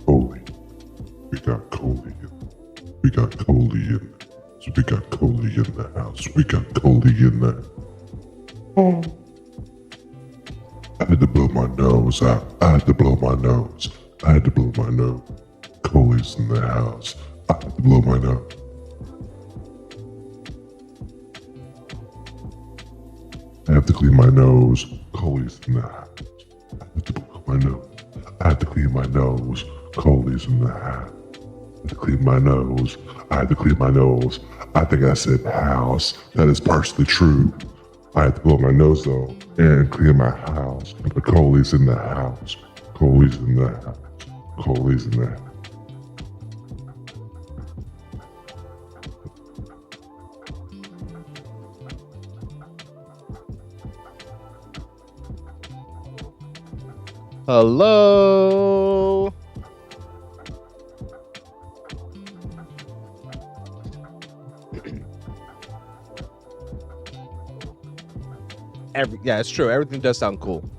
Coley. We got Coley in. We got Coley in. So we got Coley in the house. We got Coley in there. Oh. I had to blow my nose out. I had to blow my nose. I had to blow my nose. Coley's in the house. I had to blow my nose. I have to clean my nose. Coley's in the house. I have to blow my nose. I have to clean my nose. Coley's in the house. I have to clean my nose. I had to clean my nose. I think I said house. That is partially true. I had to blow my nose though and clean my house. But Coley's in the house. Coley's in the house. Coley's in the house. Hello. Yeah, it's true. Everything does sound cool.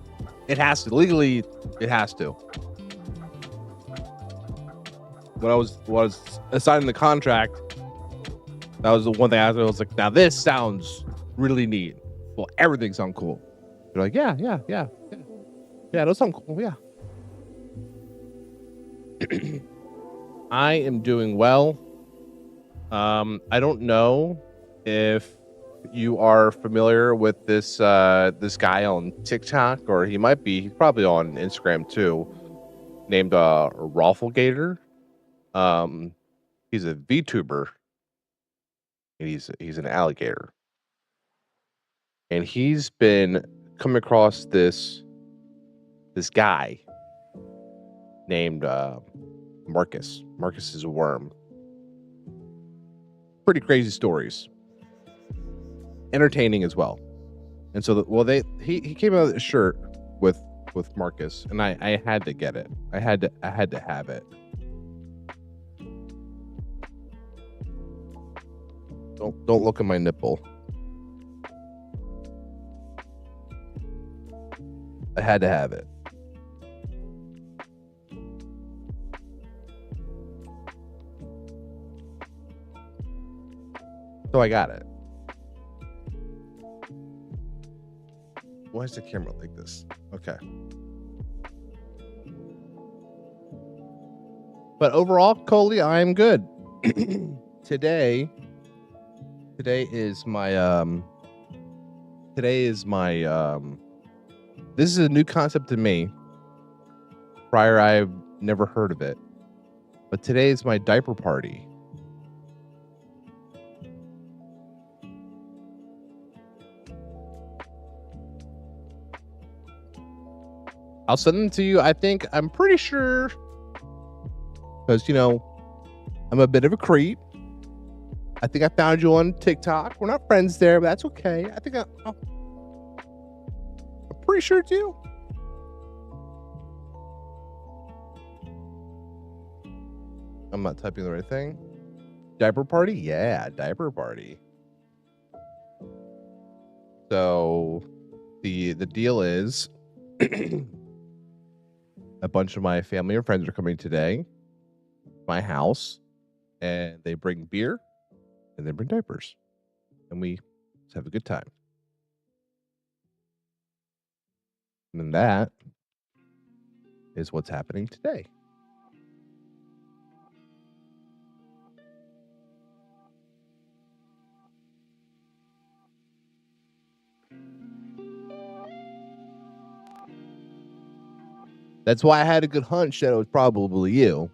It has to. Legally, it has to. When I was assigning the contract, that was the one thing I was like, now this sounds really neat. Well, everything sounds cool. They're like, yeah, those sound cool. Yeah. I am doing well. I don't know if you are familiar with this this guy on TikTok, or he's probably on Instagram too, named Rafflegator. He's a VTuber, and he's an alligator, and he's been coming across this guy named Marcus. Marcus is a worm. Pretty crazy stories, entertaining as well. And so, he came out with a shirt with Marcus, and I had to get it. I had to have it. Don't look at my nipple. I had to have it. So I got it. Why is the camera like this? Okay. But overall, Coley, I am good. Today is my this is a new concept to me. Prior, I've never heard of it. But today is my diaper party. I'll send them to you. I'm pretty sure, because, I'm a bit of a creep. I think I found you on TikTok. We're not friends there, but that's okay. I think I'm pretty sure it's you. I'm not typing the right thing. Diaper party? Yeah, diaper party. So the deal is a bunch of my family and friends are coming today to my house, and they bring beer and they bring diapers, and we just have a good time. And then that is what's happening today. That's why I had a good hunch that it was probably you.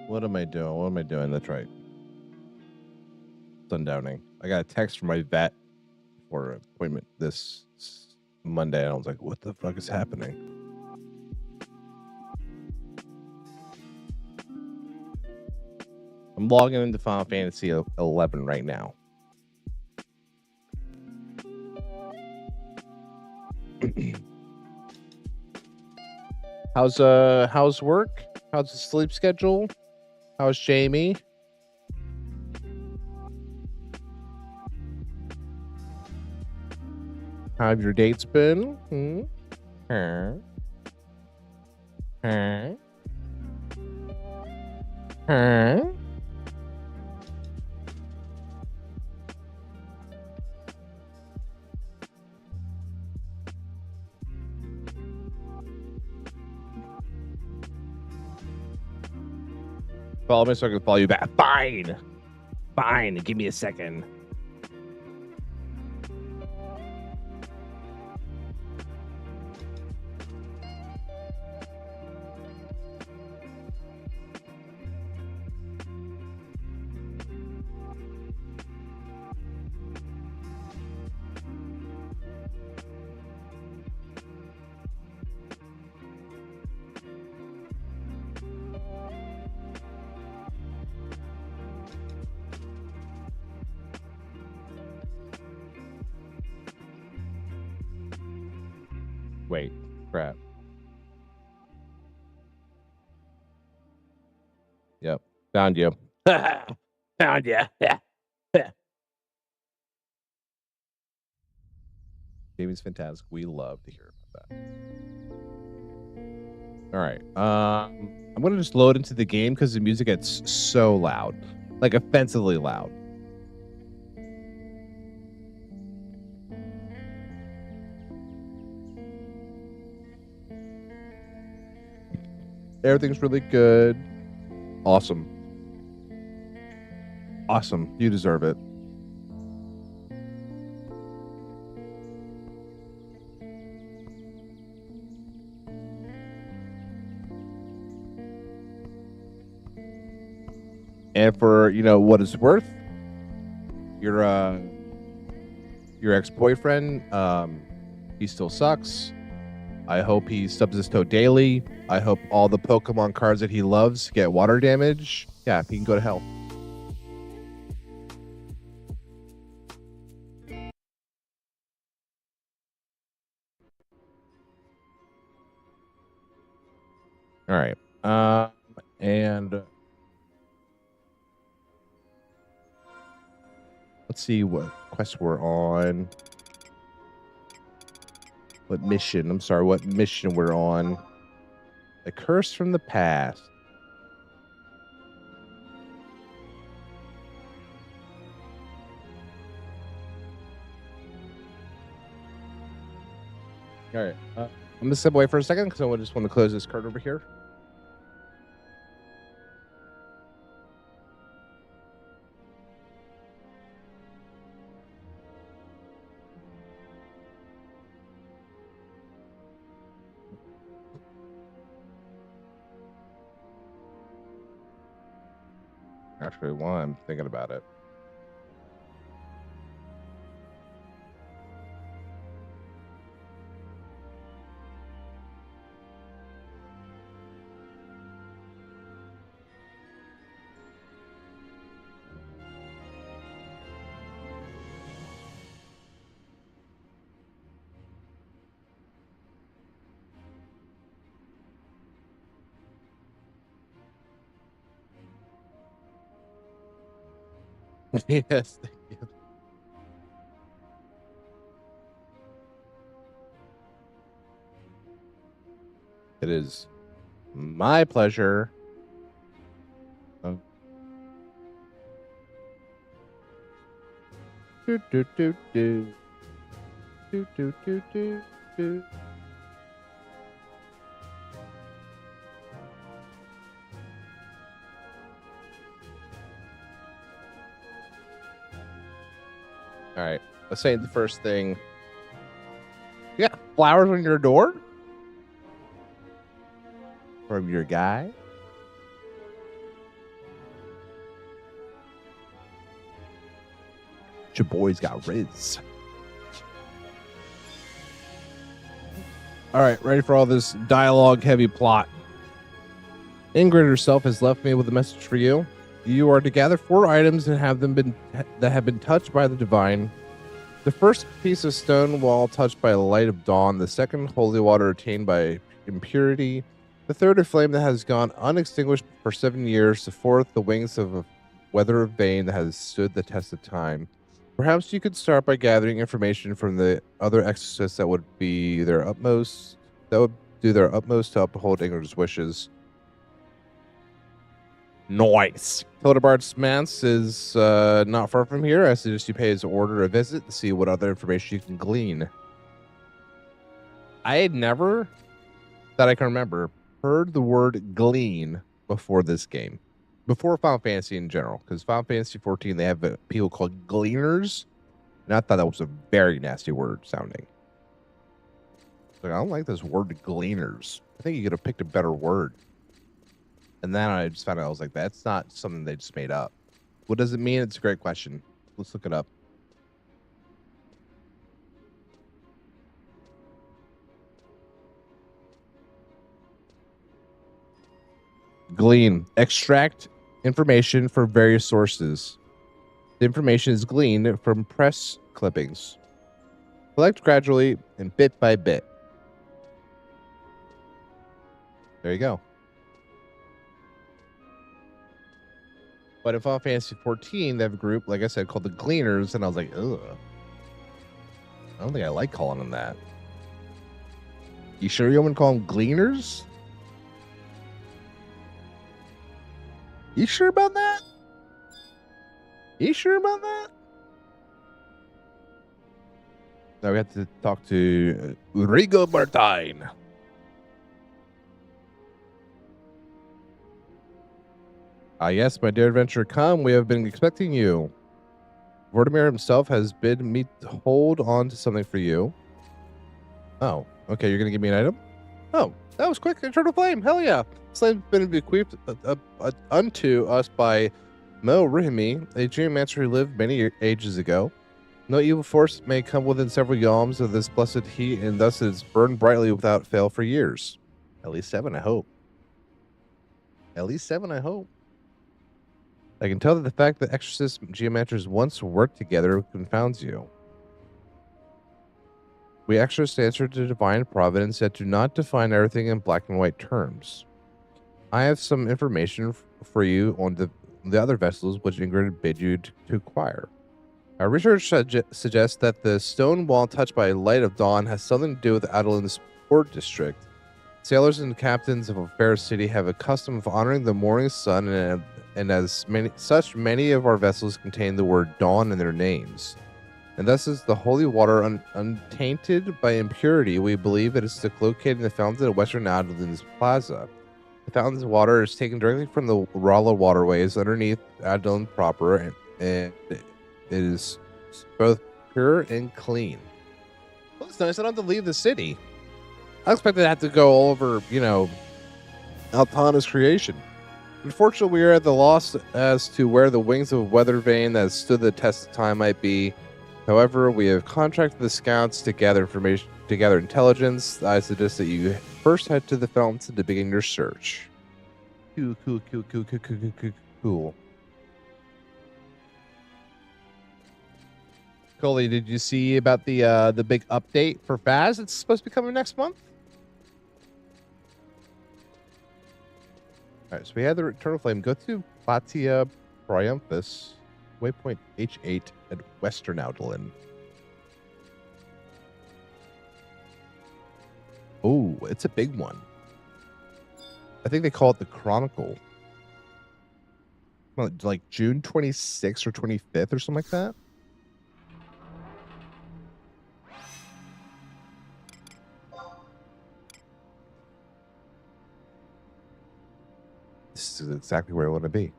What am I doing? That's right. Sundowning. I got a text from my vet for an appointment this Monday, and I was like, what the fuck is happening? I'm logging into Final Fantasy 11 right now. How's work? How's the sleep schedule? How's Jamie? How have your dates been? Huh? Follow me so I can follow you back. Fine. Give me a second. wait. Crap. Yep. Found you. Found you. Jamie's fantastic. We love to hear about that. All right. I'm gonna just load into the game because the music gets so loud, like offensively loud. Everything's really good. Awesome. Awesome. You deserve it. And for, what it's worth, your ex-boyfriend, he still sucks. I hope he stubs his toe daily. I hope all the Pokemon cards that he loves get water damage. Yeah, he can go to hell. All right. And let's see what quest we're on. What mission we're on. The Curse from the Past. All right. I'm going to step away for a second because I just want to close this card over here. Actually, while I'm thinking about it. Yes, thank you. It is my pleasure. Do, do, do, do. Do, do, do, do, do. All right, let's say the first thing. You got flowers on your door? From your guy? Your boy's got Riz. All right, ready for all this dialogue-heavy plot. Ingrid herself has left me with a message for you. You are to gather 4 items that have been touched by the divine. The first piece of stone wall touched by the light of dawn. The second, holy water attained by impurity. The third, a flame that has gone unextinguished for 7 years. The fourth, the wings of a weather vane that has stood the test of time. Perhaps you could start by gathering information from the other exorcists that would do their utmost to uphold Ingrid's wishes. Nice. Hildebard's Manse is not far from here. I suggest you pay his order a visit to see what other information you can glean. I had never, that I can remember, heard the word glean before this game. Before Final Fantasy in general, because Final Fantasy 14, they have people called gleaners, and I thought that was a very nasty word sounding. Like, I don't like this word gleaners. I think you could have picked a better word. And then I just found out, I was like, that's not something they just made up. What does it mean? It's a great question. Let's look it up. Glean. Extract information from various sources. The information is gleaned from press clippings. Collect gradually and bit by bit. There you go. But in Final Fantasy 14, they have a group, like I said, called the Gleaners, and I was like, ugh. I don't think I like calling them that. You sure you want to call them Gleaners? You sure about that? You sure about that? Now we have to talk to Rigo Martine. Yes, my dear adventurer, come. We have been expecting you. Vortimir himself has bid me to hold on to something for you. Oh, okay. You're going to give me an item? Oh, that was quick. Eternal Flame. Hell yeah. This flame's been bequeathed unto us by Mo Rihimi, a geomancer who lived many ages ago. No evil force may come within several yalms of this blessed heat, and thus it is burned brightly without fail for years. At least 7, I hope. At least 7, I hope. I can tell that the fact that exorcists and geomancers once worked together confounds you. We exorcists answer to divine providence that do not define everything in black and white terms. I have some information for you on the other vessels which Ingrid bid you to acquire. Our research suggests that the stone wall touched by light of dawn has something to do with Adelin's port district. Sailors and captains of a fair city have a custom of honoring the morning sun, and as many of our vessels contain the word dawn in their names. And thus is the holy water untainted by impurity. We believe it is located in the fountain of Western Adelin's Plaza. The fountain's water is taken directly from the Rala waterways underneath Adelin proper, and it is both pure and clean. Well, it's nice. I don't have to leave the city. I expected to have to go all over, Altana's creation. Unfortunately, we are at the loss as to where the wings of weather vane that stood the test of time might be. However, we have contracted the scouts to gather information, to gather intelligence. I suggest that you first head to the fountain to begin your search. Cool. Coley, did you see about the big update for Faz? It's supposed to be coming next month. All right, so we had the Eternal Flame. Go to Batia Triumphus, waypoint H8 at Western Adelin. Oh, it's a big one. I think they call it the Chronicle. Like June 26th or 25th or something like that. This is exactly where I want to be.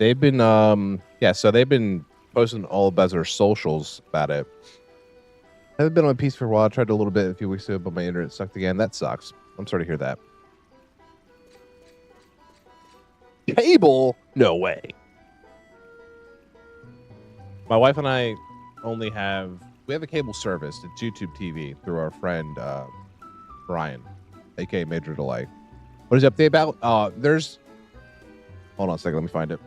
They've been so they've been posting all about their socials about it. I haven't been on a piece for a while. I tried a little bit a few weeks ago, but my internet sucked again. That sucks. I'm sorry to hear that. Cable? No way. My wife and I only have a cable service. It's YouTube TV through our friend Brian, aka Major Delay. What is the update about? There's hold on a second, let me find it.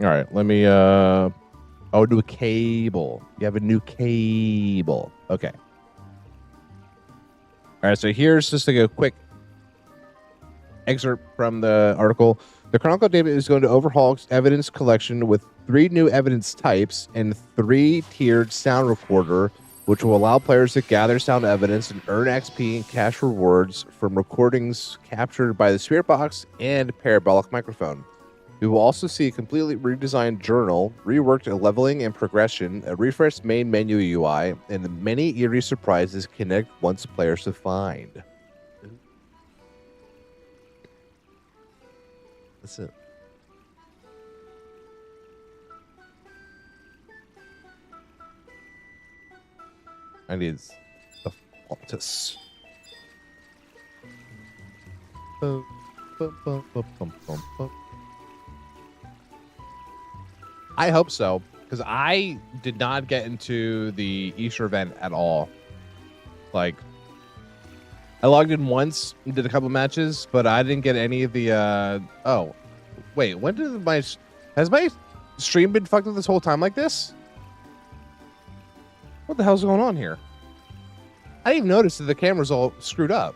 All right, let me do a cable. You have a new cable. Okay. All right, so here's just like a quick excerpt from the article. The Chronicle data is going to overhaul evidence collection with 3 new evidence types and 3-tiered sound recorder, which will allow players to gather sound evidence and earn XP and cash rewards from recordings captured by the Spirit Box and Parabolic Microphone. We will also see a completely redesigned journal, reworked leveling and progression, a refreshed main menu UI, and many eerie surprises connect once players to find. That's it. I need the Fontus. Bum, bum, bum, bum, bum, bum, bum. I hope so, because I did not get into the Easter event at all. Like, I logged in once and did a couple matches, but I didn't get any of the. Oh, wait. When did has my stream been fucked up this whole time like this? What the hell's going on here? I didn't even notice that the camera's all screwed up.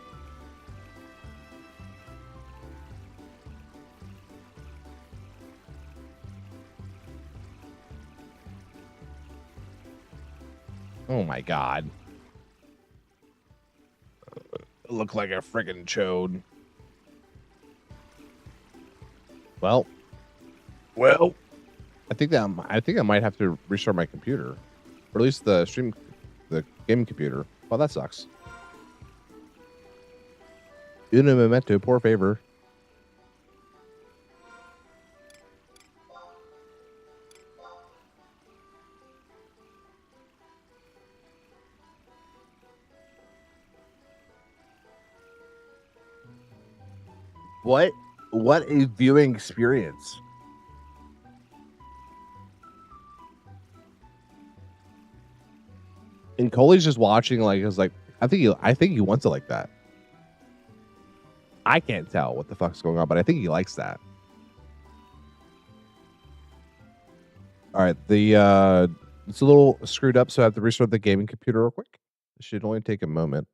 Oh my god. Look like a friggin' chode. Well, I think I might have to restart my computer, or at least the game computer. Well, that sucks. Uno momento, por favor. What a viewing experience. And Coley's just watching, like, is like, I think he wants it like that. I can't tell what the fuck's going on, but I think he likes that. All right, it's a little screwed up, so I have to restart the gaming computer real quick. It should only take a moment.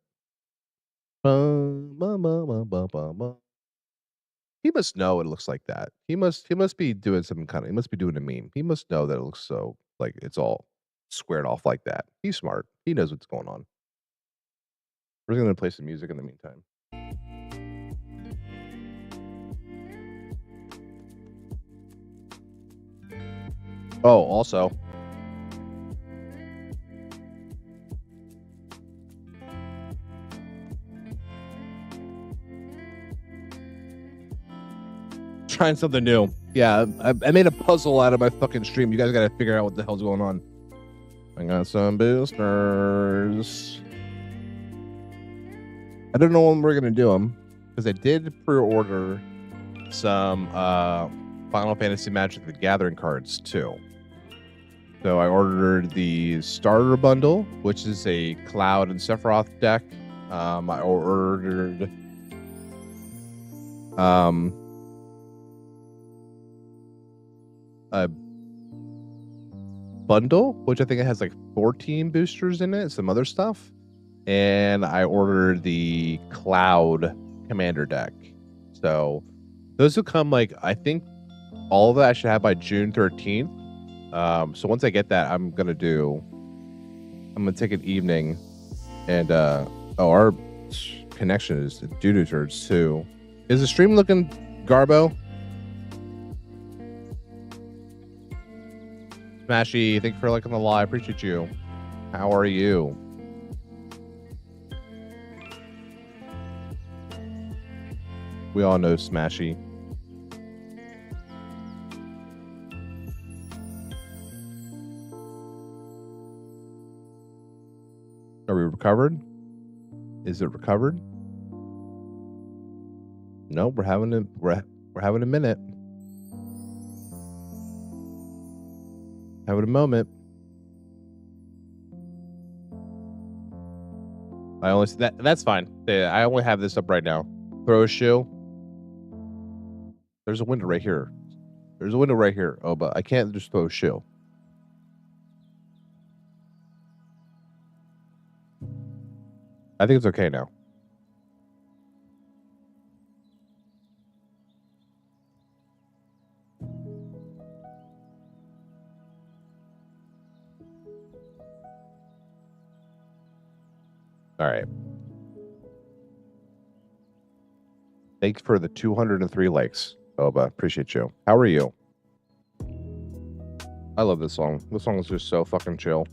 He must know it looks like that. He must be doing some kind of. He must be doing a meme. He must know that it looks so like it's all squared off like that. He's smart. He knows what's going on. We're gonna play some music in the meantime. Oh, also. Trying something new. Yeah, I made a puzzle out of my fucking stream. You guys gotta figure out what the hell's going on. I got some boosters. I don't know when we're gonna do them, because I did pre-order some Final Fantasy Magic: The Gathering cards too. So I ordered the starter bundle, which is a Cloud and Sephiroth deck. I ordered a bundle, which I think it has like 14 boosters in it, some other stuff. And I ordered the Cloud Commander deck. So those will come, like, I think all of that I should have by June 13th. So once I get that, I'm gonna take an evening and our connection is doo-doo turds too. Is the stream looking garbo? Smashy, thank you for liking the live. I appreciate you. How are you? We all know Smashy. Are we recovered? Is it recovered? No, we're having a minute. Having a moment. I only see that. That's fine. I only have this up right now. Throw a shoe. There's a window right here. There's a window right here. Oh, but I can't just throw a shoe. I think it's okay now. All right. Thanks for the 203 likes. Oba, appreciate you. How are you? I love this song. This song is just so fucking chill.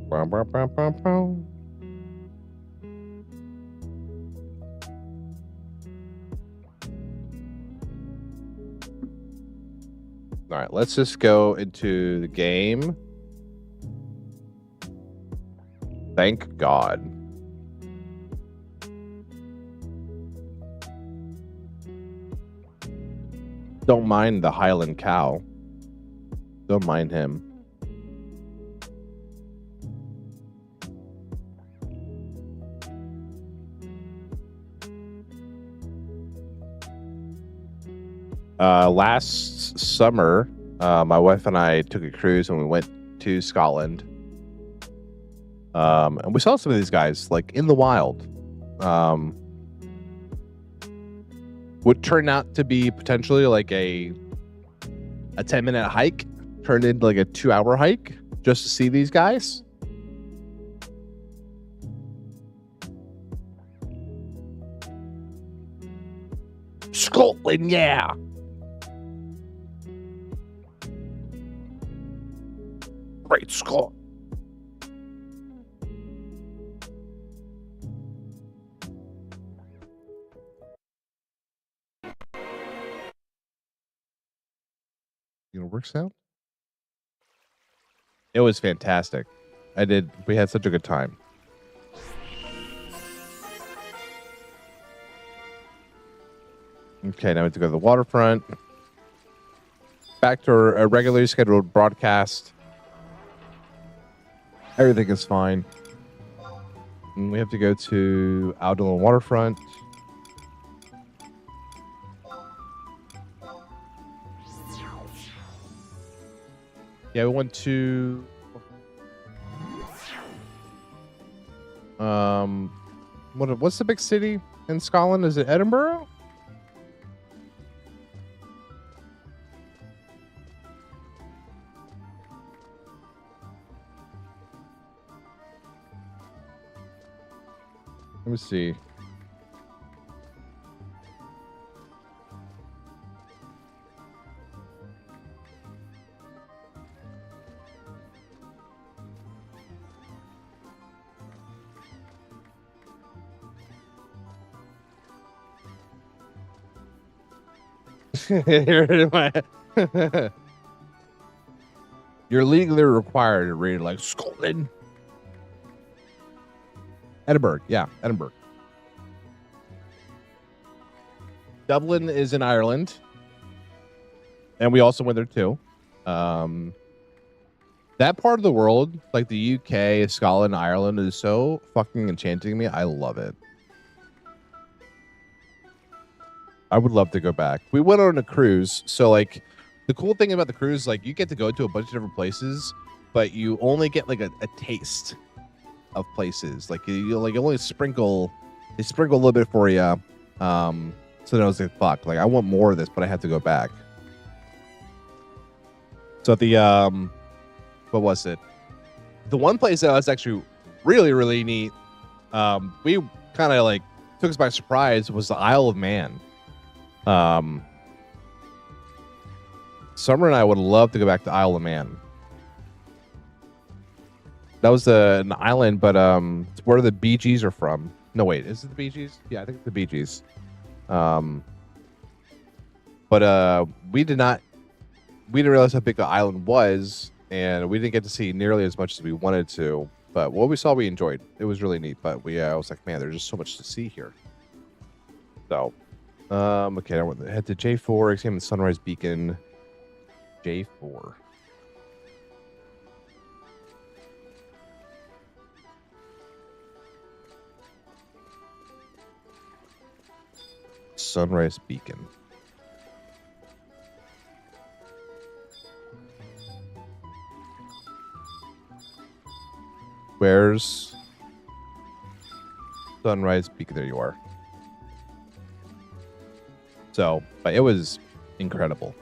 Bow, bow, bow, bow, bow. All right, let's just go into the game. Thank God. Don't mind the Highland cow. Don't mind him. Last summer, my wife and I took a cruise and we went to Scotland. And we saw some of these guys like in the wild. Would turn out to be potentially like a 10-minute hike turned into like a 2-hour hike just to see these guys. Scotland, yeah. Great Scott. You know, work sound? It was fantastic. We had such a good time. Okay, now we have to go to the waterfront. Back to our regularly scheduled broadcast. Everything is fine. And we have to go to out on the waterfront. Yeah, we went to what's the big city in Scotland? Is it Edinburgh? Let me see. You're legally required to read like Scotland. Edinburgh, yeah, Edinburgh. Dublin is in Ireland, and we also went there too. That part of the world, like the UK, Scotland, Ireland, is so fucking enchanting to me. I love it. I would love to go back. We went on a cruise, so like the cool thing about the cruise, like you get to go to a bunch of different places, but you only get like a taste of places. Like you only sprinkle a little bit for you. So then I was like, fuck, like I want more of this, but I have to go back. So at the what was it? The one place that was actually really, really neat, we kind of like took us by surprise, was the Isle of Man. Summer and I would love to go back to Isle of Man. That was an island, but it's where the Bee Gees are from. No, wait, is it the Bee Gees? Yeah, I think it's the Bee Gees. But we didn't realize how big the island was, and we didn't get to see nearly as much as we wanted to. But what we saw, we enjoyed. It was really neat. But I was like, man, there's just so much to see here. So, okay, I want to head to J4, examine the sunrise beacon. J4. Sunrise beacon. Where's sunrise beacon? There you are. So, but it was incredible.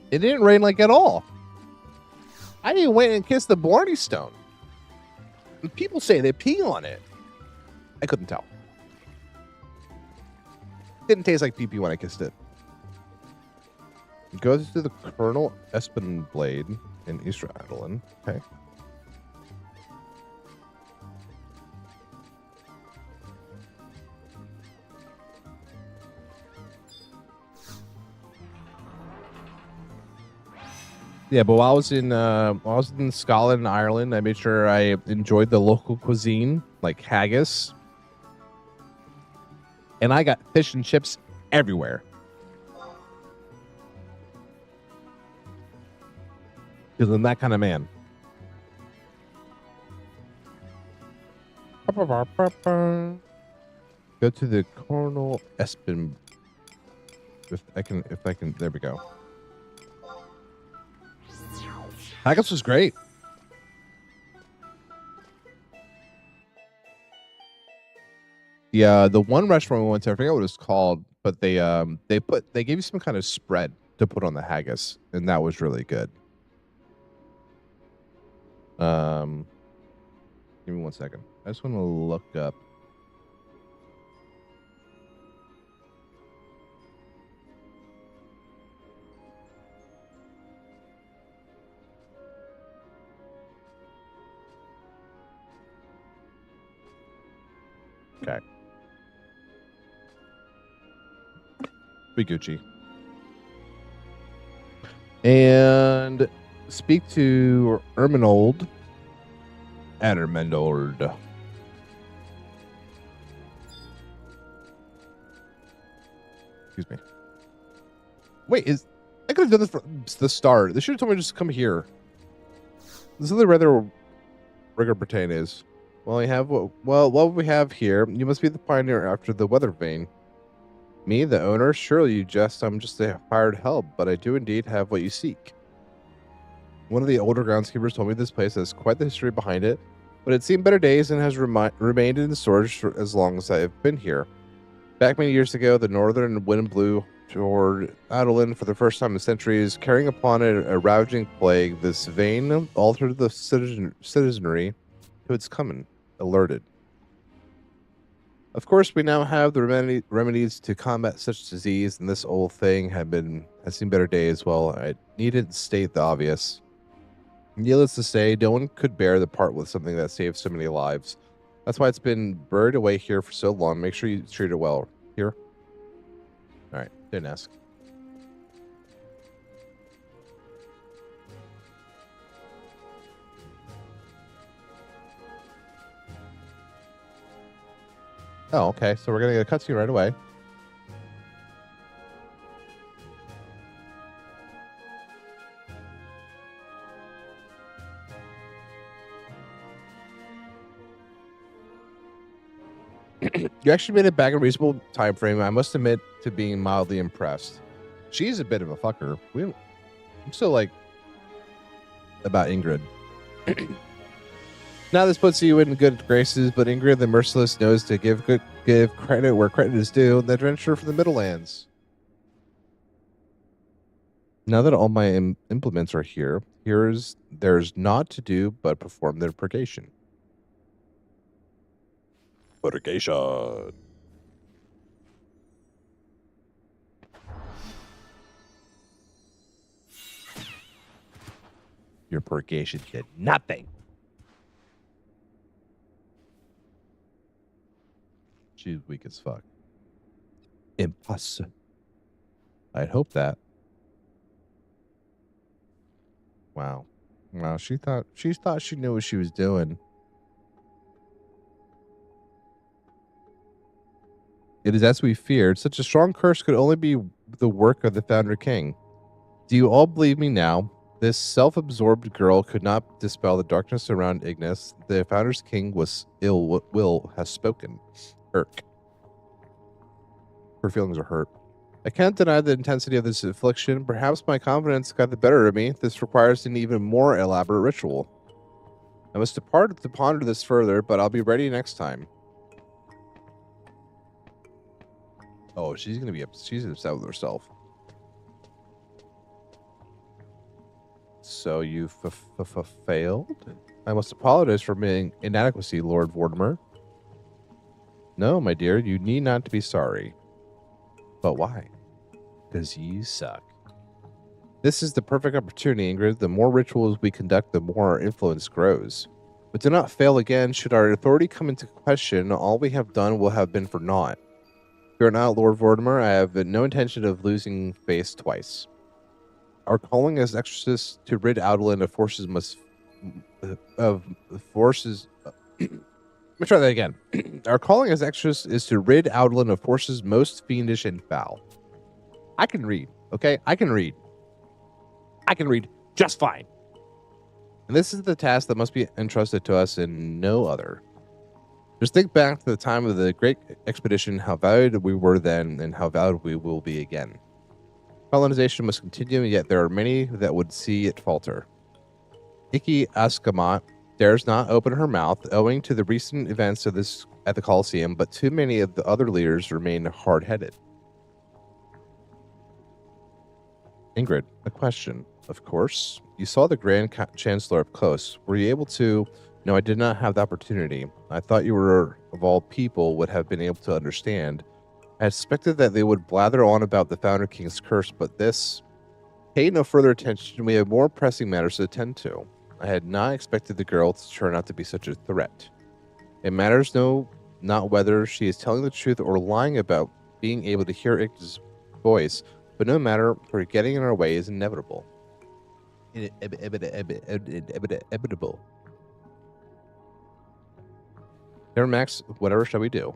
It didn't rain like at all. I even went and kissed the Blarney Stone. And people say they pee on it. I couldn't tell. Didn't taste like pee-pee when I kissed it. It goes to the Colonel Espen Blade in Easter Island. Okay. Yeah, but while I was in Scotland and Ireland, I made sure I enjoyed the local cuisine, like haggis, and I got fish and chips everywhere. Because I'm that kind of man. Go to the Colonel Espen. If I can, there we go. Haggis was great. Yeah, the one restaurant we went to, I forget what it was called, but they gave you some kind of spread to put on the haggis, and that was really good. Give me 1 second. I just want to look up. Okay. Be Gucci. And speak to Erminold. Erminold. Excuse me. Wait, I could have done this from the start. They should have told me to just come here. This is the rather rigor Britain is. Well, what we have here. You must be the pioneer after the weather vane. Me, the owner? Surely you jest. I'm just a hired help, but I do indeed have what you seek. One of the older groundskeepers told me this place has quite the history behind it, but it's seen better days and has remained in storage for as long as I have been here. Back many years ago, the northern wind blew toward Adeline for the first time in centuries, carrying upon it a ravaging plague. This vein altered the citizenry to its coming, alerted. Of course, we now have the remedies to combat such disease, and this old thing has seen better days. Well, I needn't state the obvious. Needless to say, no one could bear the part with something that saved so many lives. That's why it's been buried away here for so long. Make sure you treat it well. Here? Alright, didn't ask. Oh, okay. So we're going to get a cutscene right away. You actually made it back in a reasonable time frame. I must admit to being mildly impressed. She's a bit of a fucker. I'm still like about Ingrid. Now this puts you in good graces, but Ingrid the Merciless knows to give credit where credit is due. The adventure from the Middlelands. Now that all my implements are here, there's naught to do but perform their purgation. Purgation. Your purgation did nothing. She's weak as fuck. Impossible. I'd hope that. Wow. Wow, she thought she knew what she was doing. It is as we feared. Such a strong curse could only be the work of the Founder King. Do you all believe me now? This self-absorbed girl could not dispel the darkness around Ignis. The Founder's King was will has spoken. Irk. Her feelings are hurt. I can't deny the intensity of this affliction. Perhaps my confidence got the better of me. This requires an even more elaborate ritual. I must depart to ponder this further, but I'll be ready next time. Oh, she's upset with herself. So you failed? I must apologize for my inadequacy, Lord Vortimer. No, my dear, you need not to be sorry. But why? Because you suck. This is the perfect opportunity, Ingrid. The more rituals we conduct, the more our influence grows. But do not fail again. Should our authority come into question, all we have done will have been for naught. Fear not, Lord Vortimer. I have no intention of losing face twice. our calling as exorcists to rid Outland of forces must of forces. Let me try that again. Our calling as exorcists is to rid Outland of forces most fiendish and foul. I can read, okay? I can read just fine. And this is the task that must be entrusted to us and no other. Just think back to the time of the Great Expedition, how valued we were then and how valued we will be again. Colonization must continue, yet there are many that would see it falter. Iki Askamot dares not open her mouth owing to the recent events of this at the Colosseum, but too many of the other leaders remain hard-headed. Ingrid, a question. Of course. You saw the Grand Chancellor up close. Were you able to... No, I did not have the opportunity. I thought you were, of all people, would have been able to understand. I expected that they would blather on about the Founder King's curse, but this... Pay no further attention. We have more pressing matters to attend to. I had not expected the girl to turn out to be such a threat. It matters not whether she is telling the truth or lying about being able to hear Igna's voice, but no matter, her getting in our way is inevitable. Inevitable. There, Max, whatever shall we do?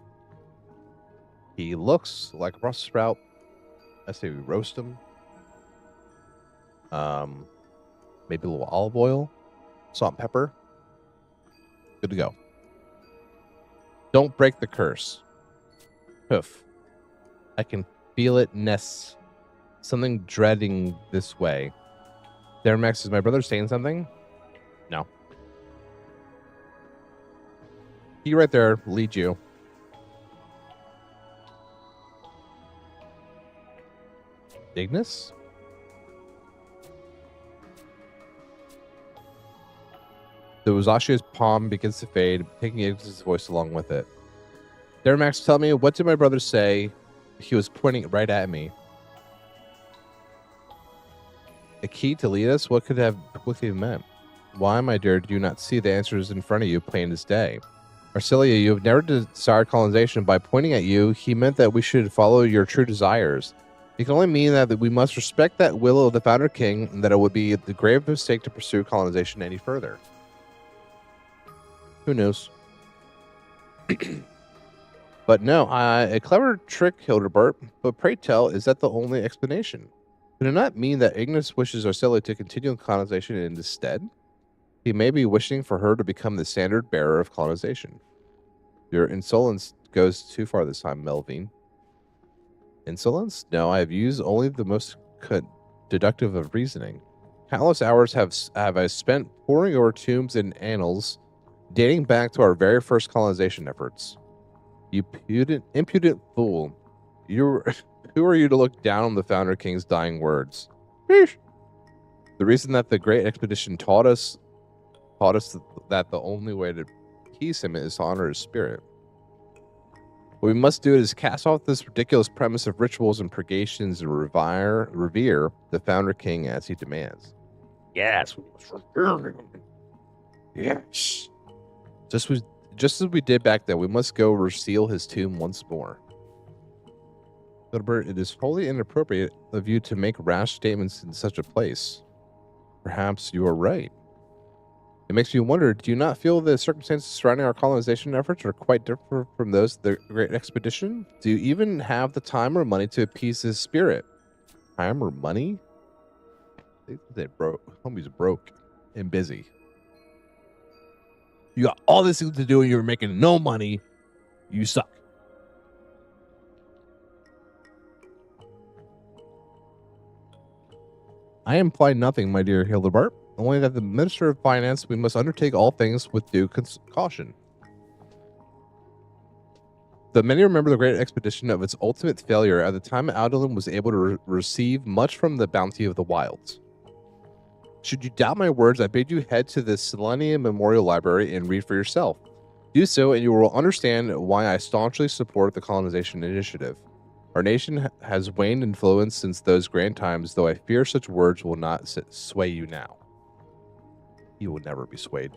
He looks like a Brussels sprout. I say we roast him. Maybe a little olive oil, salt and pepper. Good to go. Don't break the curse. Poof. I can feel it nest. Something dreading this way. There, Max, is my brother saying something? No. He right there lead you. Ignis? The Uzashi's palm begins to fade, taking Ignis' voice along with it. There, Max, tell me, what did my brother say? He was pointing right at me. A key to lead us? What could he have meant? Why, my dear, do you not see the answers in front of you, plain as day? Arcelia, you have never desired colonization. By pointing at you, he meant that we should follow your true desires. It can only mean that we must respect that will of the Founder King, and that it would be the grave mistake to pursue colonization any further. Who knows? But no, a clever trick, Hildebert. But pray tell, is that the only explanation? Could it not mean that Ignis wishes Arcelia to continue colonization instead? He may be wishing for her to become the standard bearer of colonization. Your insolence goes too far this time, Melvin. Insolence? No, I have used only the most deductive of reasoning. Countless hours have I spent poring over tombs and annals dating back to our very first colonization efforts. You impudent fool. Who are you to look down on the Founder King's dying words? Eesh. The reason that the Great Expedition taught us that the only way to appease him is to honor his spirit. What we must do is cast off this ridiculous premise of rituals and purgations and revere the Founder King as he demands. Yes, we must revere him. Yes. Just as we did back then, we must go reseal his tomb once more. Gilbert, it is wholly inappropriate of you to make rash statements in such a place. Perhaps you are right. It makes me wonder, do you not feel the circumstances surrounding our colonization efforts are quite different from those of the Great Expedition? Do you even have the time or money to appease his spirit? Time or money? They broke. Homie's broke and busy. You got all this to do and you're making no money. You suck. I imply nothing, my dear Hildebert. Only that the Minister of Finance, we must undertake all things with due caution. The many remember the Great Expedition of its ultimate failure at the time Alduin was able to receive much from the bounty of the wilds. Should you doubt my words, I bid you head to the Selenium Memorial Library and read for yourself. Do so, and you will understand why I staunchly support the colonization initiative. Our nation has waned influence since those grand times, though I fear such words will not sway you now. You will never be swayed.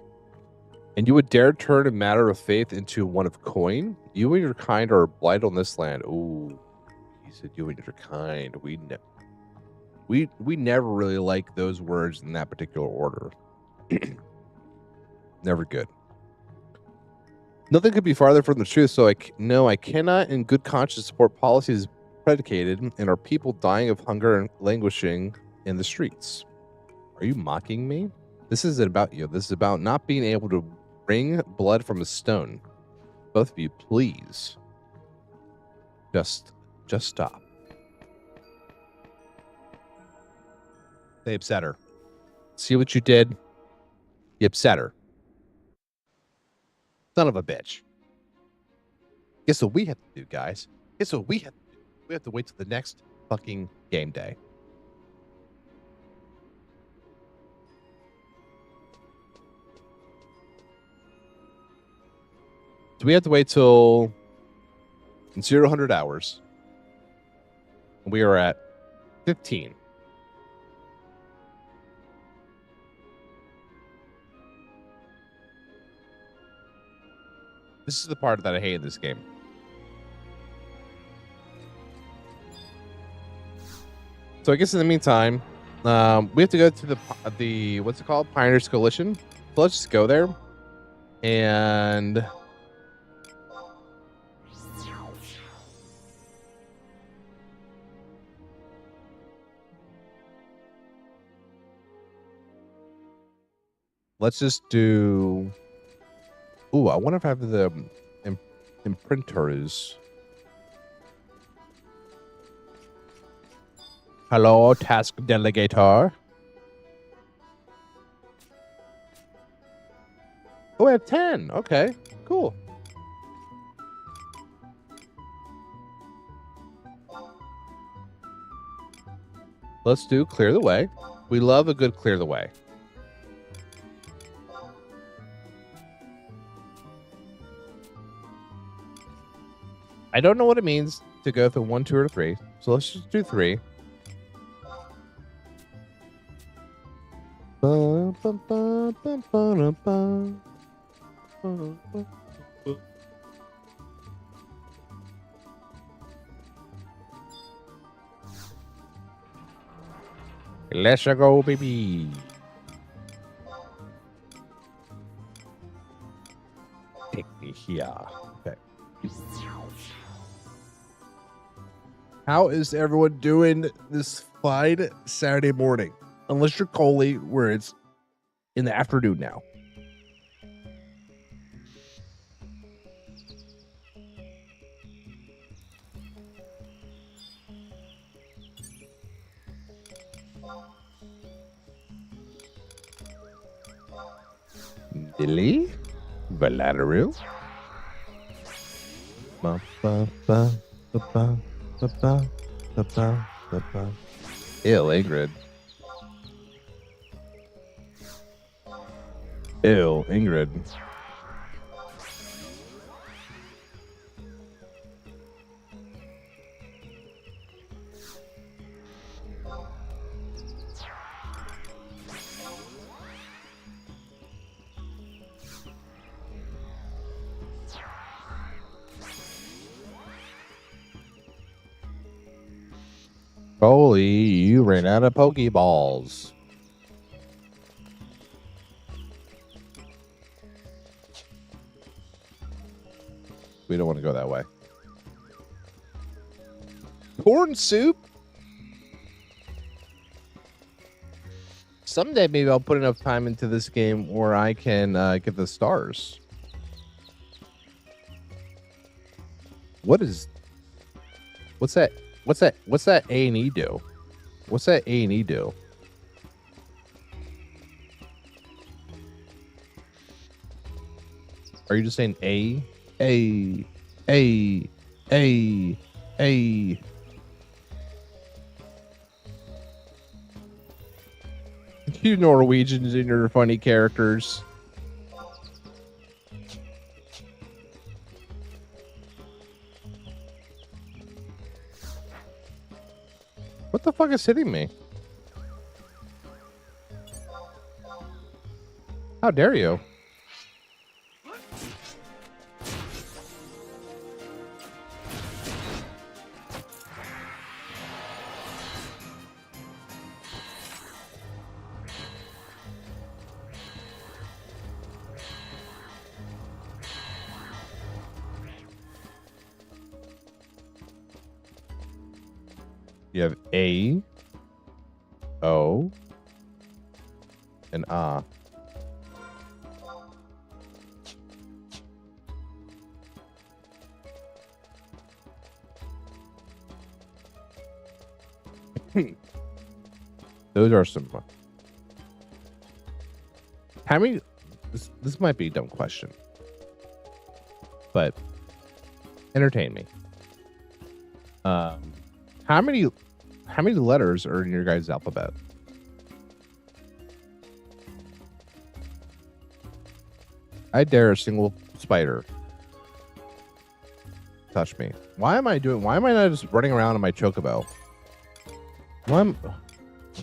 And you would dare turn a matter of faith into one of coin? You and your kind are blight on this land. Ooh, he said you and your kind. We We never really like those words in that particular order. Never good. Nothing could be farther from the truth. So I cannot in good conscience support policies predicated and our people dying of hunger and languishing in the streets. Are you mocking me? This isn't about you. This is about not being able to wring blood from a stone. Both of you, please. Just stop. They upset her. See what you did? You upset her. Son of a bitch. Guess what we have to do, guys? Guess what we have to do? We have to wait till the next fucking game day. So we have to wait till 0 hours. We are at 15. This is the part that I hate in this game. So I guess in the meantime, we have to go to the what's it called? Pioneers Coalition. So let's just go there. And let's just do. Ooh, I wonder if I have the imprinters. Hello, task delegator. Oh, I have 10. Okay, cool. Let's do clear the way. We love a good clear the way. I don't know what it means to go through 1, 2, or 3. So let's just do 3. Let's go, baby. Take me here. Okay. How is everyone doing this fine Saturday morning? Unless you're Coley, where it's in the afternoon now. Dilly, Valaru. Ew, Ingrid. Ew, Ingrid. Holy, you ran out of Pokeballs. We don't want to go that way. Corn soup? Someday maybe I'll put enough time into this game where I can get the stars. What's that? What's that A&E do? What's that A&E do? Are you just saying A? A. You Norwegians and your funny characters. What the fuck is hitting me? How dare you? You have A, O, and A. Those are some. How many? This might be a dumb question, but entertain me. How many letters are in your guys' alphabet? I dare a single spider touch me. Why am I not just running around in my chocobo? Oh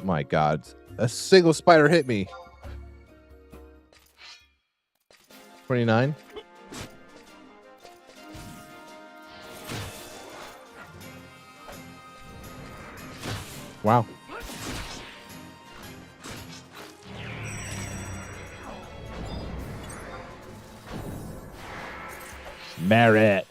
my God, a single spider hit me. 29. Wow. Merit.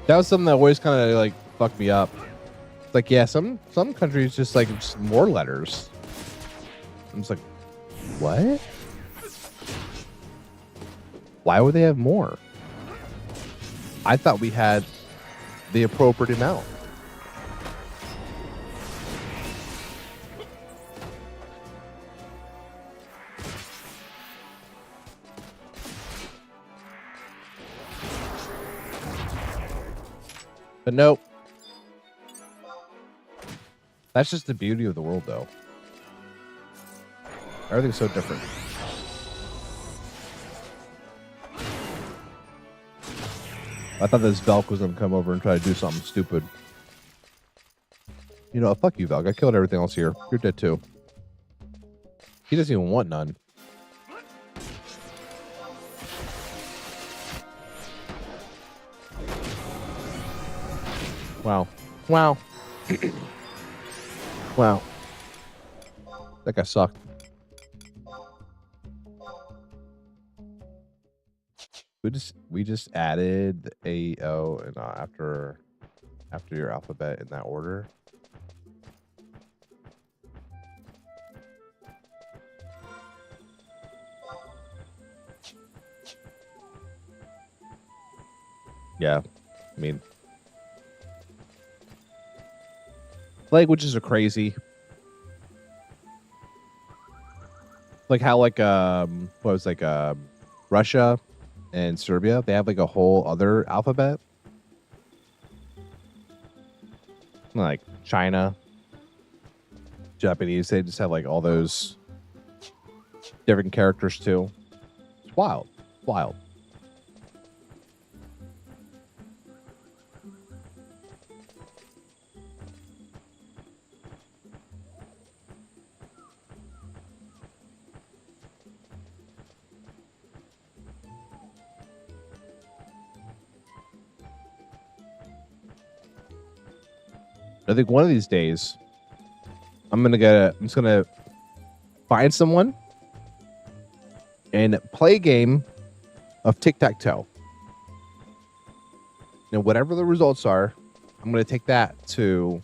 That was something that always kind of like fucked me up. Like, yeah, some countries just like just more letters. I'm just like, what? Why would they have more? I thought we had the appropriate amount. But nope. That's just the beauty of the world, though. Everything's so different. I thought this Velk was going to come over and try to do something stupid. You know, fuck you, Velk. I killed everything else here. You're dead, too. He doesn't even want none. Wow. Wow. Wow. That guy sucked. We just added A, O, and after your alphabet in that order. Yeah, I mean, languages are crazy. Like how Russia and Serbia, they have like a whole other alphabet. Like China, Japanese, they just have like all those different characters too. It's wild. Wild. I think one of these days, I'm just gonna find someone and play a game of tic-tac-toe. And whatever the results are, I'm gonna take that to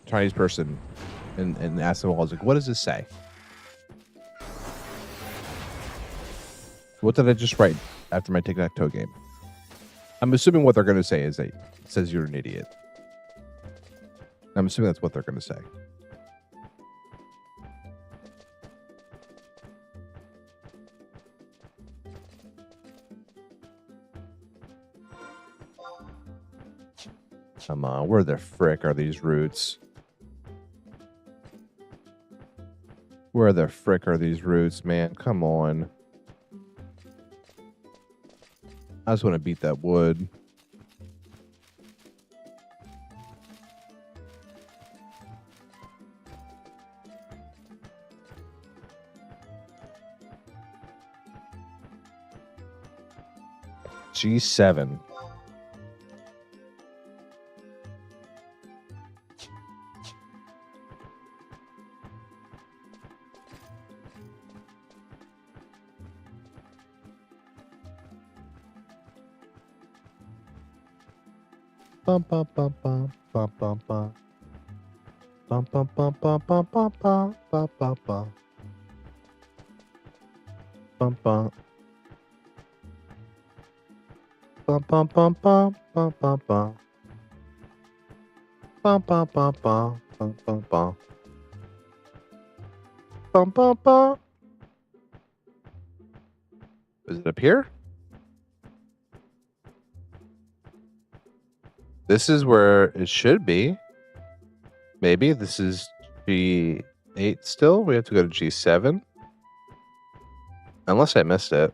Chinese person and ask them all, like, what does this say? What did I just write after my tic-tac-toe game? I'm assuming what they're gonna say is it says you're an idiot. I'm assuming that's what they're going to say. Come on, where the frick are these roots? Where the frick are these roots, man? Come on. I just want to beat that wood. G7. Bum bum bum bum bum bum bum. Bum bum bum bum bum bum bum bum bum bum. Bum bum. Bum bum bum bum bum bum bum. Bum bum bum bum bum bum bum. Bum bum bum. Is it up here? This is where it should be. Maybe this is G8 still. We have to go to G7. Unless I missed it.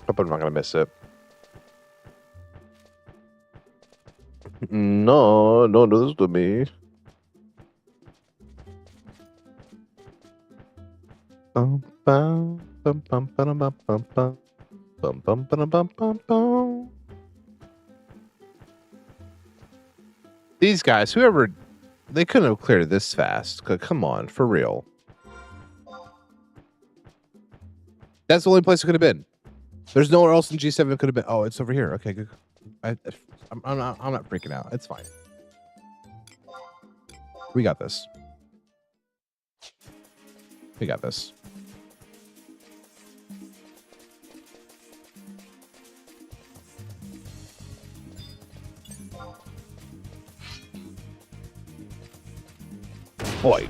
Hope I'm not gonna miss it. No, don't do this to me. Bum bum bum bum bum bum bum bum bum bum bum bum bum bum. These guys, whoever, they couldn't have cleared this fast. Come on, for real. That's the only place it could have been. There's nowhere else in G7 it could have been. Oh, it's over here. Okay, good. I'm not freaking out. It's fine. We got this. We got this. Boy.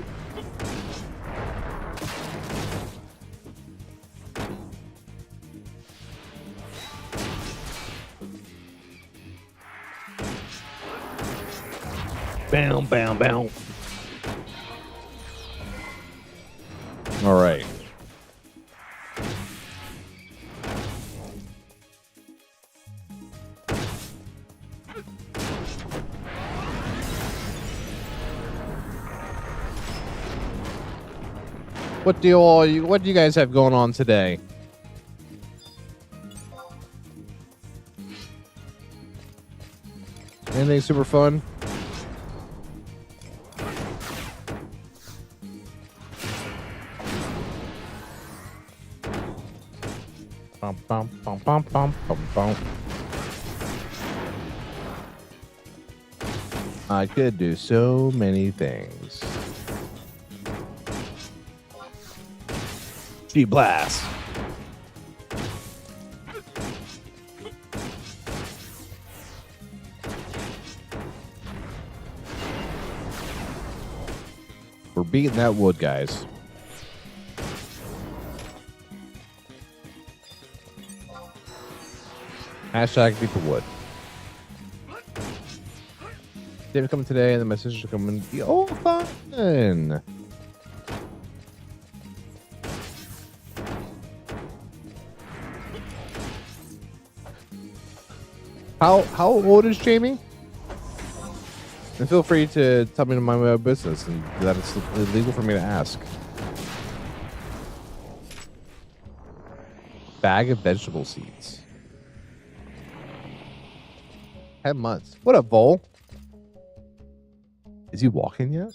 Bam, bam, bam. All right. What do you guys have going on today? Anything super fun? Bum, bum, bum, bum, bum, bum, bum. I could do so many things. G-Blast. We're beating that wood, guys. Hashtag beat the wood. David coming today, and the message will come in. Oh, fun! How old is Jamie? And feel free to tell me to mind my own business, and that it's illegal for me to ask. Bag of vegetable seeds. 10 months. What up, Vol? Is he walking yet?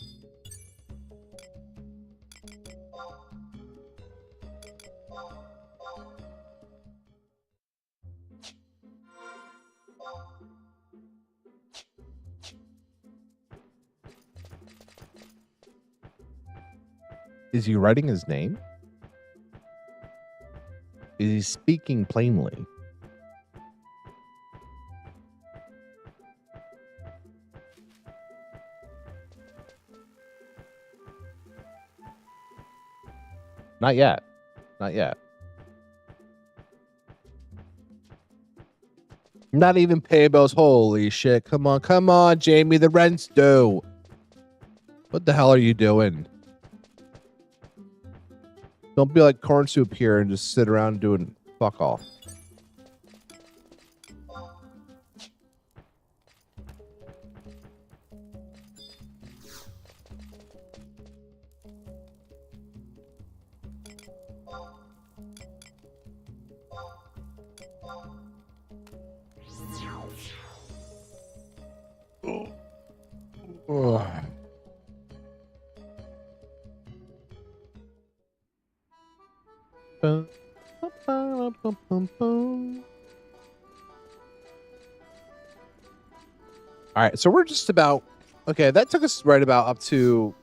Is he writing his name? Is he speaking plainly? Not yet. Not yet. Not even pay bills. Holy shit. Come on, Jamie. The rent's due. What the hell are you doing? Don't be like corn soup here and just sit around doing fuck all. Oh. All right, so we're just about okay. That took us right about up to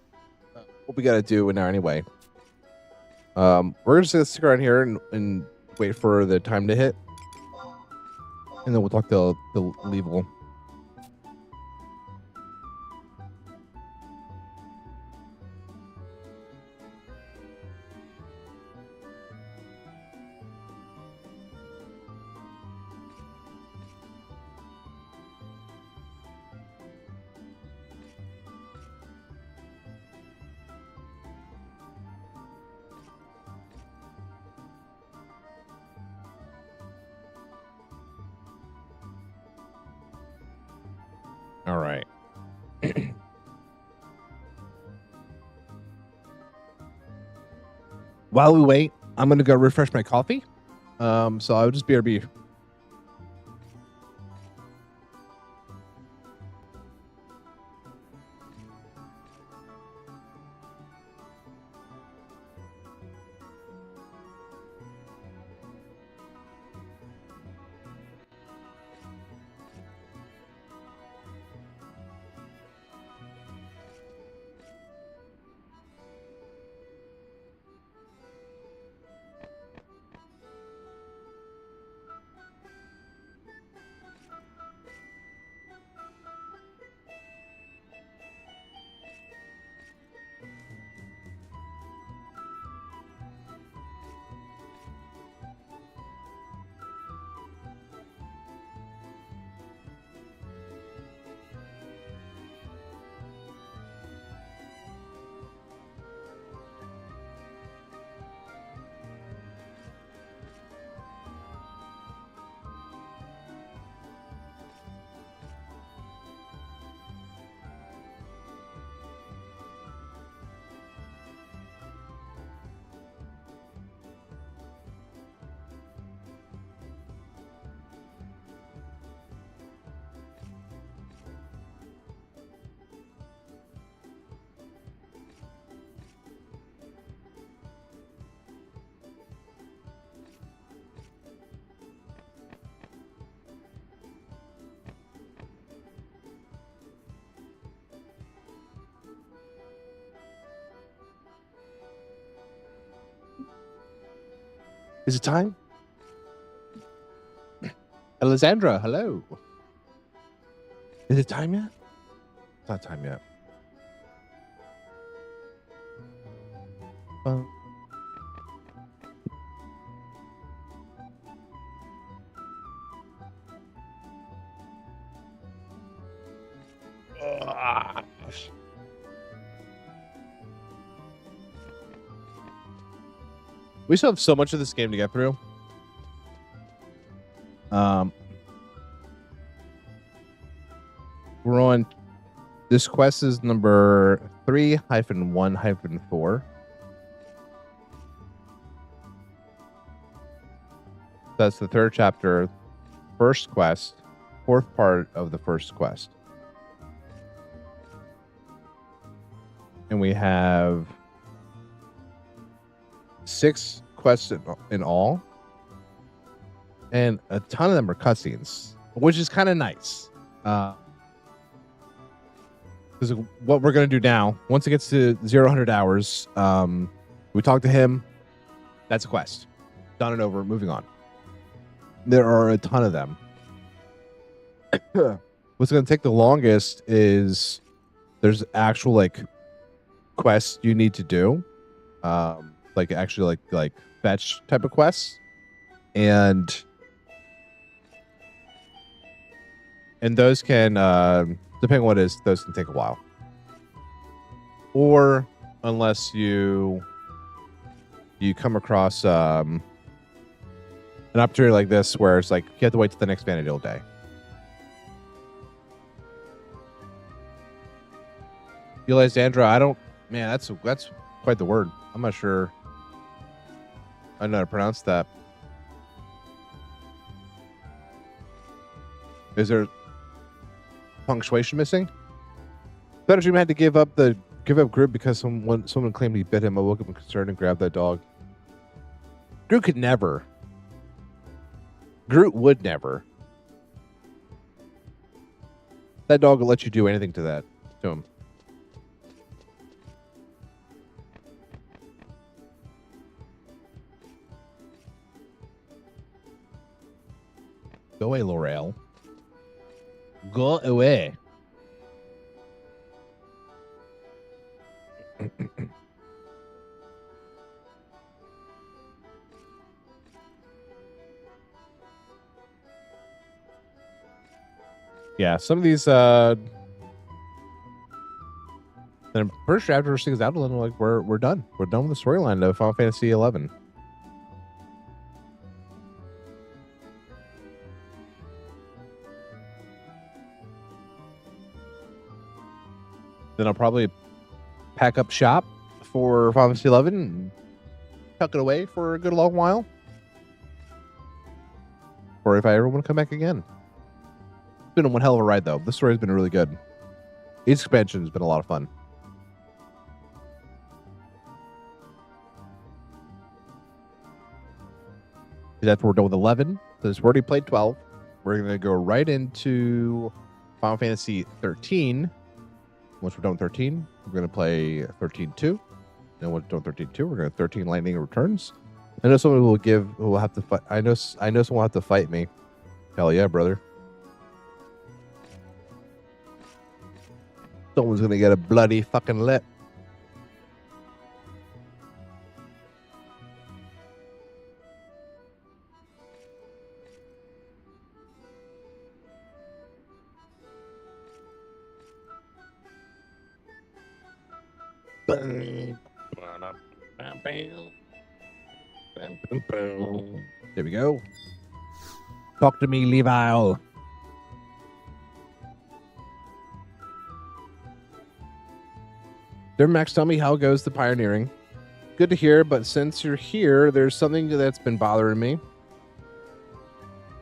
what we got to do now anyway. We're just gonna stick around here and wait for the time to hit, and then we'll talk to the Level. All right. While we wait, I'm gonna go refresh my coffee. So I'll just BRB. Is it time? Alessandra, hello. Is it time yet? It's not time yet. We still have so much of this game to get through. We're on. This quest is number 3-1-4. That's the third chapter, first quest, fourth part of the first quest. And we have 6 quests in all. And a ton of them are cutscenes, which is kind of nice. Because what we're going to do now, once it gets to 0-100 hours, we talk to him. That's a quest. Done and over. Moving on. There are a ton of them. What's going to take the longest is there's actual like quests you need to do, like actually like fetch type of quests, and those can depending on what it is, those can take a while, or unless you come across an opportunity like this where it's like you have to wait till the next Vanity day. Alessandra, I don't. Man, that's quite the word. I'm not sure. I don't know how to pronounce that. Is there punctuation missing? Better Dream had to give up Groot because someone claimed he bit him. I woke up in concern and grabbed that dog. Groot could never Groot would never. That dog will let you do anything to him. Go away, L'Oreal. Go away. Yeah, some of these then I'm pretty sure after things out, like we're done. We're done with the storyline of Final Fantasy 11. Then I'll probably pack up shop for Final Fantasy 11 and tuck it away for a good long while. Or if I ever want to come back again. It's been one hell of a ride, though. This story's been really good. Each expansion has been a lot of fun. After we're done with 11, because we already played 12, we're going to go right into Final Fantasy 13. Once we're done with 13, we're going to play 13-2. And once we're done with 13-2, we're going to 13 Lightning Returns. I know someone will have to fight. I know someone will have to fight me. Hell yeah, brother. Someone's going to get a bloody fucking lip. There we go. Talk to me, Levi. Max, tell me how goes the pioneering. Good to hear, but since you're here, there's something that's been bothering me.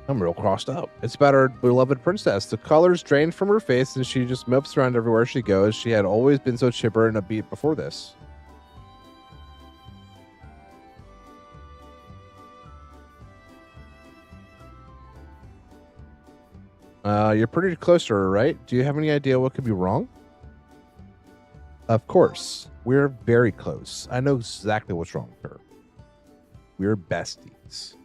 I'm real crossed up. It's about our beloved princess. The color's drained from her face, and she just mopes around everywhere she goes. She had always been so chipper and upbeat before this. You're pretty close to her, right? Do you have any idea what could be wrong? Of course. We're very close. I know exactly what's wrong with her. We're besties.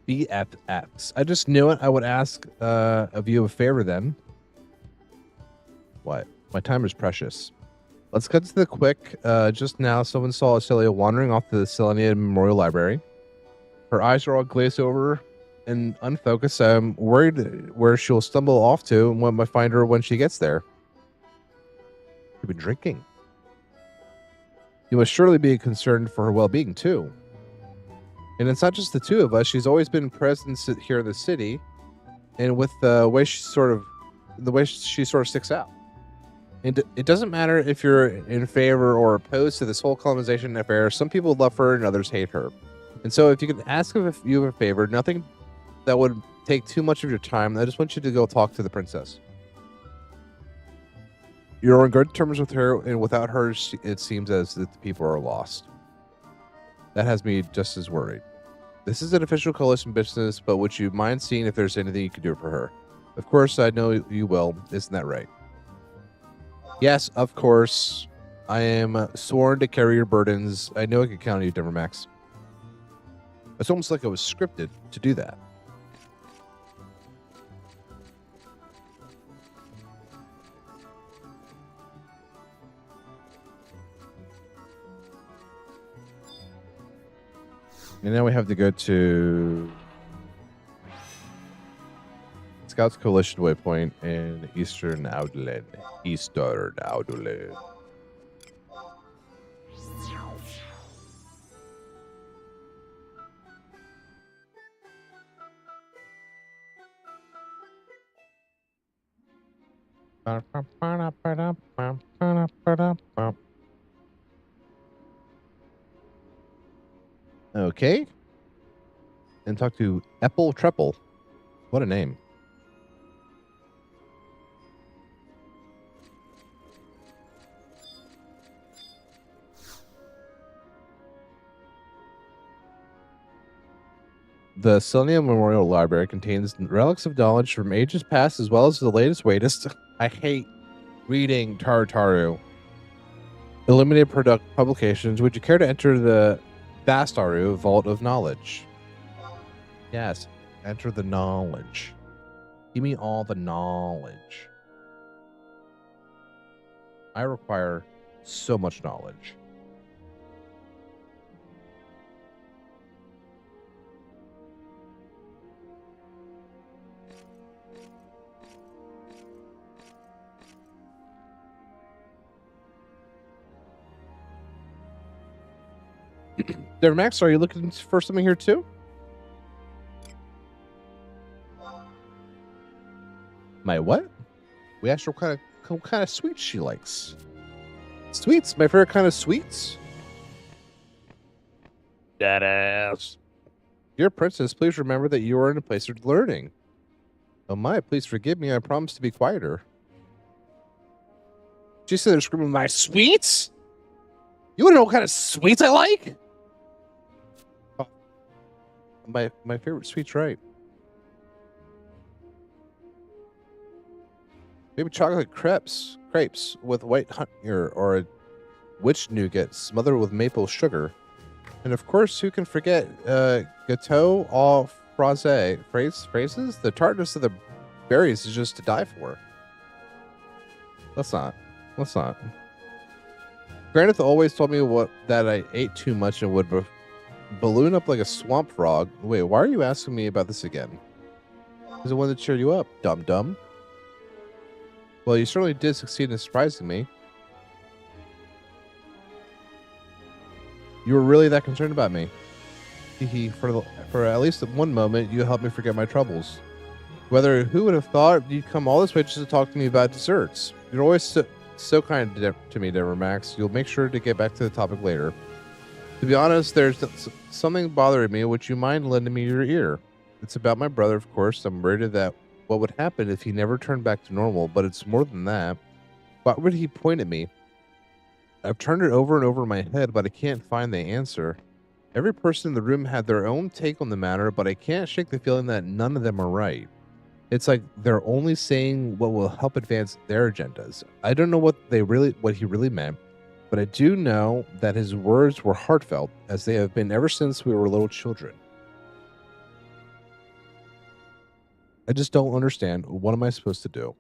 BFFs. I just knew it. I would ask of you a favor then. What? My time is precious. Let's cut to the quick. Just now, someone saw Celia wandering off to the Selenia Memorial Library. Her eyes are all glazed over and unfocused. I'm worried where she'll stumble off to and what might find her when she gets there. You've been drinking. You must surely be concerned for her well-being, too. And it's not just the two of us. She's always been present here in the city, and with the way she sort of sticks out. And it doesn't matter if you're in favor or opposed to this whole colonization affair. Some people love her and others hate her. And so if you could ask if you have a favor, nothing that would take too much of your time. I just want you to go talk to the princess. You're on good terms with her, and without her, it seems as if the people are lost. That has me just as worried. This is an official coalition business, but would you mind seeing if there's anything you could do for her? Of course, I know you will. Isn't that right? Yes, of course. I am sworn to carry your burdens. I know I can count on you, Denvermax. It's almost like I was scripted to do that. And now we have to go to Scouts Coalition Waypoint in Eastern Outland. Eastern Outland. Okay. And talk to Epple Treple. What a name. The Selenium Memorial Library contains relics of knowledge from ages past as well as the latest, greatest. I hate reading Tartaru. Illuminated product publications. Would you care to enter the Vastaru Vault of Knowledge? Yes, enter the knowledge. Give me all the knowledge. I require so much knowledge. There, Max, are you looking for something here too? My what? We asked her what kind of sweets she likes. Sweets, my favorite kind of sweets. That ass. Dear princess, please remember that you are in a place of learning. Oh my, please forgive me. I promise to be quieter. She said they're screaming, my sweets? You want to know what kind of sweets I like? Oh, my favorite sweet's right. Maybe chocolate crepes with white honey or a witch nougat smothered with maple sugar. And of course, who can forget gâteau au phrases? The tartness of the berries is just to die for. Let's not. Granith always told me that I ate too much and would balloon up like a swamp frog. Wait, why are you asking me about this again? Because I wanted to cheer you up, dum-dum. Well, you certainly did succeed in surprising me. You were really that concerned about me. For at least one moment, you helped me forget my troubles. Who would have thought you'd come all this way just to talk to me about desserts? You're always so kind to me, Deborah Max. You'll make sure to get back to the topic later. To be honest, there's something bothering me. Would you mind lending me your ear? It's about my brother, of course. I'm worried that what would happen if he never turned back to normal, but it's more than that. Why would he point at me? I've turned it over and over in my head, but I can't find the answer. Every person in the room had their own take on the matter, but I can't shake the feeling that none of them are right. It's like they're only saying what will help advance their agendas. I don't know what he really meant, but I do know that his words were heartfelt, as they have been ever since we were little children. I just don't understand. What am I supposed to do?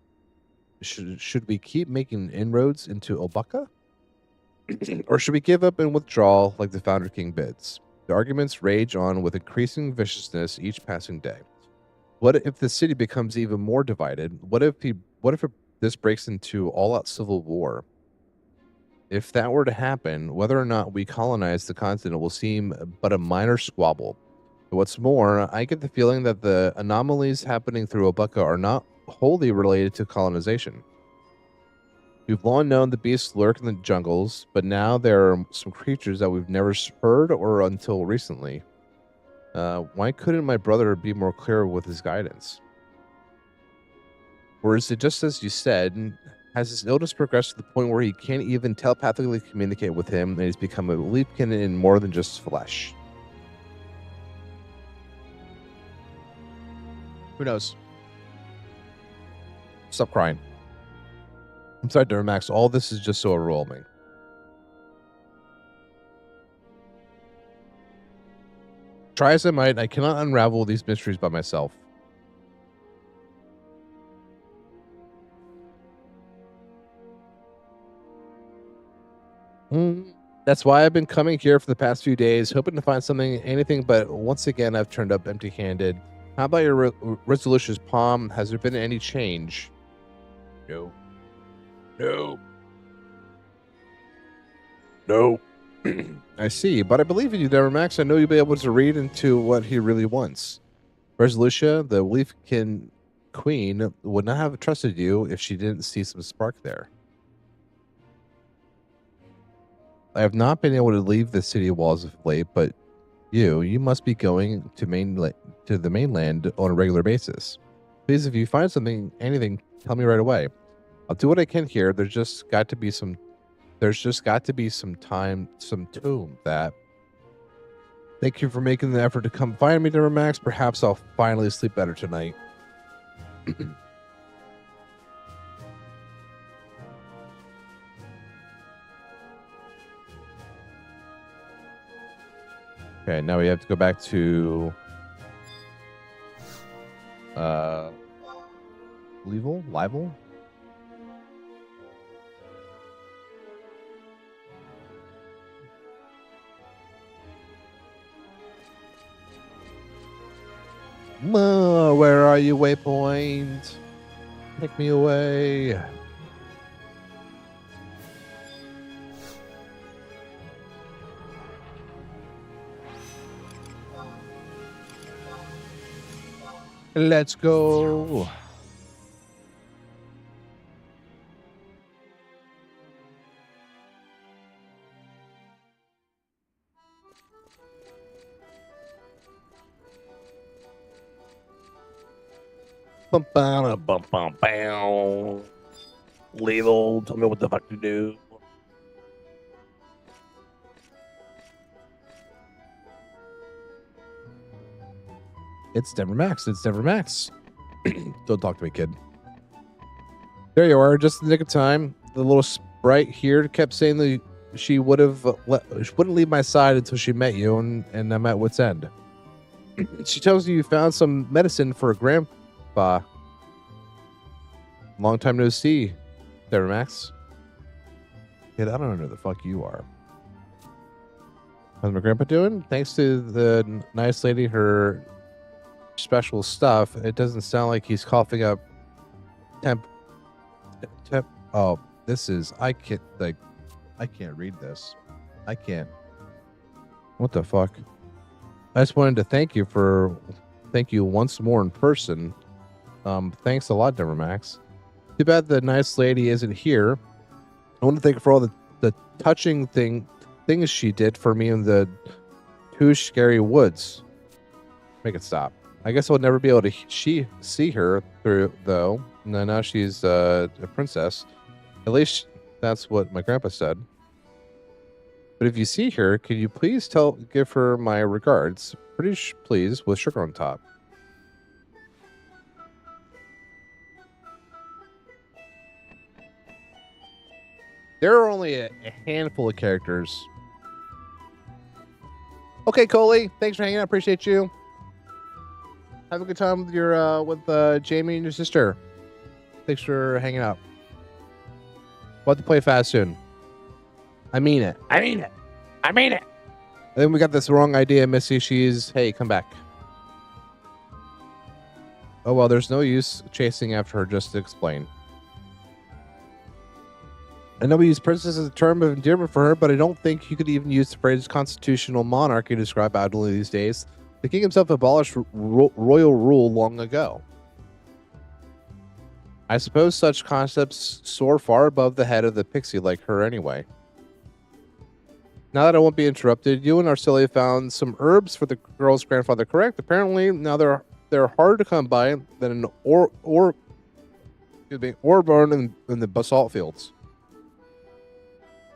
Should we keep making inroads into Obaka? Or should we give up and withdraw like the Founder King bids? The arguments rage on with increasing viciousness each passing day. What if the city becomes even more divided? What if this breaks into all-out civil war? If that were to happen, whether or not we colonize the continent will seem but a minor squabble. What's more, I get the feeling that the anomalies happening through Obaka are not wholly related to colonization. We've long known the beasts lurk in the jungles, but now there are some creatures that we've never heard or until recently. Why couldn't my brother be more clear with his guidance? Or is it just as you said, has his illness progressed to the point where he can't even telepathically communicate with him and he's become a leapkin in more than just flesh? Who knows? Stop crying. I'm sorry, Duramax. All this is just so overwhelming. Try as I might, I cannot unravel these mysteries by myself. That's why I've been coming here for the past few days, hoping to find anything, but once again, I've turned up empty-handed. How about your resolutions, Palm? Has there been any change? No. I see, but I believe in you, Max. I know you'll be able to read into what he really wants. Resolutia, the Leafkin Queen, would not have trusted you if she didn't see some spark there. I have not been able to leave the city walls of late, but you must be going to the mainland on a regular basis. Please, if you find anything, tell me right away. I'll do what I can here. There's just got to be some time, some tomb that Thank you for making the effort to come find me, Max. Perhaps I'll finally sleep better tonight. Okay, now we have to go back to Livel? Where are you, Waypoint? Take me away. Let's go. Lethal, tell me what the fuck to do. It's Denver Max. It's Denver Max. Don't talk to me, kid. There you are, just in the nick of time. The little sprite here kept saying that she wouldn't leave my side until she met you, and I'm at wit's end. She tells you found some medicine for a grandpa. Long time no see, Denver Max. Kid, I don't know who the fuck you are. How's my grandpa doing? Thanks to the nice lady, her special stuff, it doesn't sound like he's coughing up oh, this is, I can't read this. I can't. What the fuck? I just wanted to thank you once more in person. Thanks a lot, Denver Max. Too bad the nice lady isn't here. I want to thank her for all the touching things she did for me in the two scary woods. Make it stop. I guess I'll never be able to see her through, though. Now she's a princess. At least that's what my grandpa said. But if you see her, could you please give her my regards? Pretty please, with sugar on top. There are only a handful of characters. Okay, Coley, thanks for hanging out. Appreciate you. Have a good time with your with Jamie and your sister. Thanks for hanging out. We'll have to play fast soon. I mean it. I mean it. I mean it. I think we got this wrong idea, Missy. Hey, come back. Oh, well, there's no use chasing after her, just to explain. I know we use princess as a term of endearment for her, but I don't think you could even use the phrase constitutional monarchy to describe Adelaide these days. The king himself abolished royal rule long ago. I suppose such concepts soar far above the head of the pixie like her anyway. Now that I won't be interrupted, you and Arcelia found some herbs for the girl's grandfather, correct? Apparently, now they're harder to come by than an ore born in the basalt fields.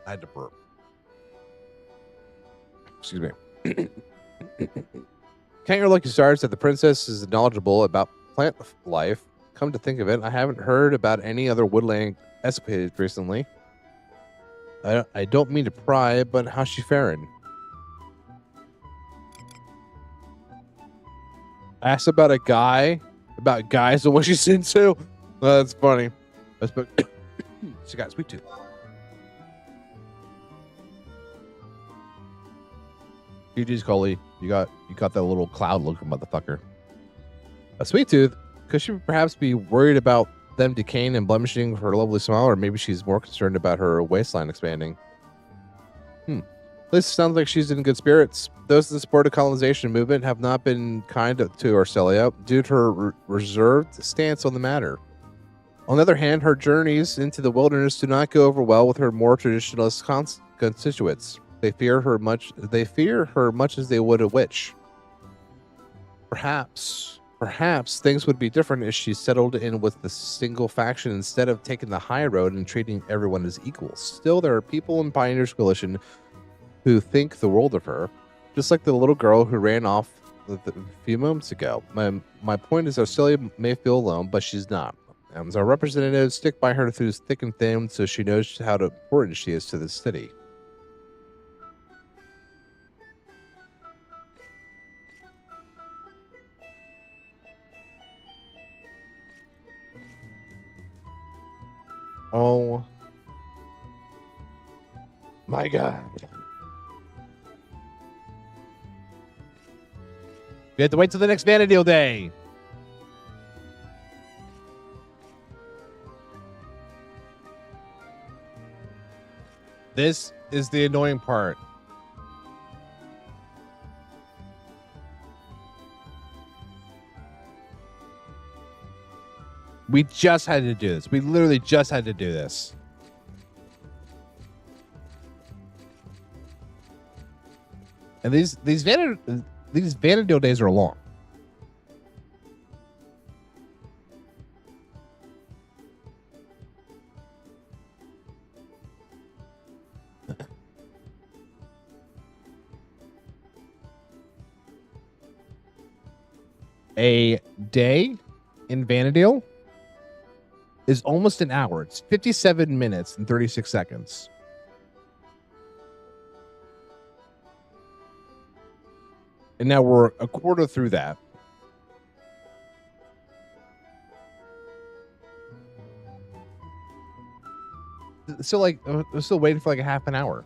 I had to burp. Excuse me. Count your lucky stars that the princess is knowledgeable about plant life. Come to think of it, I haven't heard about any other woodland escapades recently. I don't mean to pry, but how's she faring? I asked about guys and what she's into. That's funny. She got sweet tooth. GG's, Coley. You got that little cloud looking motherfucker. A sweet tooth. Could she perhaps be worried about them decaying and blemishing her lovely smile, or maybe she's more concerned about her waistline expanding? At least it sounds like she's in good spirits. Those in the support of colonization movement have not been kind to Arcelia due to her reserved stance on the matter. On the other hand, her journeys into the wilderness do not go over well with her more traditionalist constituents. They fear her much as they would a witch. Perhaps things would be different if she settled in with the single faction instead of taking the high road and treating everyone as equals. Still, there are people in Pioneers Coalition who think the world of her. Just like the little girl who ran off a few moments ago. My point is, Australia may feel alone, but she's not. As our representatives stick by her through thick and thin, so she knows how important she is to the city. Oh my God. We have to wait till the next Vanadil Day. This is the annoying part. We just had to do this. We literally just had to do this. And these Vanadil days are long. A day in Vanadil is almost an hour. It's 57 minutes and 36 seconds. And now we're a quarter through that. So like, we're still waiting for like a half an hour.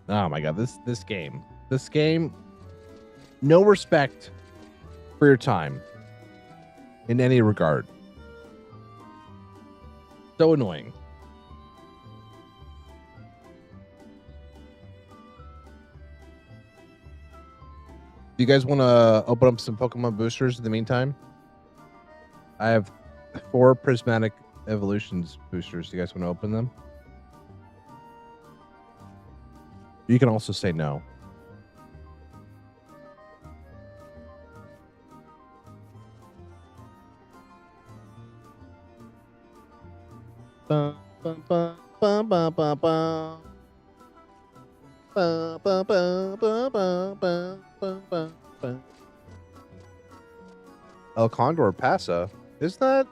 Oh my God, this game, no respect for your time in any regard. So annoying. Do you guys want to open up some Pokemon boosters in the meantime? I have 4 Prismatic Evolutions boosters. Do you guys want to open them? You can also say no. El Condor Pasa. Is that?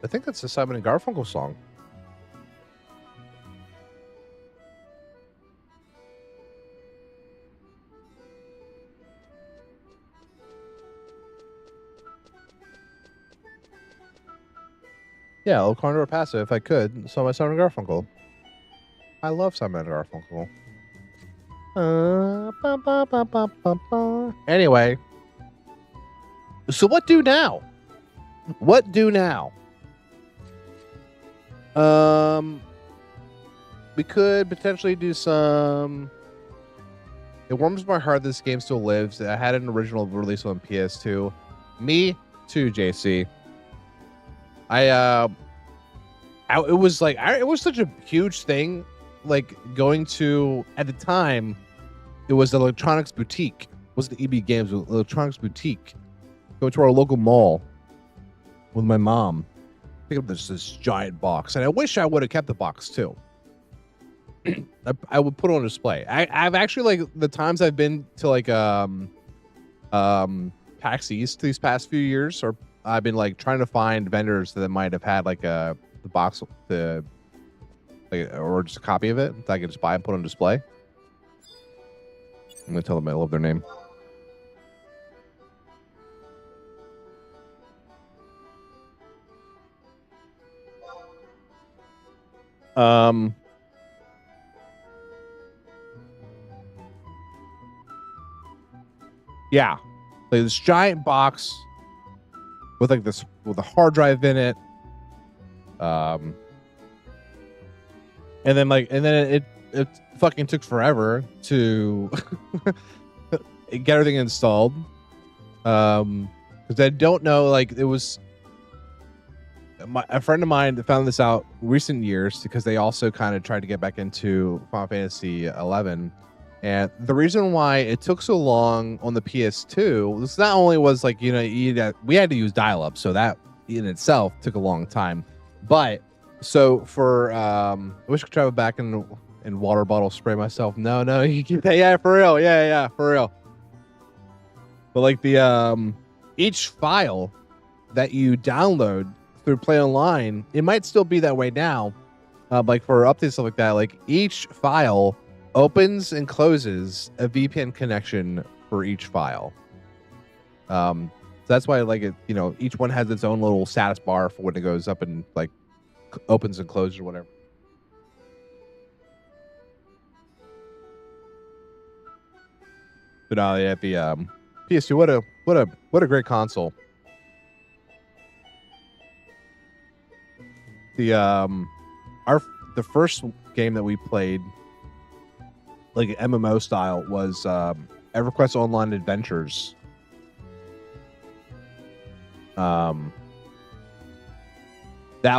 I think that's the Simon and Garfunkel song. Yeah, El Condor Pasa, if I could. So my Simon and Garfunkel. I love Simon and Garfunkel. Anyway. So what do now? What do now? We could potentially do some... It warms my heart this game still lives. I had an original release on PS2. Me too, JC. It was like, it was such a huge thing. Like going to, at the time, it was the Electronics Boutique. It wasn't EB Games, it was Electronics Boutique. Go to our local mall with my mom. Pick up this giant box. And I wish I would have kept the box too. I would put it on display. I've actually, like, the times I've been to like PAX East these past few years, or I've been like trying to find vendors that might have had like the box, or just a copy of it that I could just buy and put on display. I'm gonna tell them I love their name. Yeah, like this giant box with like this, with a hard drive in it, and then it fucking took forever to get everything installed, because I don't know, like, it was a friend of mine that found this out recent years, because they also kind of tried to get back into Final Fantasy 11. And the reason why it took so long on the PS2 was not only was like, we had to use dial-up, so that in itself took a long time. But So for I wish I could travel back and water bottle spray myself. No, you keep that. Yeah, for real. Yeah, for real. But like the each file that you download through Play Online, it might still be that way now. Like for updates stuff like that, like each file opens and closes a VPN connection for each file. So that's why like it, each one has its own little status bar for when it goes up and like opens and closes or whatever. But yeah, the PS2, what a great console. The first game that we played, like MMO style, was EverQuest Online Adventures. That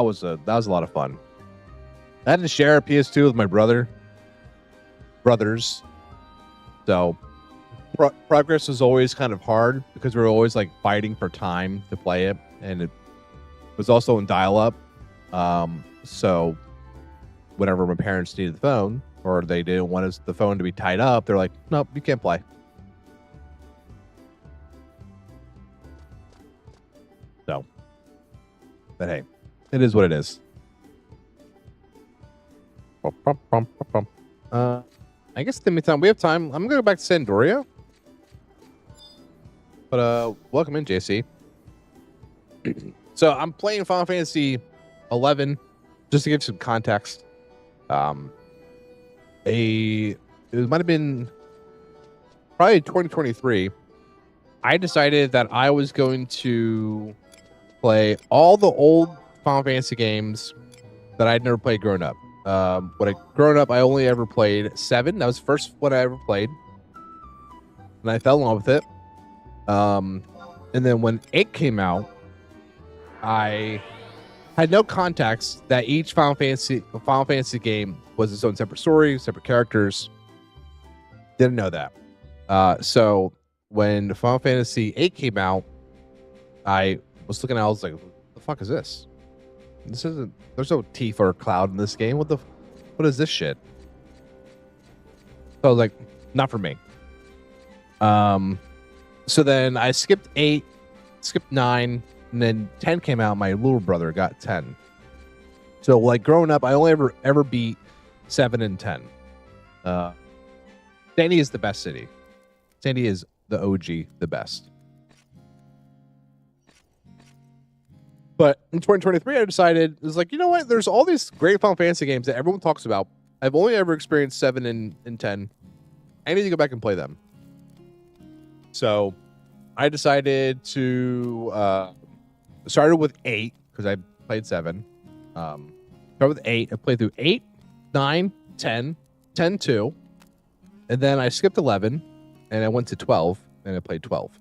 was a lot of fun. I had to share a PS2 with my brothers. So progress was always kind of hard because we were always like fighting for time to play it, and it was also in dial-up. So whenever my parents needed the phone or they didn't want the phone to be tied up, they're like, nope, you can't play. So, but hey, it is what it is. I guess in the meantime, we have time. I'm gonna go back to Sandoria. But welcome in, JC. So I'm playing Final Fantasy 11, just to give some context. It might have been probably 2023. I decided that I was going to play all the old Final Fantasy games that I'd never played growing up. Growing up, I only ever played 7. That was the first one I ever played, and I fell in love with it. And then when 8 came out, I had no context that each Final Fantasy game was its own separate story, separate characters. Didn't know that. So when Final Fantasy 8 came out, I was looking at it, I was like, what the fuck is this? There's no Tifa or Cloud in this game. What is this shit? So I was like, not for me. So then I skipped 8, skipped 9, and then 10 came out. My little brother got 10. So like growing up, I only ever beat 7 and 10. Sandy is the best city. Sandy is the OG, the best. But in 2023, I decided, it was like, you know what? There's all these great Final Fantasy games that everyone talks about. I've only ever experienced 7 and 10. I need to go back and play them. So I decided to started with 8 because I played 7. Started with 8. I played through 8, 9, 10, 10 2, and then I skipped 11 and I went to 12 and I played 12.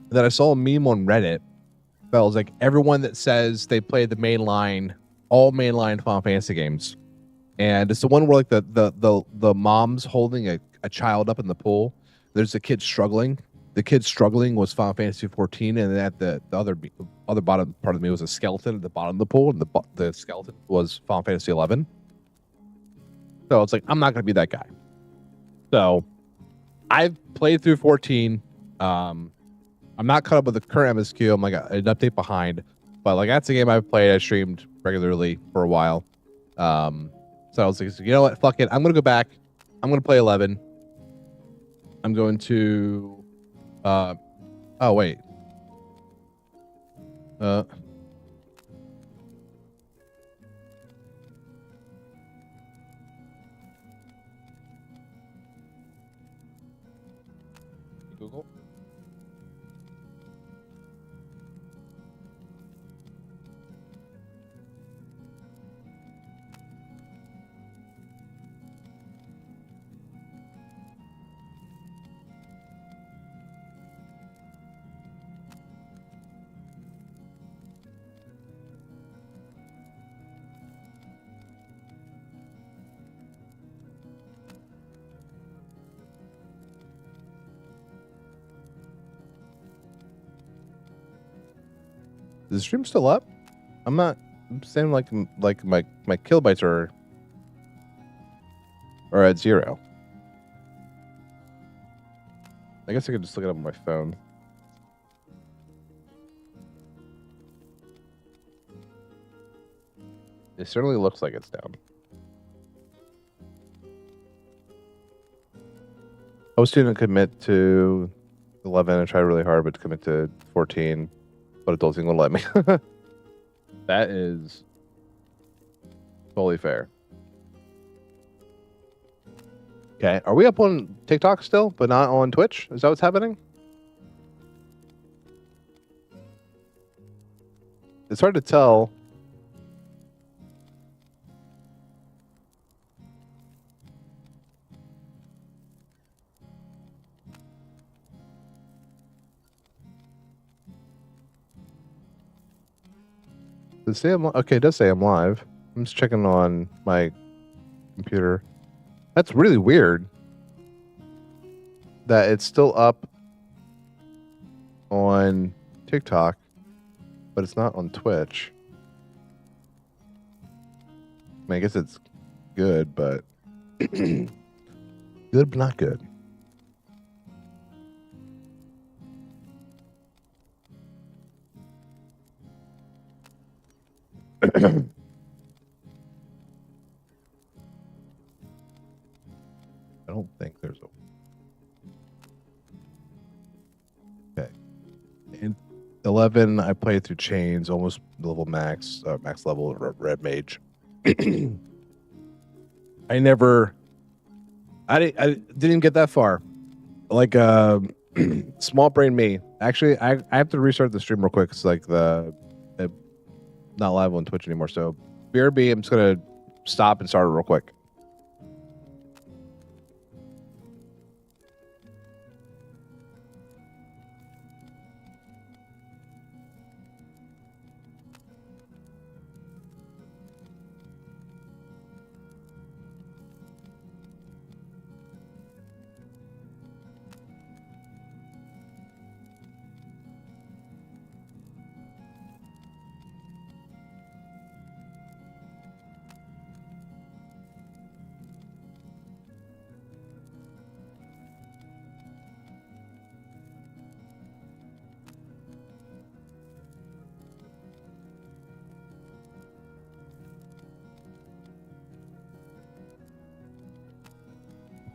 And then I saw a meme on Reddit. It was like everyone that says they played all mainline Final Fantasy games, and it's the one where like the mom's holding a child up in the pool. There's a kid struggling. The kid struggling was Final Fantasy 14, and then at the other bottom part of me was a skeleton at the bottom of the pool, and the skeleton was Final Fantasy 11. So it's like, I'm not going to be that guy. So I've played through 14. I'm not caught up with the current MSQ. I'm like an update behind, but like that's a game I've played. I streamed regularly for a while. So I was like, you know what? Fuck it. I'm going to go back. I'm going to play 11. I'm going to, oh wait. Google. Is the stream still up? I'm not saying like my kilobytes are at 0. I guess I could just look it up on my phone. It certainly looks like it's down. I was going to commit to 11 and try really hard, but to commit to 14, but it doesn't let me. That is totally fair. Okay, are we up on TikTok still, but not on Twitch? Is that what's happening? It's hard to tell. Does it say okay, it does say I'm live. I'm just checking on my computer. That's really weird that it's still up on TikTok, but it's not on Twitch. I mean, I guess it's good, but good but not good. I don't think there's a... Okay. In 11, I played through Chains, almost level max level Red Mage. I didn't get that far. Like small brain me. Actually, I have to restart the stream real quick. It's like not live on Twitch anymore. So BRB, I'm just gonna stop and start it real quick.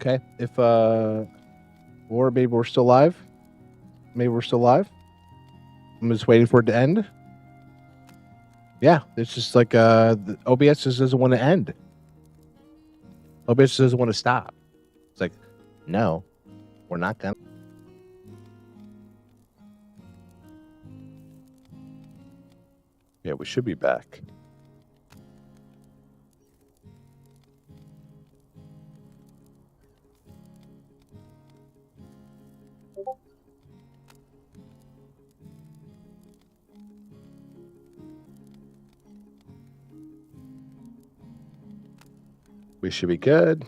Okay, if or maybe we're still live. Maybe we're still live. I'm just waiting for it to end. Yeah, it's just like the OBS just doesn't want to end. OBS doesn't want to stop. It's like, no, we're not gonna. Yeah, we should be back. We should be good.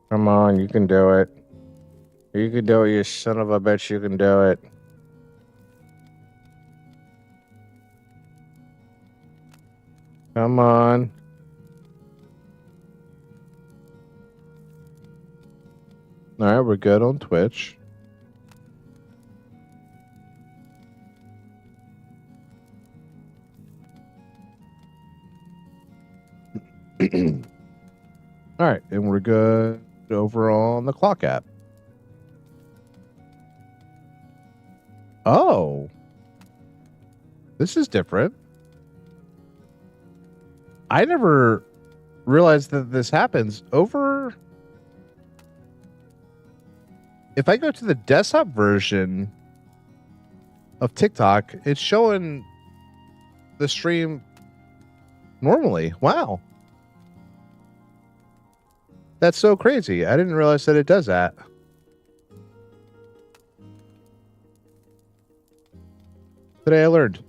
Come on, you can do it. You can do it, you son of a bitch. You can do it. Come on. All right, we're good on Twitch. All right, and we're good over on the clock app. Oh, this is different. I never realized that this happens over. If I go to the desktop version of TikTok, it's showing the stream normally. Wow. That's so crazy. I didn't realize that it does that. Today I learned.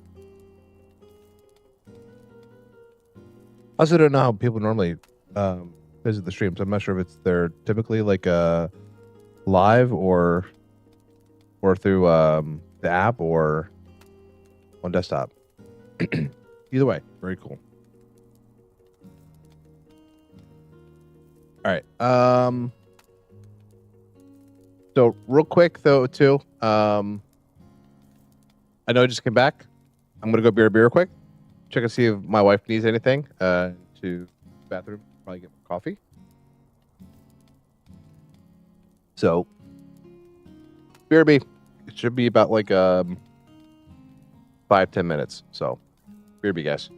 I also don't know how people normally visit the streams. I'm not sure if they're typically like live or through the app or on desktop. Either way, very cool. All right. So real quick though, too. I know I just came back. I'm gonna go beer real quick. Check and see if my wife needs anything. To the bathroom, probably get more coffee. So BRB. It should be about like 5-10 minutes. So BRB, guys.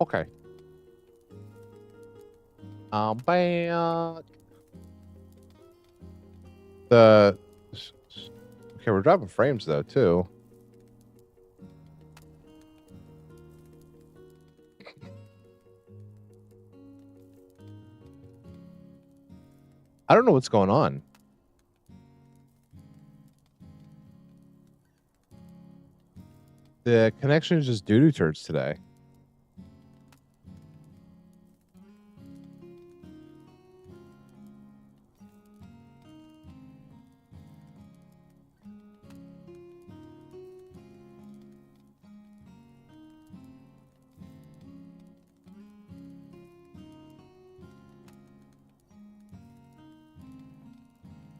Okay. Back. Okay, we're dropping frames though too. I don't know what's going on. The connection is just doo-doo turds today.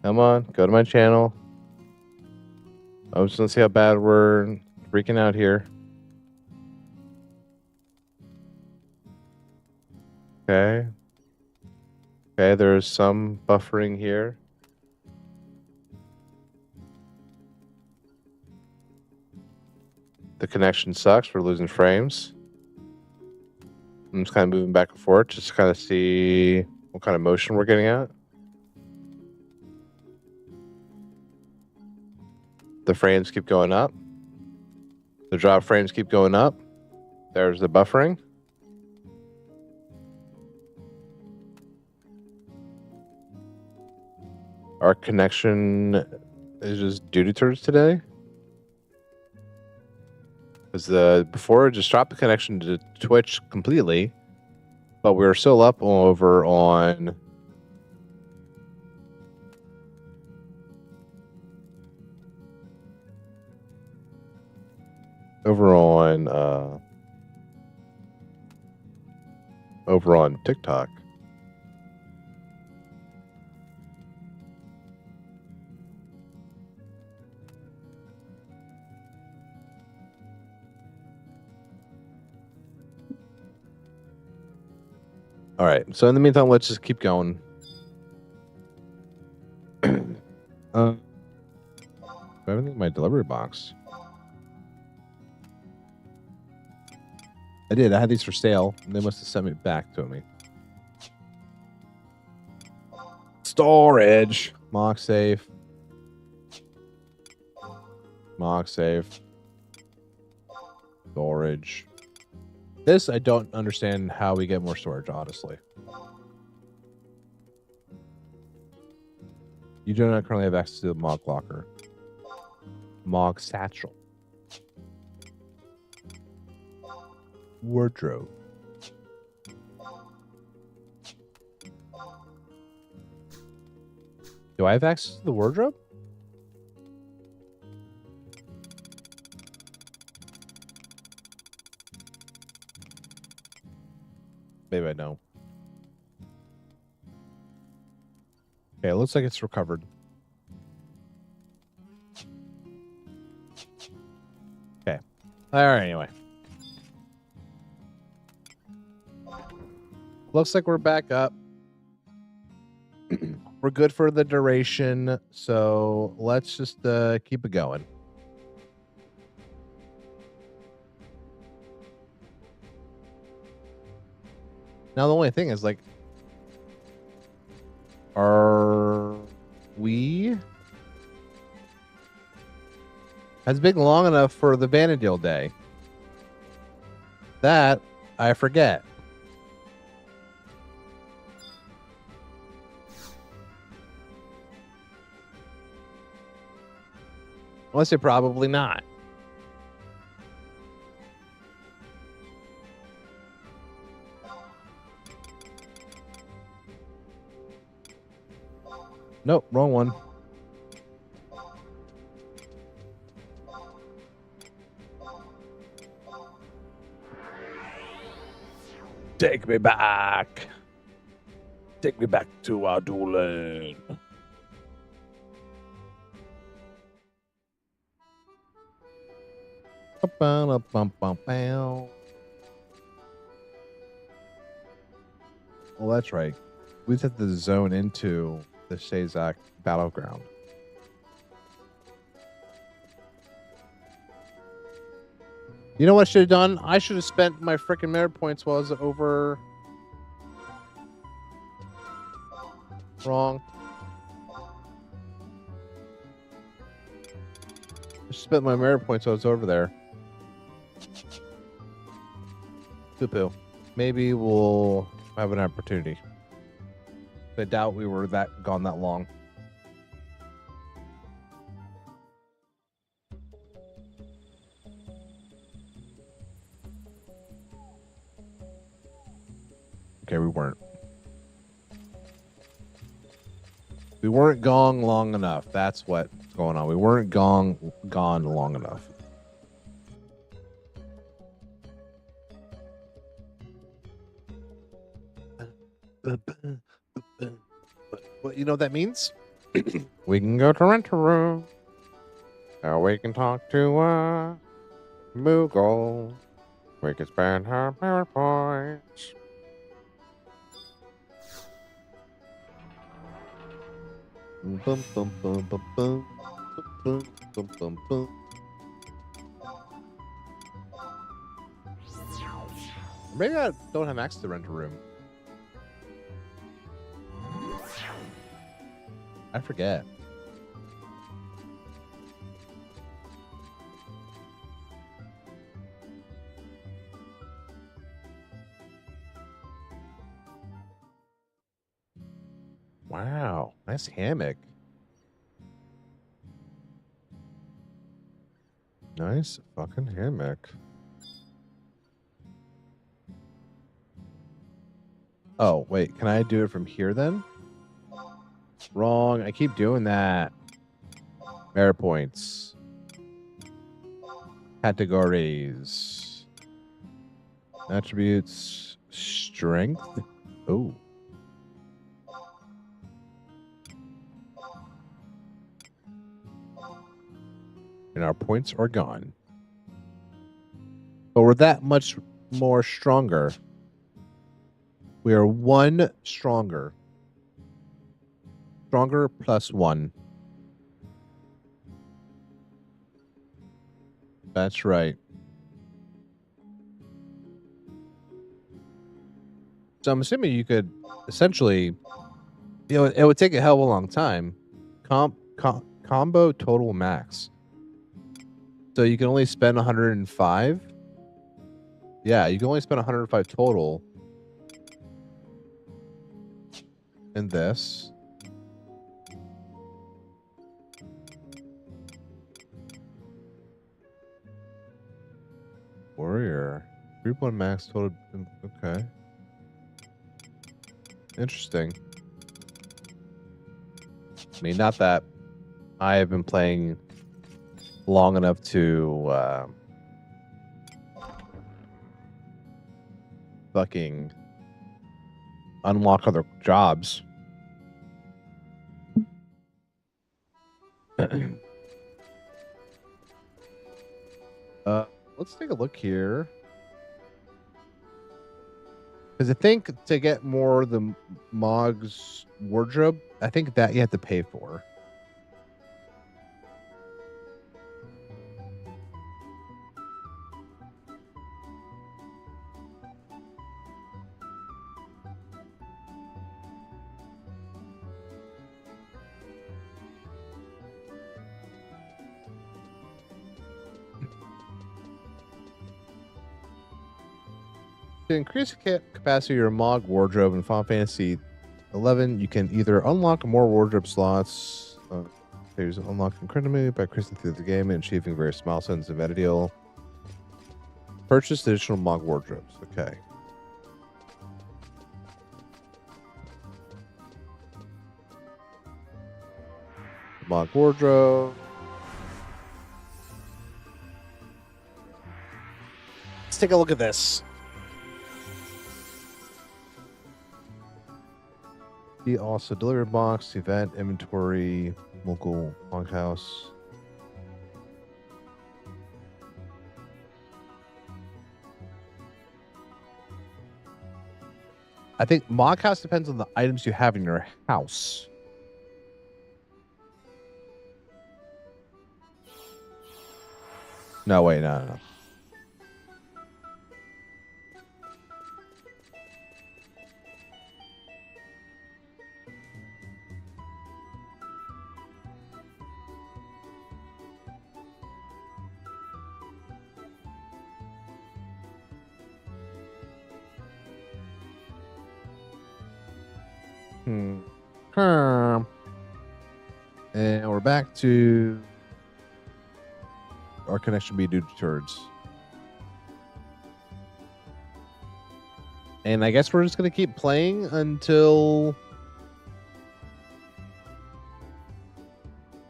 Come on, go to my channel. I was gonna see how bad we're freaking out here. Okay. Okay, there's some buffering here. The connection sucks. We're losing frames. I'm just kind of moving back and forth just to kind of see what kind of motion we're getting at. The frames keep going up. The drop frames keep going up. There's the buffering. Our connection is just doo-doo turds today. Because before it just dropped the connection to Twitch completely, but we were still up over on TikTok. All right. So in the meantime, let's just keep going. Do I have anything in my delivery box? I did. I had these for sale. And they must have sent me back to me. Storage. Mock safe. Mock safe. Storage. This, I don't understand how we get more storage, honestly. You do not currently have access to the Mog Locker. Mog Satchel. Wardrobe. Do I have access to the wardrobe? Maybe I don't. Okay, it looks like it's recovered. Okay. All right, anyway. Looks like we're back up. We're good for the duration, so let's just keep it going. Now, the only thing is, like, are we... Has been long enough for the Vanadil Day. That, I forget. I say probably not. Nope, wrong one. Take me back. Take me back to our dueling. Well, that's right. We just have to zone into the Shazak battleground. You know what I should have done? I should have spent my freaking merit points while I was over. Wrong. I spent my merit points while I was over there. Poo-poo. Maybe we'll have an opportunity. I doubt we were gone that long. Okay, we weren't. We weren't gone long enough. That's what's going on. We weren't gone long enough. What you know what that means? We can go to rent a room. Or we can talk to Moogle. We can spend our merit points. Bum, bum, bum, bum, bum, bum, bum, bum, bum. Maybe I don't have access to rent a room. I forget. Wow, nice hammock. Nice fucking hammock. Oh, wait, can I do it from here then? Wrong, I keep doing that. Merit points. Categories. Attributes. Strength. Oh. And our points are gone. But we're that much more stronger. We are one stronger. Stronger plus one. That's right. So I'm assuming you could essentially, it would take a hell of a long time. Combo total max. So you can only spend 105. Yeah, you can only spend 105 total. In this. Warrior. 3.1 max total. Okay. Interesting. I mean, not that I have been playing long enough to fucking unlock other jobs. Let's take a look here. Because I think to get more of the Mog's wardrobe, I think that you have to pay for. To increase the capacity of your Mog wardrobe in Final Fantasy 11, you can either unlock more wardrobe slots. There's unlocked incrementally by increasing through the game and achieving various milestones in Meta Deal. Purchase additional Mog wardrobes. Okay. Mog wardrobe. Let's take a look at this. Also, delivery box, event, inventory, local Mog house. I think Mog house depends on the items you have in your house. No, wait, no. And we're back to our connection being due to turds. And I guess we're just going to keep playing until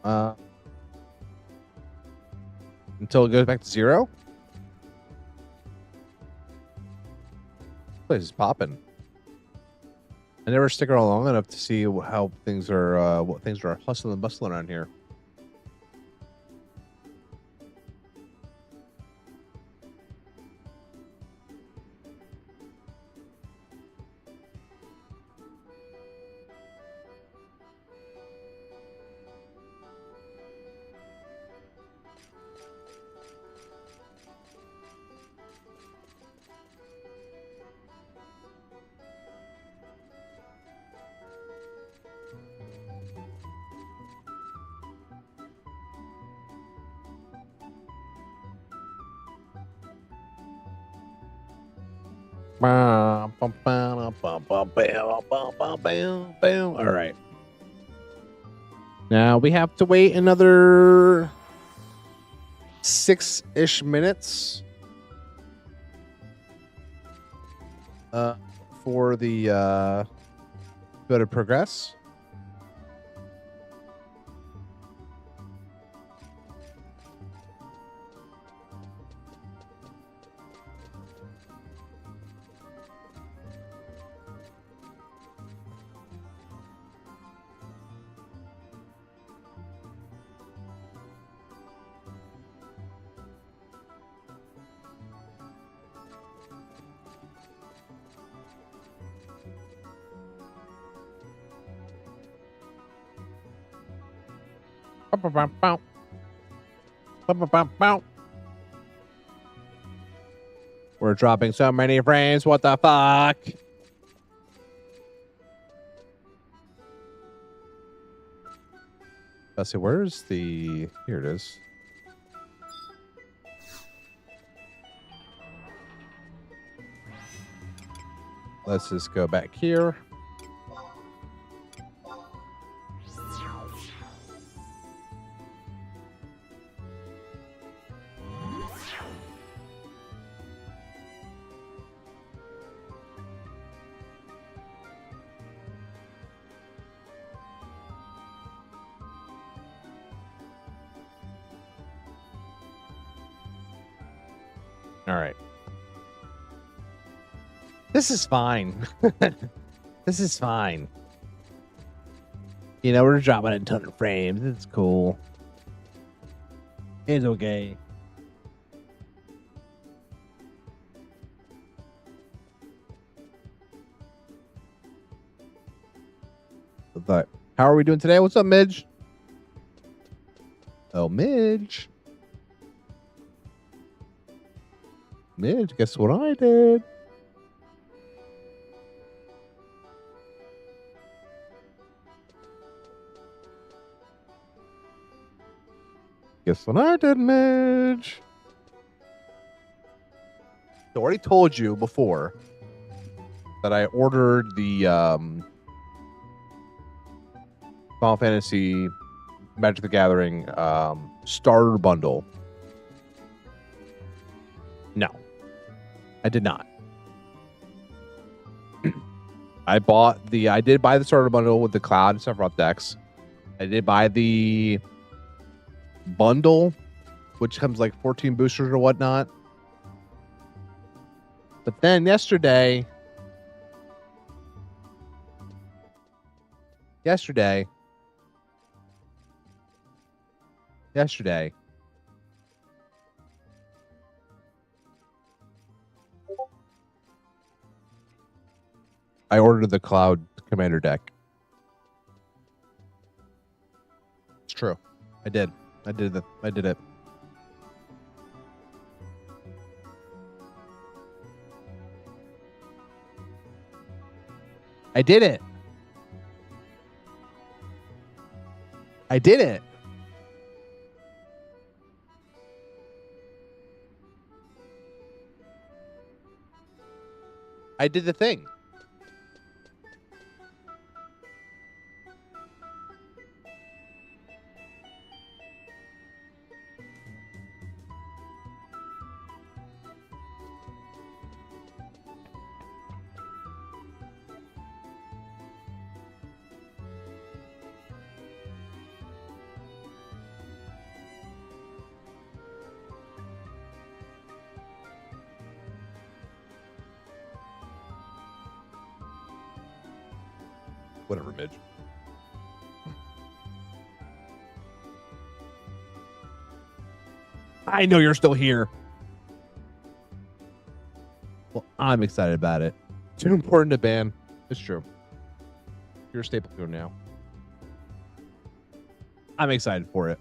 it goes back to 0. Place is popping. I never stick around long enough to see how things are, what things are hustling and bustling around here. All right. Now we have to wait another 6-ish minutes for the go to progress. We're dropping so many frames. What the fuck? Let's see. Where's the? Here it is. Let's just go back here. All right. This is fine. This is fine. You know, we're dropping a ton of frames. It's cool. It's okay. But how are we doing today? What's up, Midge? Oh, Midge. Midge, guess what I did? Guess what I did, Midge? I already told you before that I ordered the Final Fantasy Magic the Gathering starter bundle. No, I did not. I did buy the starter bundle with the Cloud and Sephiroth decks. I did buy the bundle, which comes like 14 boosters or whatnot. But then yesterday, I ordered the Cloud Commander deck. It's true. I did. I did it. I did it. I did it. I did it. I did the thing. Whatever, Midge. I know you're still here. Well, I'm excited about it. Too important to ban. It's true. You're a staple here now. I'm excited for it.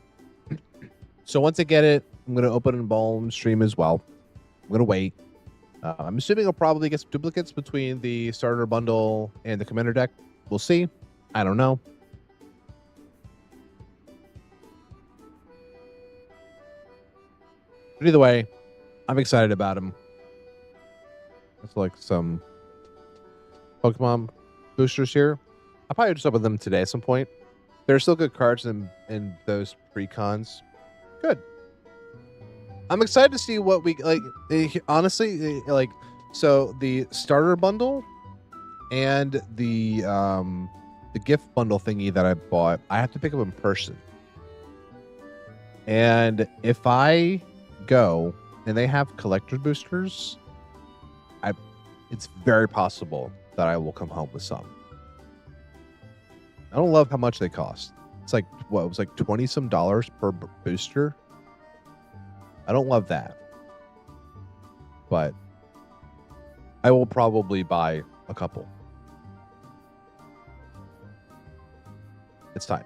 So once I get it, I'm going to open and Balm stream as well. I'm going to wait. I'm assuming I'll probably get some duplicates between the starter bundle and the commander deck. We'll see. I don't know. But either way, I'm excited about him. It's like some Pokemon boosters here. I'll probably just open them today at some point. There are still good cards in those pre-cons. Good. I'm excited to see what we like. Honestly, like, so the starter bundle and the gift bundle thingy that I bought, I have to pick up in person. And if I go and they have collector boosters, it's very possible that I will come home with some. I don't love how much they cost. It's like, what, it was like 20 some dollars per booster. I don't love that. But I will probably buy a couple. It's time.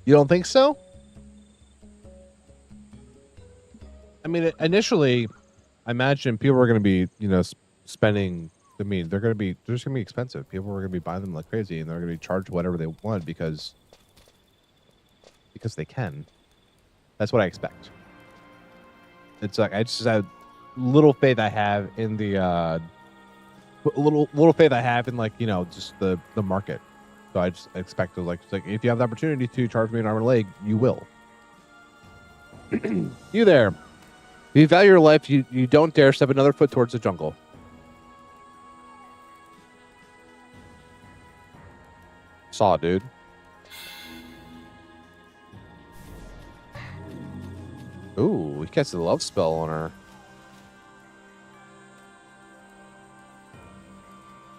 You don't think so? I mean, initially, I imagine people are going to be, spending. I mean, they're just going to be expensive. People are going to be buying them like crazy, and they're going to be charged whatever they want because they can. That's what I expect. It's like I just have little faith I have in the little faith I have in, like, just the market. So I just expect to, like, if you have the opportunity to charge me an arm and a leg, you will. You there. If you value your life, you don't dare step another foot towards the jungle. Saw, dude. Ooh, he casts a love spell on her.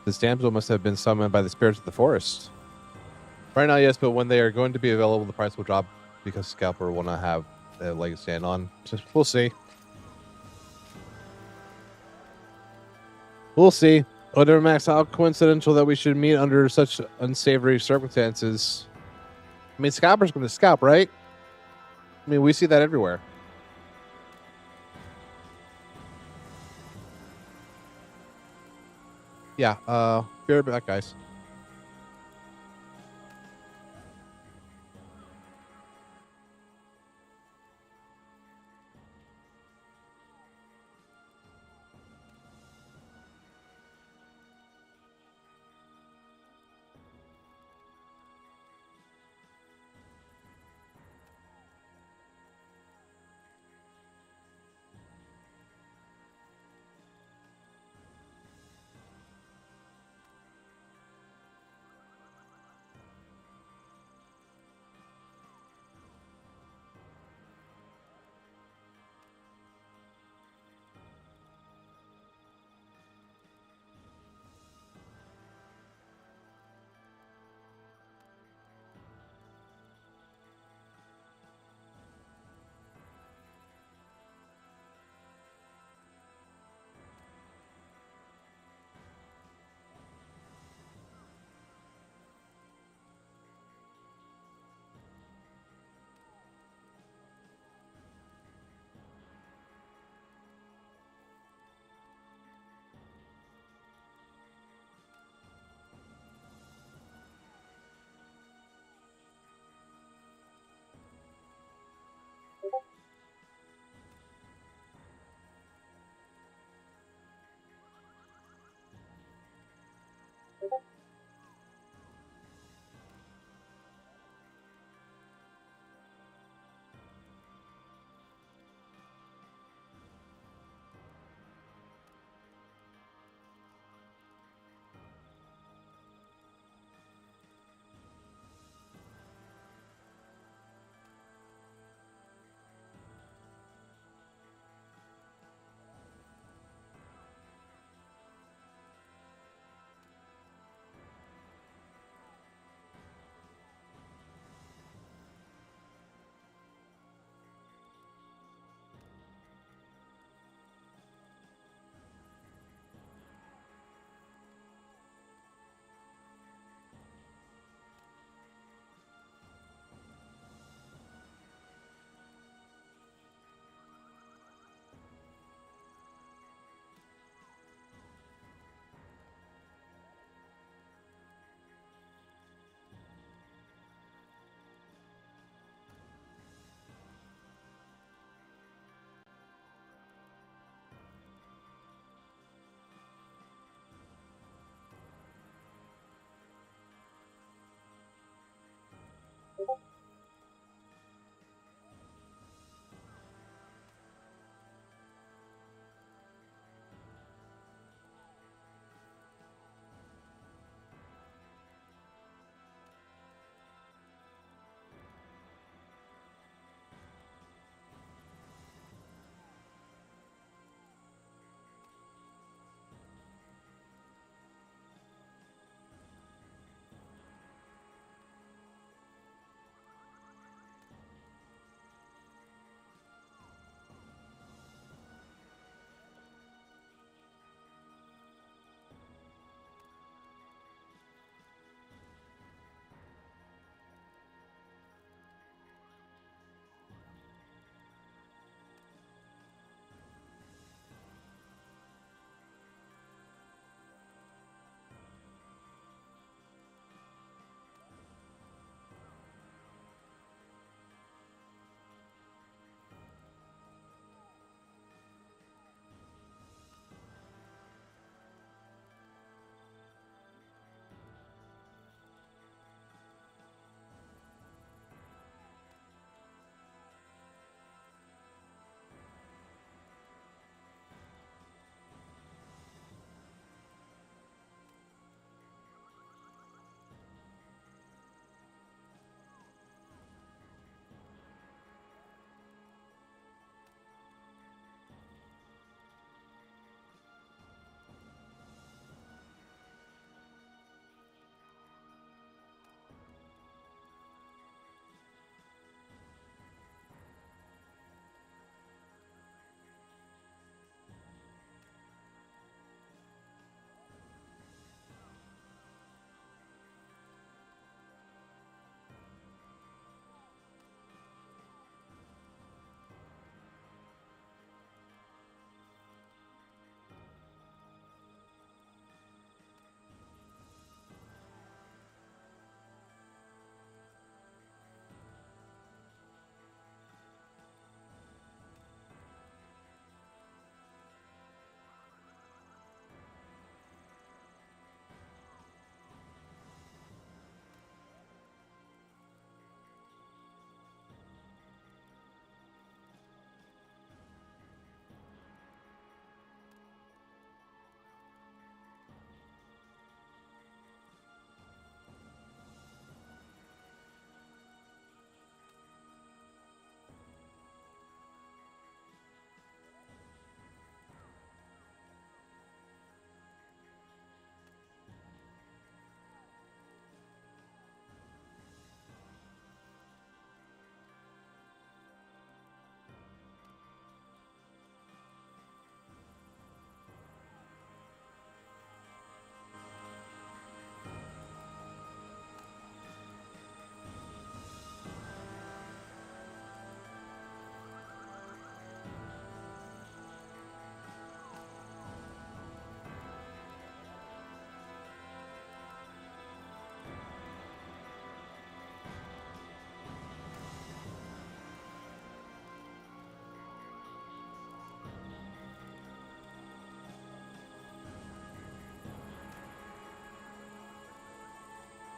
This damsel must have been summoned by the spirits of the forest. Right now, yes, but when they are going to be available, the price will drop because Scalper will not have a leg to stand on. Just, we'll see. We'll see. Whatever, Max, how coincidental that we should meet under such unsavory circumstances. I mean, Scalper's going to scalp, right? I mean, we see that everywhere. Yeah, be right back, guys.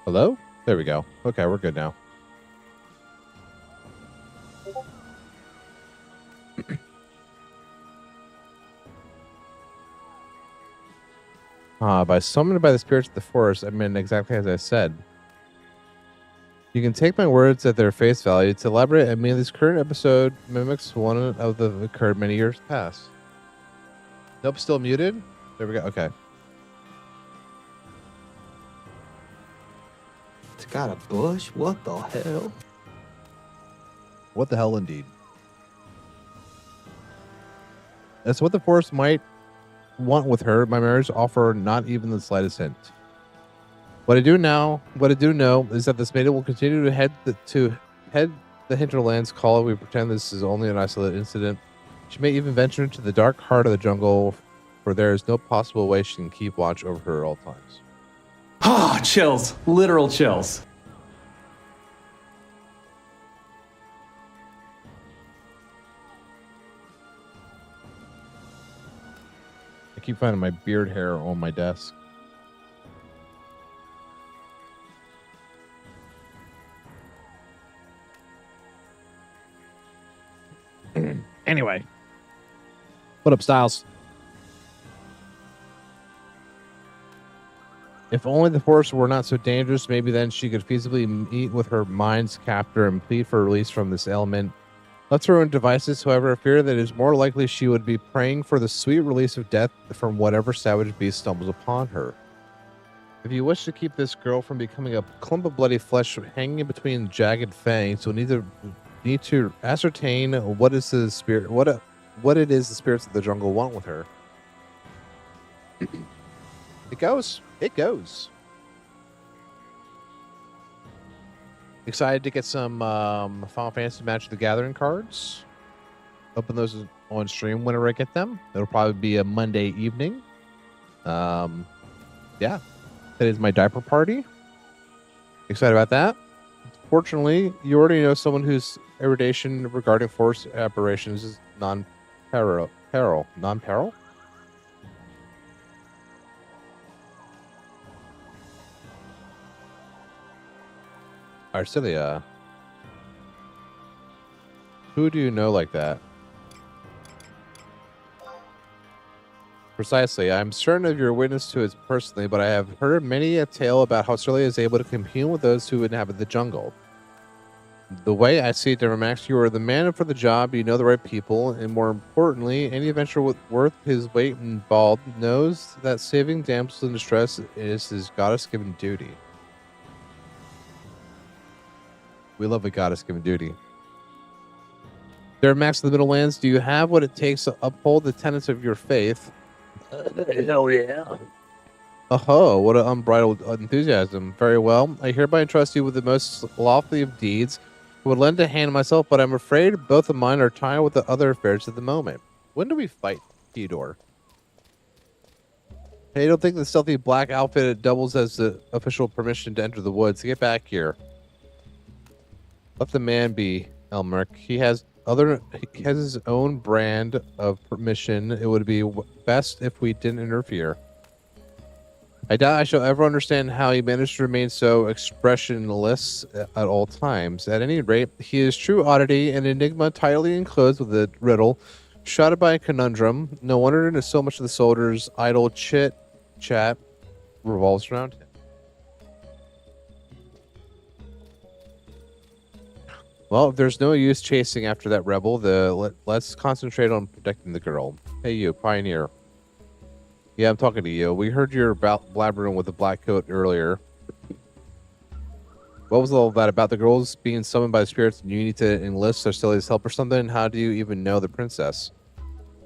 Hello? There we go. Okay, we're good now. By summoned by the spirits of the forest, I mean exactly as I said. You can take my words at their face value. To elaborate, I mean this current episode mimics one of the occurred many years past. Nope, still muted? There we go. Okay. It's got a bush? What the hell? What the hell indeed. That's what the forest might want with her. My marriage offer not even the slightest hint. What I do know is that this maiden will continue to head the hinterlands. Call it. We pretend this is only an isolated incident. She may even venture into the dark heart of the jungle, for there is no possible way she can keep watch over her at all times. Ah, chills. Literal chills. I keep finding my beard hair on my desk. Anyway. What up, Styles? If only the forest were not so dangerous, maybe then she could feasibly meet with her mind's captor and plead for release from this element. Left to her own devices, however, I fear that it is more likely she would be praying for the sweet release of death from whatever savage beast stumbles upon her. If you wish to keep this girl from becoming a clump of bloody flesh hanging between jagged fangs, you'll need to ascertain what it is the spirits of the jungle want with her. It goes. Excited to get some Final Fantasy Magic the Gathering cards. Open those on stream whenever I get them. It'll probably be a Monday evening. Yeah. That is my diaper party. Excited about that. Fortunately, you already know someone whose erudition regarding force aberrations is non-peril. Non-peril? Arcelia. Who do you know like that? Precisely. I'm certain of your witness to it personally, but I have heard many a tale about how Arcelia is able to commune with those who inhabit the jungle. The way I see it, Max, you are the man for the job, you know the right people, and more importantly, any adventurer worth his weight in bald knows that saving damsels in distress is his goddess-given duty. We love a goddess-given duty. Max of the Middle Lands, do you have what it takes to uphold the tenets of your faith? Hell yeah. Oh, what an unbridled enthusiasm. Very well. I hereby entrust you with the most lofty of deeds. I would lend a hand myself, but I'm afraid both of mine are tied with the other affairs at the moment. When do we fight, Theodore? Hey, I don't think the stealthy black outfit doubles as the official permission to enter the woods. Get back here. Let the man be, Elmerk. He has his own brand of permission. It would be best if we didn't interfere. I doubt I shall ever understand how he managed to remain so expressionless at all times. At any rate, he is true oddity, an enigma tightly enclosed with a riddle, shrouded by a conundrum. No wonder so much of the soldiers' idle chit-chat revolves around him. Well, if there's no use chasing after that rebel, let's concentrate on protecting the girl. Hey, you, Pioneer. Yeah, I'm talking to you. We heard your blabbering with the black coat earlier. What was all that about the girls being summoned by the spirits and you need to enlist Arcelia's help or something? How do you even know the princess?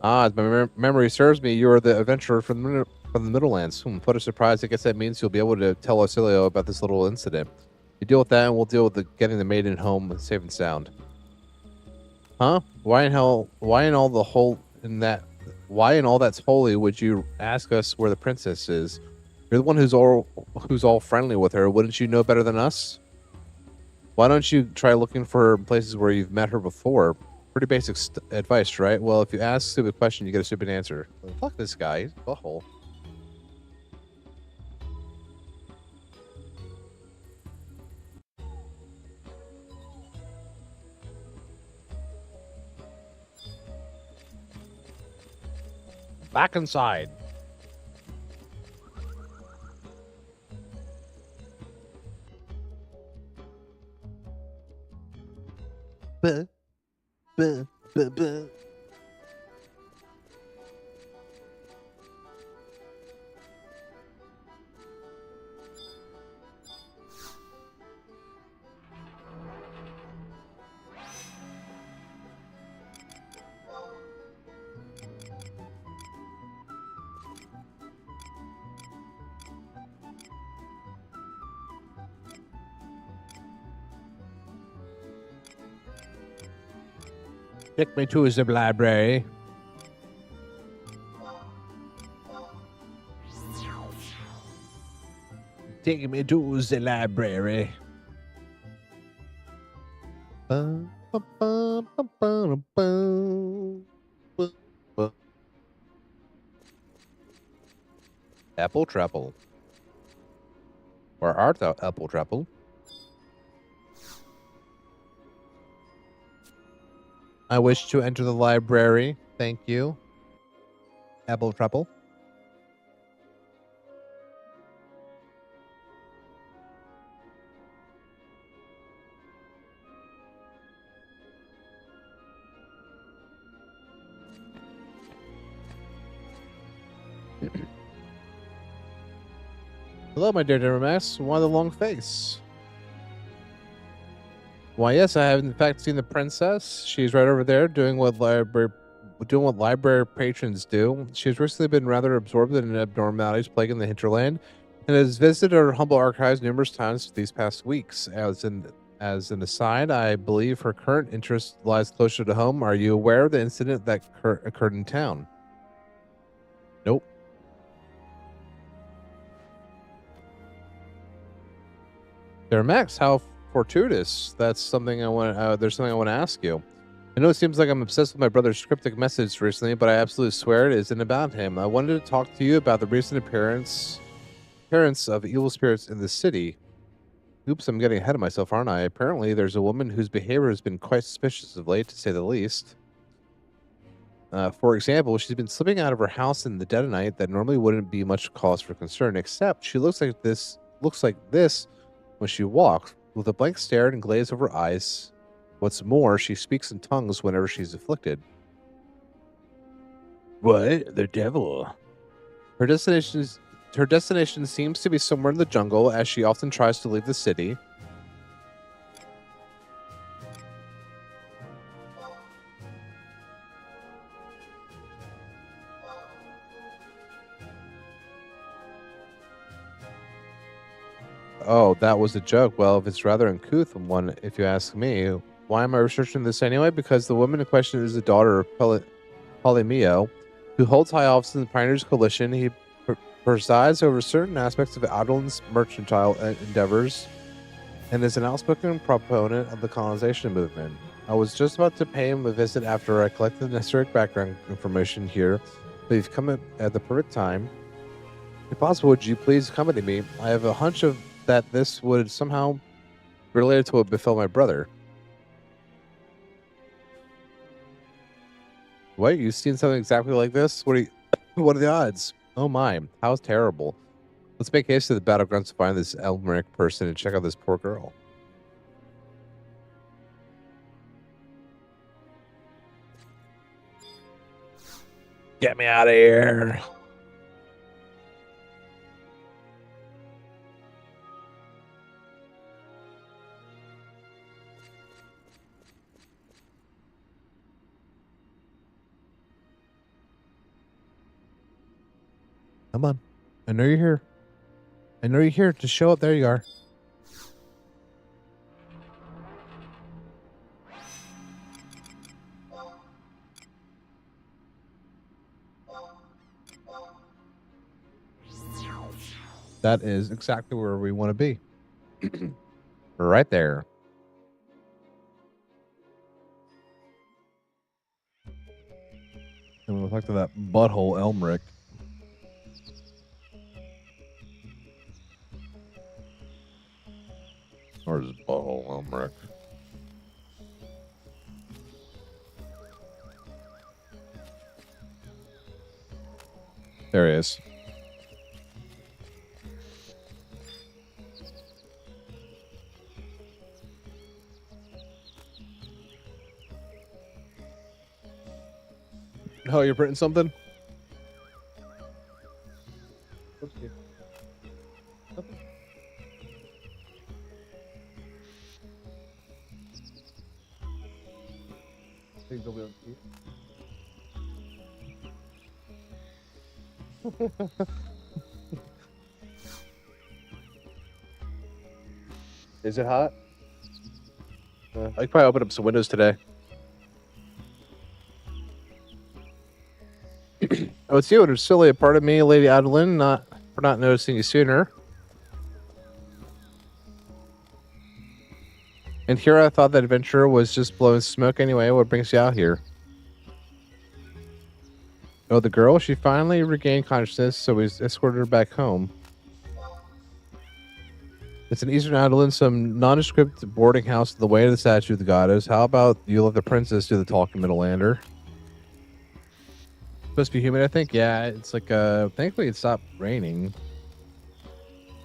Ah, as my memory serves me, you are the adventurer from the Middlelands. What a surprise. I guess that means you'll be able to tell Arcelia about this little incident. You deal with that and we'll deal with getting the maiden home safe and sound. Huh? Why in all that's holy would you ask us where the princess is? You're the one who's all friendly with her. Wouldn't you know better than us? Why don't you try looking for her in places where you've met her before? Pretty basic advice, right? Well, if you ask a stupid question, you get a stupid answer. Well, fuck this guy. He's a butthole. Back inside. Buh, buh, buh, buh. Take me to the library. Take me to the library. Bum, bum, bum, bum, bum, bum, bum, bum. Apple Treble. Where art thou, Apple Treble? I wish to enter the library. Thank you. Apple Treble. Hello, my dear Dermax. Why the long face? Why, yes, I have in fact seen the princess. She's right over there doing what library patrons do. She's recently been rather absorbed in abnormalities plaguing the hinterland and has visited our humble archives numerous times these past weeks. As an aside, I believe her current interest lies closer to home. Are you aware of the incident that occurred in town? Nope. There, Max, how fortuitous. That's something I want. There's something I want to ask you. I know it seems like I'm obsessed with my brother's cryptic message recently, but I absolutely swear it isn't about him. I wanted to talk to you about the recent appearance of evil spirits in the city. Oops, I'm getting ahead of myself, aren't I? Apparently, there's a woman whose behavior has been quite suspicious of late, to say the least. For example, she's been slipping out of her house in the dead of night that normally wouldn't be much cause for concern, except she looks like this when she walks, with a blank stare and glaze over her eyes. What's more, she speaks in tongues whenever she's afflicted. What? The devil? Her destination seems to be somewhere in the jungle, as she often tries to leave the city. Oh, that was a joke. Well, if it's rather uncouth one, if you ask me. Why am I researching this anyway? Because the woman in question is the daughter of Polymio, who holds high office in the Pioneers Coalition. He presides over certain aspects of Adlin's mercantile endeavors and is an outspoken proponent of the colonization movement. I was just about to pay him a visit after I collected the necessary background information here, but you've come at the perfect time. If possible, would you please accompany me? I have a hunch that this would somehow be related to what befell my brother. What? You've seen something exactly like this? What are the odds? Oh my, how terrible. Let's make haste to the battlegrounds to find this Elmeric person and check out this poor girl. Get me out of here. Come on. I know you're here. I know you're here. Just show up. There you are. That is exactly where we want to be. Right there. And we'll talk to that butthole Elmeric. Or his butthole Elmeric. There he is. Oh, you're printing something? Is it hot? I could probably open up some windows today. Oh, it's you. It's silly. A part of me, Lady Adeline, for not noticing you sooner. And here I thought that adventure was just blowing smoke anyway. What brings you out here? Oh, the girl? She finally regained consciousness, so we escorted her back home. It's an Eastern Adeline, some nondescript boarding house to the way of the statue of the goddess. How about you let the princess do the talking, Middlelander? Supposed to be humid, I think. Yeah, it's like thankfully it stopped raining.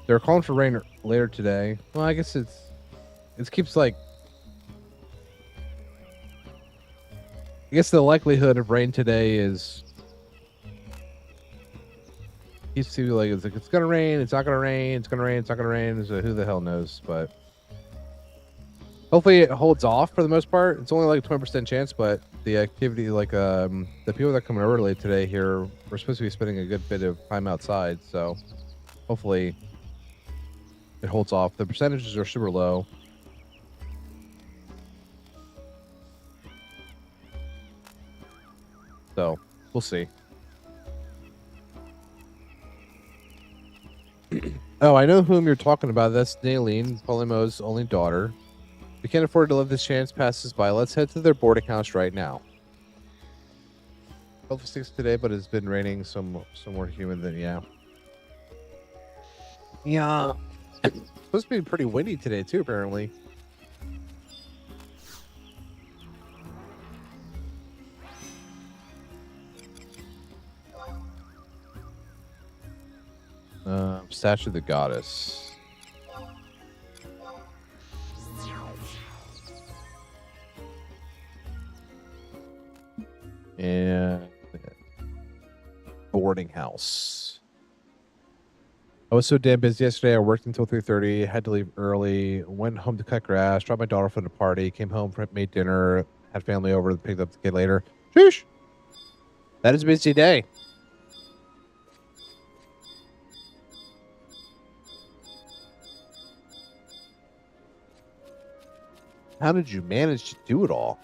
They're calling for rain later today. Well, I guess it keeps like, I guess the likelihood of rain today is keeps to like it's gonna rain, it's not gonna rain, it's gonna rain, it's not gonna rain. So who the hell knows? But hopefully it holds off for the most part. It's only like a 20% chance, but the activity, like the people that are coming early today here, we're supposed to be spending a good bit of time outside. So hopefully it holds off. The percentages are super low. So we'll see. Oh, I know whom you're talking about. That's Naline, Polymo's only daughter. We can't afford to let this chance pass us by. Let's head to their boarding house right now. 12:06 today, but it's been raining, so more humid than yeah. Yeah. It's supposed to be pretty windy today too, apparently. Statue of the goddess. And boarding house. I was so damn busy yesterday. I worked until 3:30. Had to leave early. Went home to cut grass. Dropped my daughter from the party. Came home, made dinner. Had family over. Picked up the kid later. Sheesh. That is a busy day. How did you manage to do it all?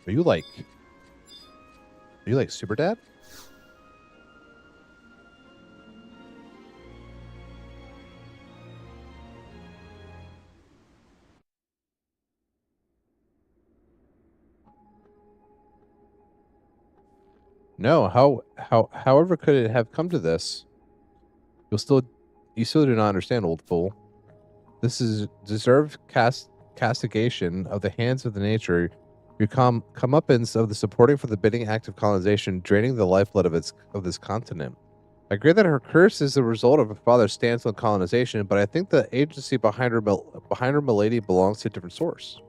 Are you like super dad? No, however could it have come to this? You still do not understand, old fool. This is deserved castigation of the hands of the nature. Your comeuppance of the supporting for the bidding act of colonization, draining the lifeblood of this continent. I agree that her curse is the result of her father's stance on colonization, but I think the agency behind her milady belongs to a different source.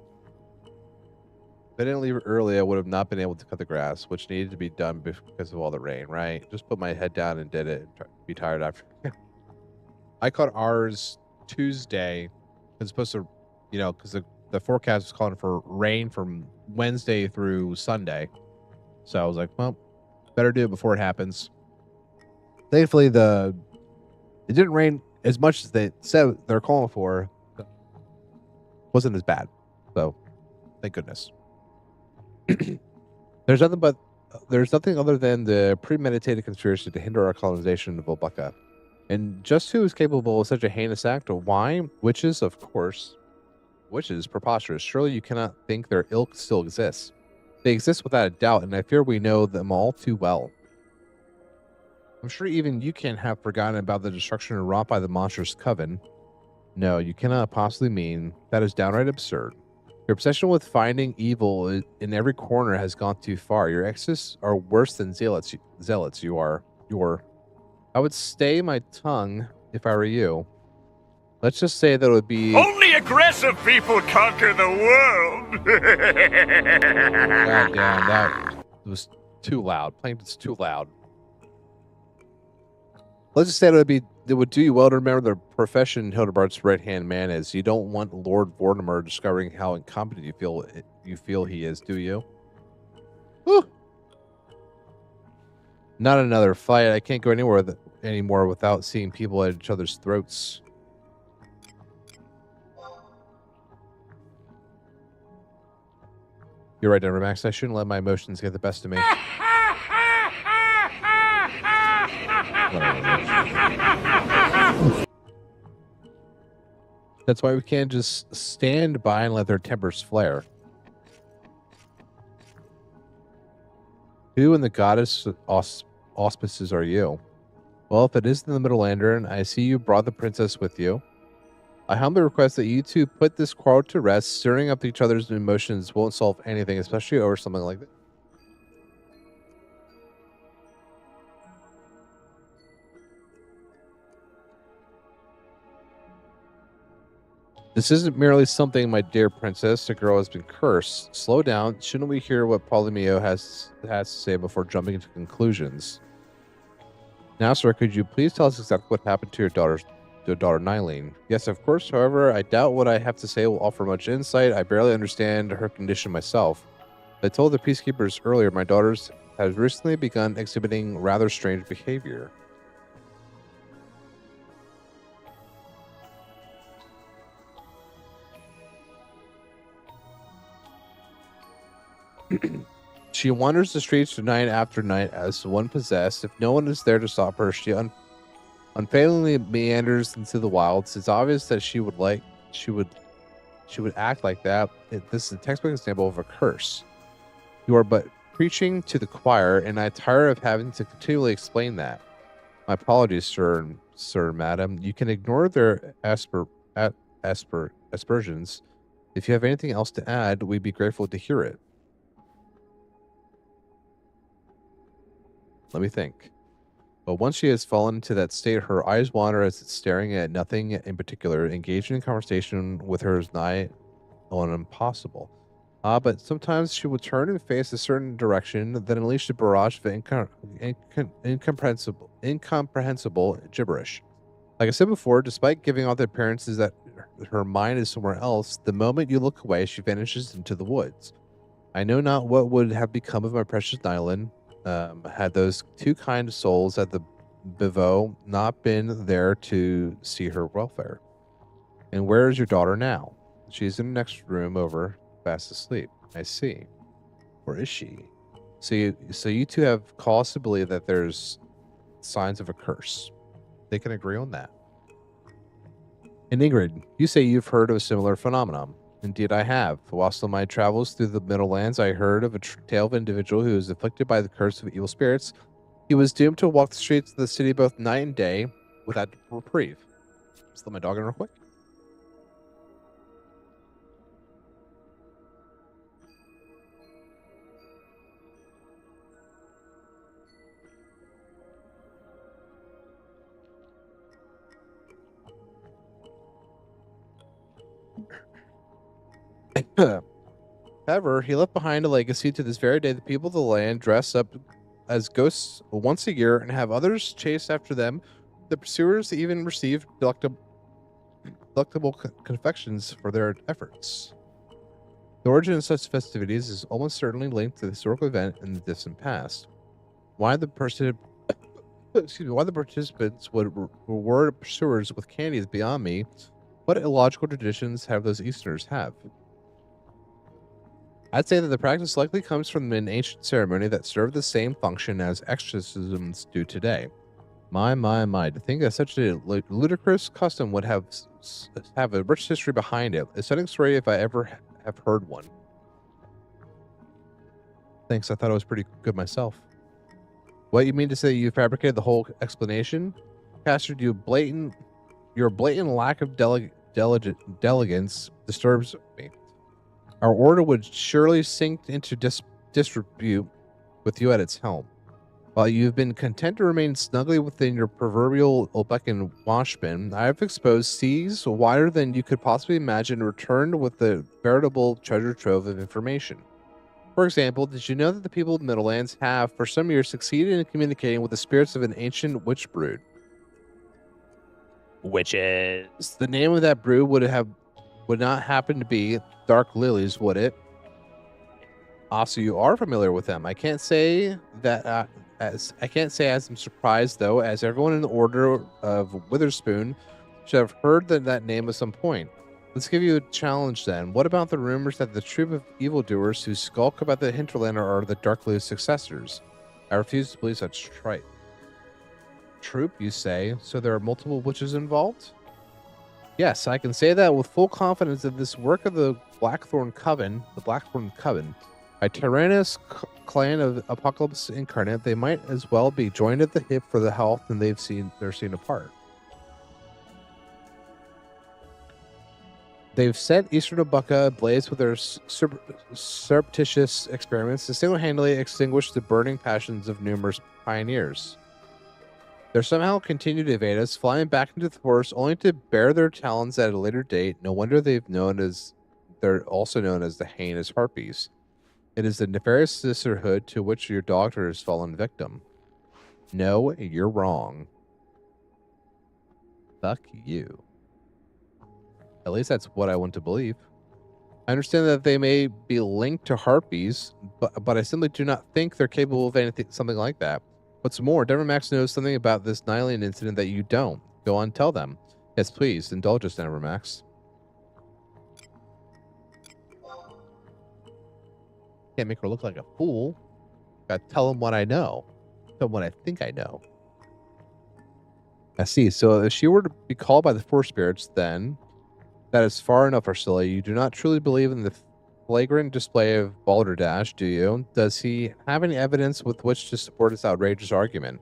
If I didn't leave early, I would have not been able to cut the grass, which needed to be done because of all the rain, right? Just put my head down and did it. Be tired after. I caught ours Tuesday. It's supposed to, because the forecast was calling for rain from Wednesday through Sunday. So I was like, well, better do it before it happens. Thankfully, it didn't rain as much as they said they're calling for. Wasn't as bad. So thank goodness. There's nothing other than the premeditated conspiracy to hinder our colonization of Volbaka. And just who is capable of such a heinous act? Why? Witches, of course. Witches? Preposterous. Surely you cannot think their ilk still exists. They exist without a doubt, and I fear we know them all too well. I'm sure even you can't have forgotten about the destruction wrought by the monstrous coven. No, you cannot possibly mean that is downright absurd. Your obsession with finding evil in every corner has gone too far. Your exes are worse than zealots. You are. I would stay my tongue if I were you. Let's just say that it would be. Only aggressive people conquer the world. God damn, that was too loud. Playing it's too loud. Let's just say it would do you well to remember the profession Hildebard's right-hand man is. You don't want Lord Vortimer discovering how incompetent you feel he is, do you? Whew. Not another fight. I can't go anymore without seeing people at each other's throats. You're right, Denver Max. I shouldn't let my emotions get the best of me. That's why we can't just stand by and let their tempers flare. Who in the goddess auspices are you? Well, if it isn't the Middle-lander, and I see you brought the princess with you, I humbly request that you two put this quarrel to rest. Stirring up each other's emotions won't solve anything, especially over something like this. This isn't merely something, my dear princess. The girl has been cursed. Slow down. Shouldn't we hear what Polymio has to say before jumping into conclusions? Now, sir, could you please tell us exactly what happened to your daughter Nylene? Yes, of course. However, I doubt what I have to say will offer much insight. I barely understand her condition myself. I told the peacekeepers earlier my daughter has recently begun exhibiting rather strange behavior. She wanders the streets night after night as one possessed. If no one is there to stop her, she unfailingly meanders into the wilds. It's obvious that she would act like that. This is a textbook example of a curse. You are but preaching to the choir, and I tire of having to continually explain that. My apologies, sir, madam. You can ignore their aspersions. If you have anything else to add, we'd be grateful to hear it. Let me think. But once she has fallen into that state, her eyes wander as it's staring at nothing in particular. Engaging in conversation with her is nigh on impossible. But sometimes she would turn and face a certain direction, then unleash a barrage of incomprehensible gibberish. Like I said before, despite giving off the appearances that her mind is somewhere else, the moment you look away, she vanishes into the woods. I know not what would have become of my precious Nylin, had those two kind souls at the bivouac not been there to see her welfare. And where is your daughter now? She's in the next room over, fast asleep. I see. Where is she? So you two have cause to believe that there's signs of a curse. They can agree on that. And Ingrid, you say you've heard of a similar phenomenon. Indeed, I have. Whilst on my travels through the Middle Lands, I heard of a tale of an individual who was afflicted by the curse of evil spirits. He was doomed to walk the streets of the city both night and day without reprieve. Just let my dog in real quick. However, he left behind a legacy. To this very day, the people of the land dress up as ghosts once a year and have others chase after them. The pursuers even receive delectable confections for their efforts. The origin of such festivities is almost certainly linked to the historical event in the distant past. Why the participants would reward pursuers with candy is beyond me. What illogical traditions have those Easterners have? I'd say that the practice likely comes from an ancient ceremony that served the same function as exorcisms do today. My, to think that such a ludicrous custom would have a rich history behind it. A stunning story if I ever have heard one. Thanks, I thought it was pretty good myself. What, you mean to say you fabricated the whole explanation? Caster, your blatant lack of diligence disturbs me. Our order would surely sink into disrepute with you at its helm. While you've been content to remain snugly within your proverbial Olbecan washbin, I have exposed seas wider than you could possibly imagine and returned with a veritable treasure trove of information. For example, did you know that the people of the Middlelands have, for some years, succeeded in communicating with the spirits of an ancient witch brood? Witches. The name of that brood would not happen to be Dark Lilies, would it? Also, you are familiar with them. I can't say as I'm surprised though, as everyone in the Order of Witherspoon should have heard that name at some point. Let's give you a challenge then. What about the rumors that the troop of evildoers who skulk about the hinterland are the Dark Lilies' successors? I refuse to believe such trite. Troop, you say? So there are multiple witches involved? Yes, I can say that with full confidence that this work of the Blackthorn Coven, a tyrannous clan of Apocalypse incarnate, they might as well be joined at the hip for the health and they're seen apart. They've set Eastern Obuka ablaze with their surreptitious experiments to single-handedly extinguish the burning passions of numerous pioneers. They somehow continue to evade us, flying back into the forest only to bare their talons at a later date. No wonder they're also known as the heinous harpies. It is the nefarious sisterhood to which your doctor has fallen victim. No, you're wrong. Fuck you. At least that's what I want to believe. I understand that they may be linked to harpies, but I simply do not think they're capable of something like that. What's more, Denver Max knows something about this Nylian incident that you don't. Go on, tell them. Yes, please, indulge us, Denver Max. Can't make her look like a fool. Gotta tell them what I know. Tell them what I think I know. I see. So if she were to be called by the Force Spirits, then that is far enough, Ursula. You do not truly believe in the flagrant display of balderdash, do you? Does he have any evidence with which to support his outrageous argument?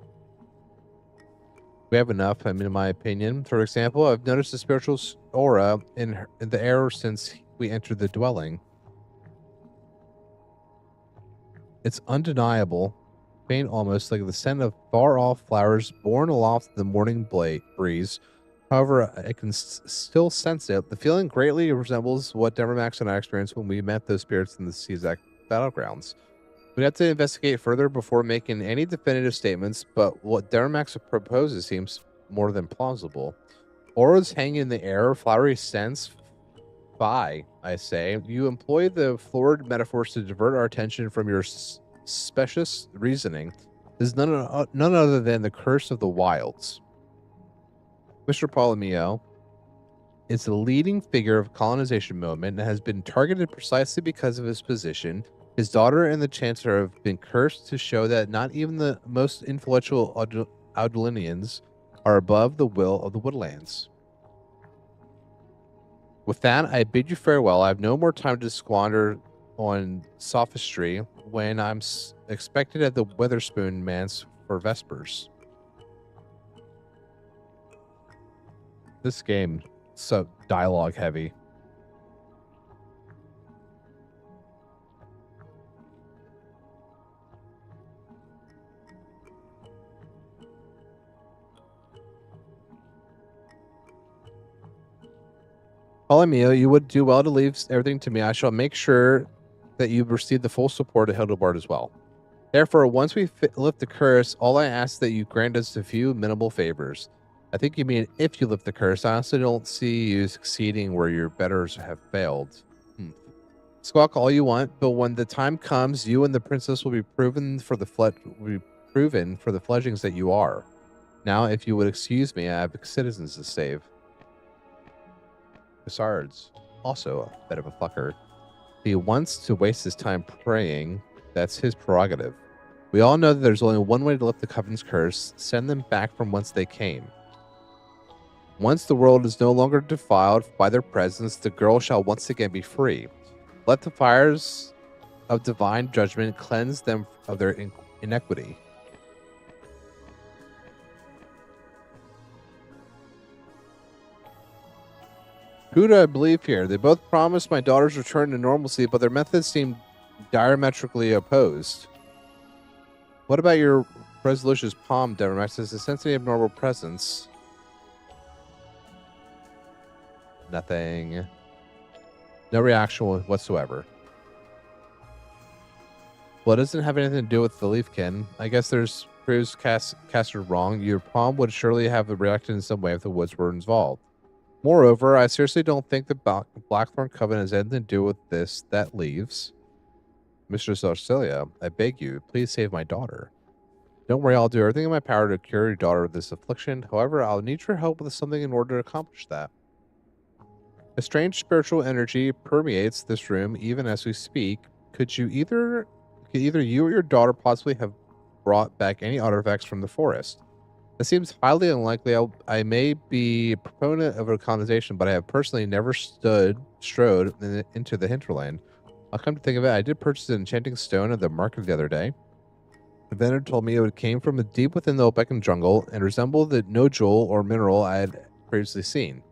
We have enough, in my opinion. For example, I've noticed a spiritual aura in the air since we entered the dwelling. It's undeniable, faint almost like the scent of far-off flowers borne aloft in the morning breeze. However, I can still sense it. The feeling greatly resembles what Denver Max and I experienced when we met those spirits in the Czech battlegrounds. We'd have to investigate further before making any definitive statements, but what Denver Max proposes seems more than plausible. Auras hang in the air, flowery scents. Fie, I say. You employ the florid metaphors to divert our attention from your specious reasoning. This is none other than the curse of the wilds. Mr. Polomio is the leading figure of colonization movement and has been targeted precisely because of his position. His daughter and the Chancellor have been cursed to show that not even the most influential Audulinians are above the will of the woodlands. With that, I bid you farewell. I have no more time to squander on sophistry when I'm expected at the Witherspoon Manse for Vespers. This game, so dialogue heavy. Polymio, you would do well to leave everything to me. I shall make sure that you receive the full support of Hildebard as well. Therefore, once we lift the curse, all I ask is that you grant us a few minimal favors. I think you mean if you lift the curse. I also don't see you succeeding where your betters have failed. Squawk all you want, but when the time comes, you and the princess will be proven for the fledglings that you are. Now, if you would excuse me, I have citizens to save. Besides, also a bit of a fucker. If he wants to waste his time praying, that's his prerogative. We all know that there's only one way to lift the Coven's curse: send them back from whence they came. Once the world is no longer defiled by their presence, the girl shall once again be free. Let the fires of divine judgment cleanse them of their iniquity. Who do I believe here? They both promised my daughter's return to normalcy, but their methods seem diametrically opposed. What about your Resolution's palm, Devermax? Is a sense of abnormal presence? Nothing. No reaction whatsoever. Well, it doesn't have anything to do with the Leafkin. I guess there's proofs casted wrong. Your palm would surely have reacted in some way if the woods were involved. Moreover, I seriously don't think the Blackthorn Covenant has anything to do with this. That leaves. Mistress Auxilia, I beg you, please save my daughter. Don't worry, I'll do everything in my power to cure your daughter of this affliction. However, I'll need your help with something in order to accomplish that. A strange spiritual energy permeates this room even as we speak. Could either you or your daughter possibly have brought back any artifacts from the forest? It seems highly unlikely. I may be a proponent of a colonization, but I have personally never strode into the hinterland. I'll come to think of it, I did purchase an enchanting stone at the market the other day. The vendor told me it came from deep within the Obekan jungle and resembled the no jewel or mineral I had previously seen.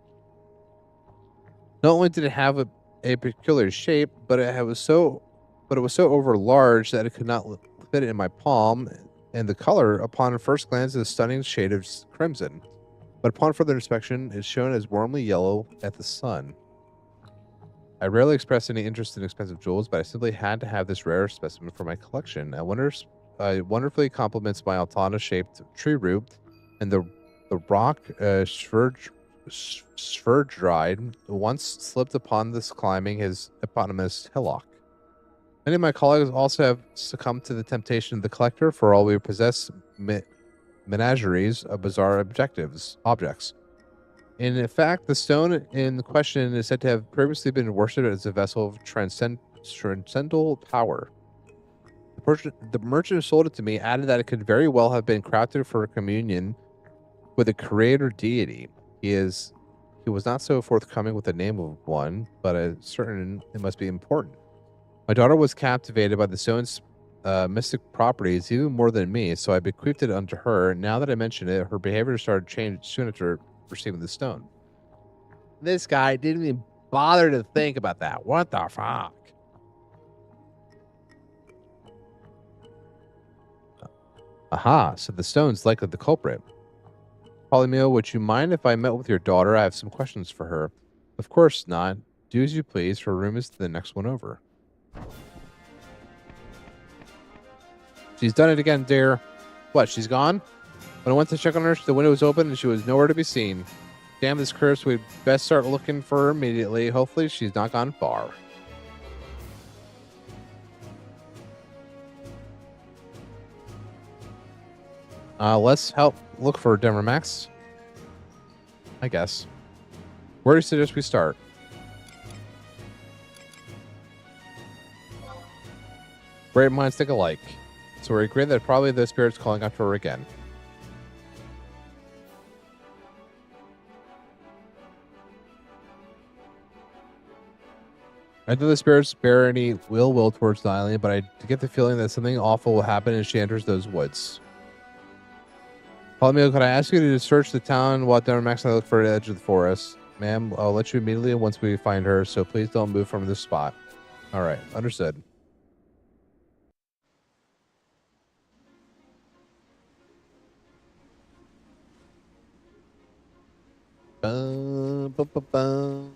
Not only did it have a peculiar shape, but it was so over large that it could not fit in my palm, and the color, upon first glance, is a stunning shade of crimson. But upon further inspection, it's shown as warmly yellow at the sun. I rarely express any interest in expensive jewels, but I simply had to have this rare specimen for my collection. It wonderfully complements my Altana-shaped tree root and the rock Sverdride once slipped upon this climbing his eponymous hillock. Many of my colleagues also have succumbed to the temptation of the collector, for all we possess menageries of bizarre objects. In fact, the stone in question is said to have previously been worshipped as a vessel of transcendental power. The merchant who sold it to me added that it could very well have been crafted for a communion with a creator deity. He was not so forthcoming with the name of one, but it must be important. My daughter was captivated by the stone's mystic properties even more than me, so I bequeathed it unto her. Now that I mention it, her behavior started to change soon after receiving the stone. This guy didn't even bother to think about that. What the fuck? Aha, so the stone's likely the culprit. Polymio, would you mind if I met with your daughter? I have some questions for her. Of course not. Do as you please. Her room is the next one over. She's done it again, dear. What, she's gone? When I went to check on her, the window was open and she was nowhere to be seen. Damn this curse, we'd best start looking for her immediately. Hopefully she's not gone far. Let's help look for Devermax. I guess. Where do you suggest we start? Great minds think alike. So we agree that probably the spirit's calling after her again. I know the spirits bear any ill will towards the island, but I get the feeling that something awful will happen as she enters those woods. Polymio, could I ask you to search the town while Devermax and I look for the edge of the forest? Ma'am, I'll let you immediately once we find her, so please don't move from this spot. All right, understood. Bum, bum, bum, bum.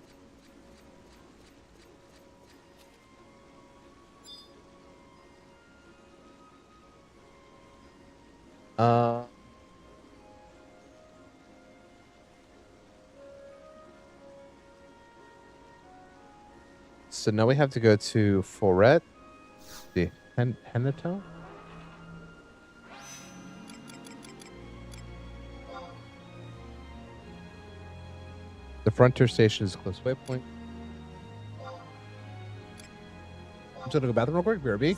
So now we have to go to Foret, the Henato. The frontier station is a close waypoint. I'm just gonna go bathroom real quick, BRB.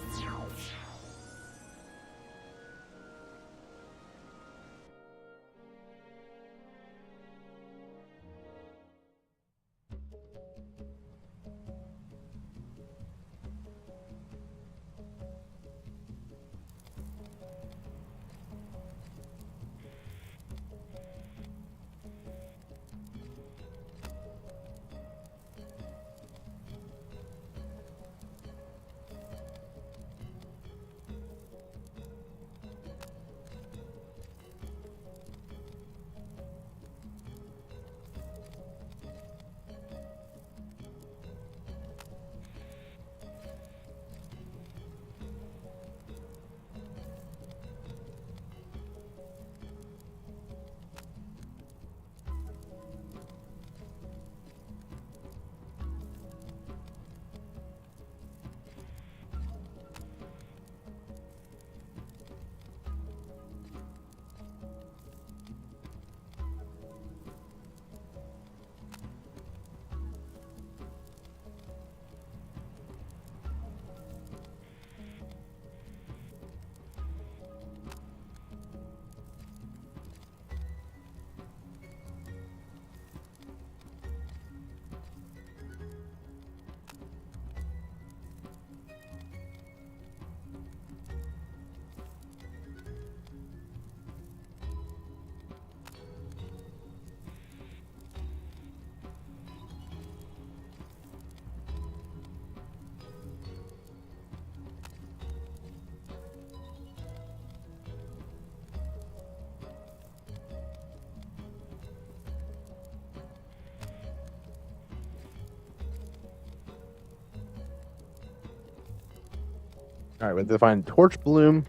All right, we have to find Torch Bloom,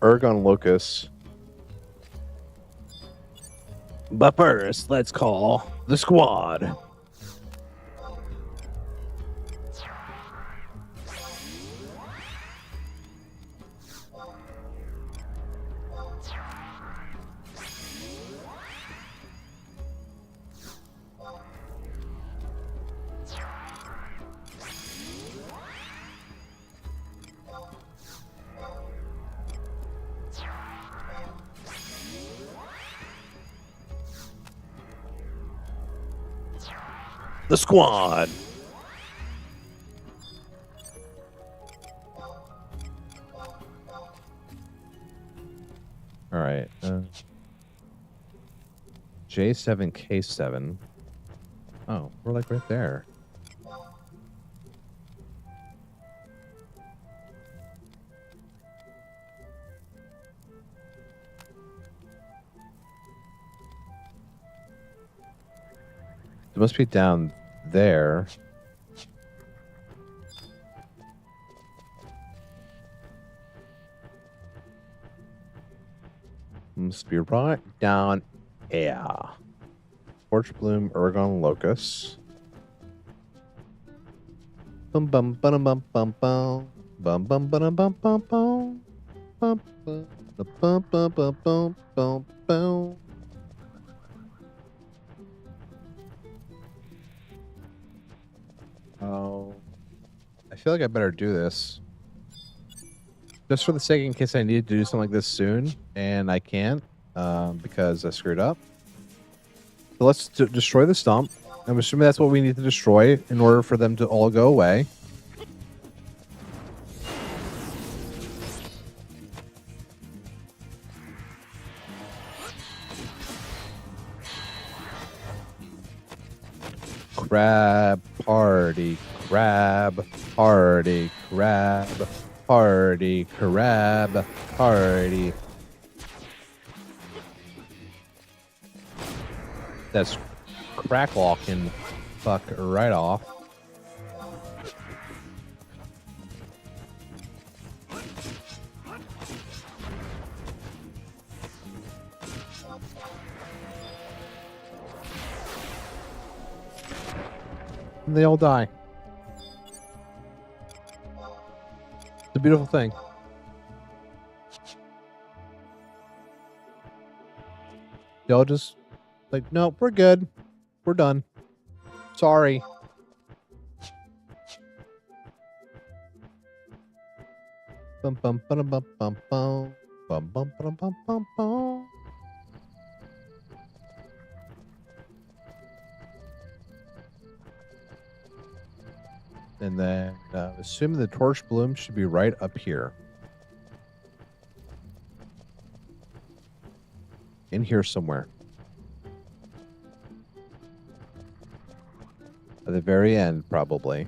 Ergon Locust. But first, let's call the squad. The squad. All right. J7, K7. Oh, we're like right there. It must be down there. Must be right down here. Torch Bloom, Ergon Locust. Bum bum bum bum bum bum bum bum bum bum bum bum bum bum bum bum bum bum bum. Oh, I feel like I better do this. Just for the sake, in case I need to do something like this soon, and I can't, because I screwed up. So let's destroy the stump. I'm assuming that's what we need to destroy in order for them to all go away. Crab party, crab party, crab party, crab party. That's Cracklaw can fuck right off. And they all die. It's a beautiful thing. They all just like, no, we're good. We're done. Sorry. Bum bum bum bum bum bum bum bum bum bum bum bum. And then assuming the Torch Bloom should be right up here. In here somewhere. At the very end, probably.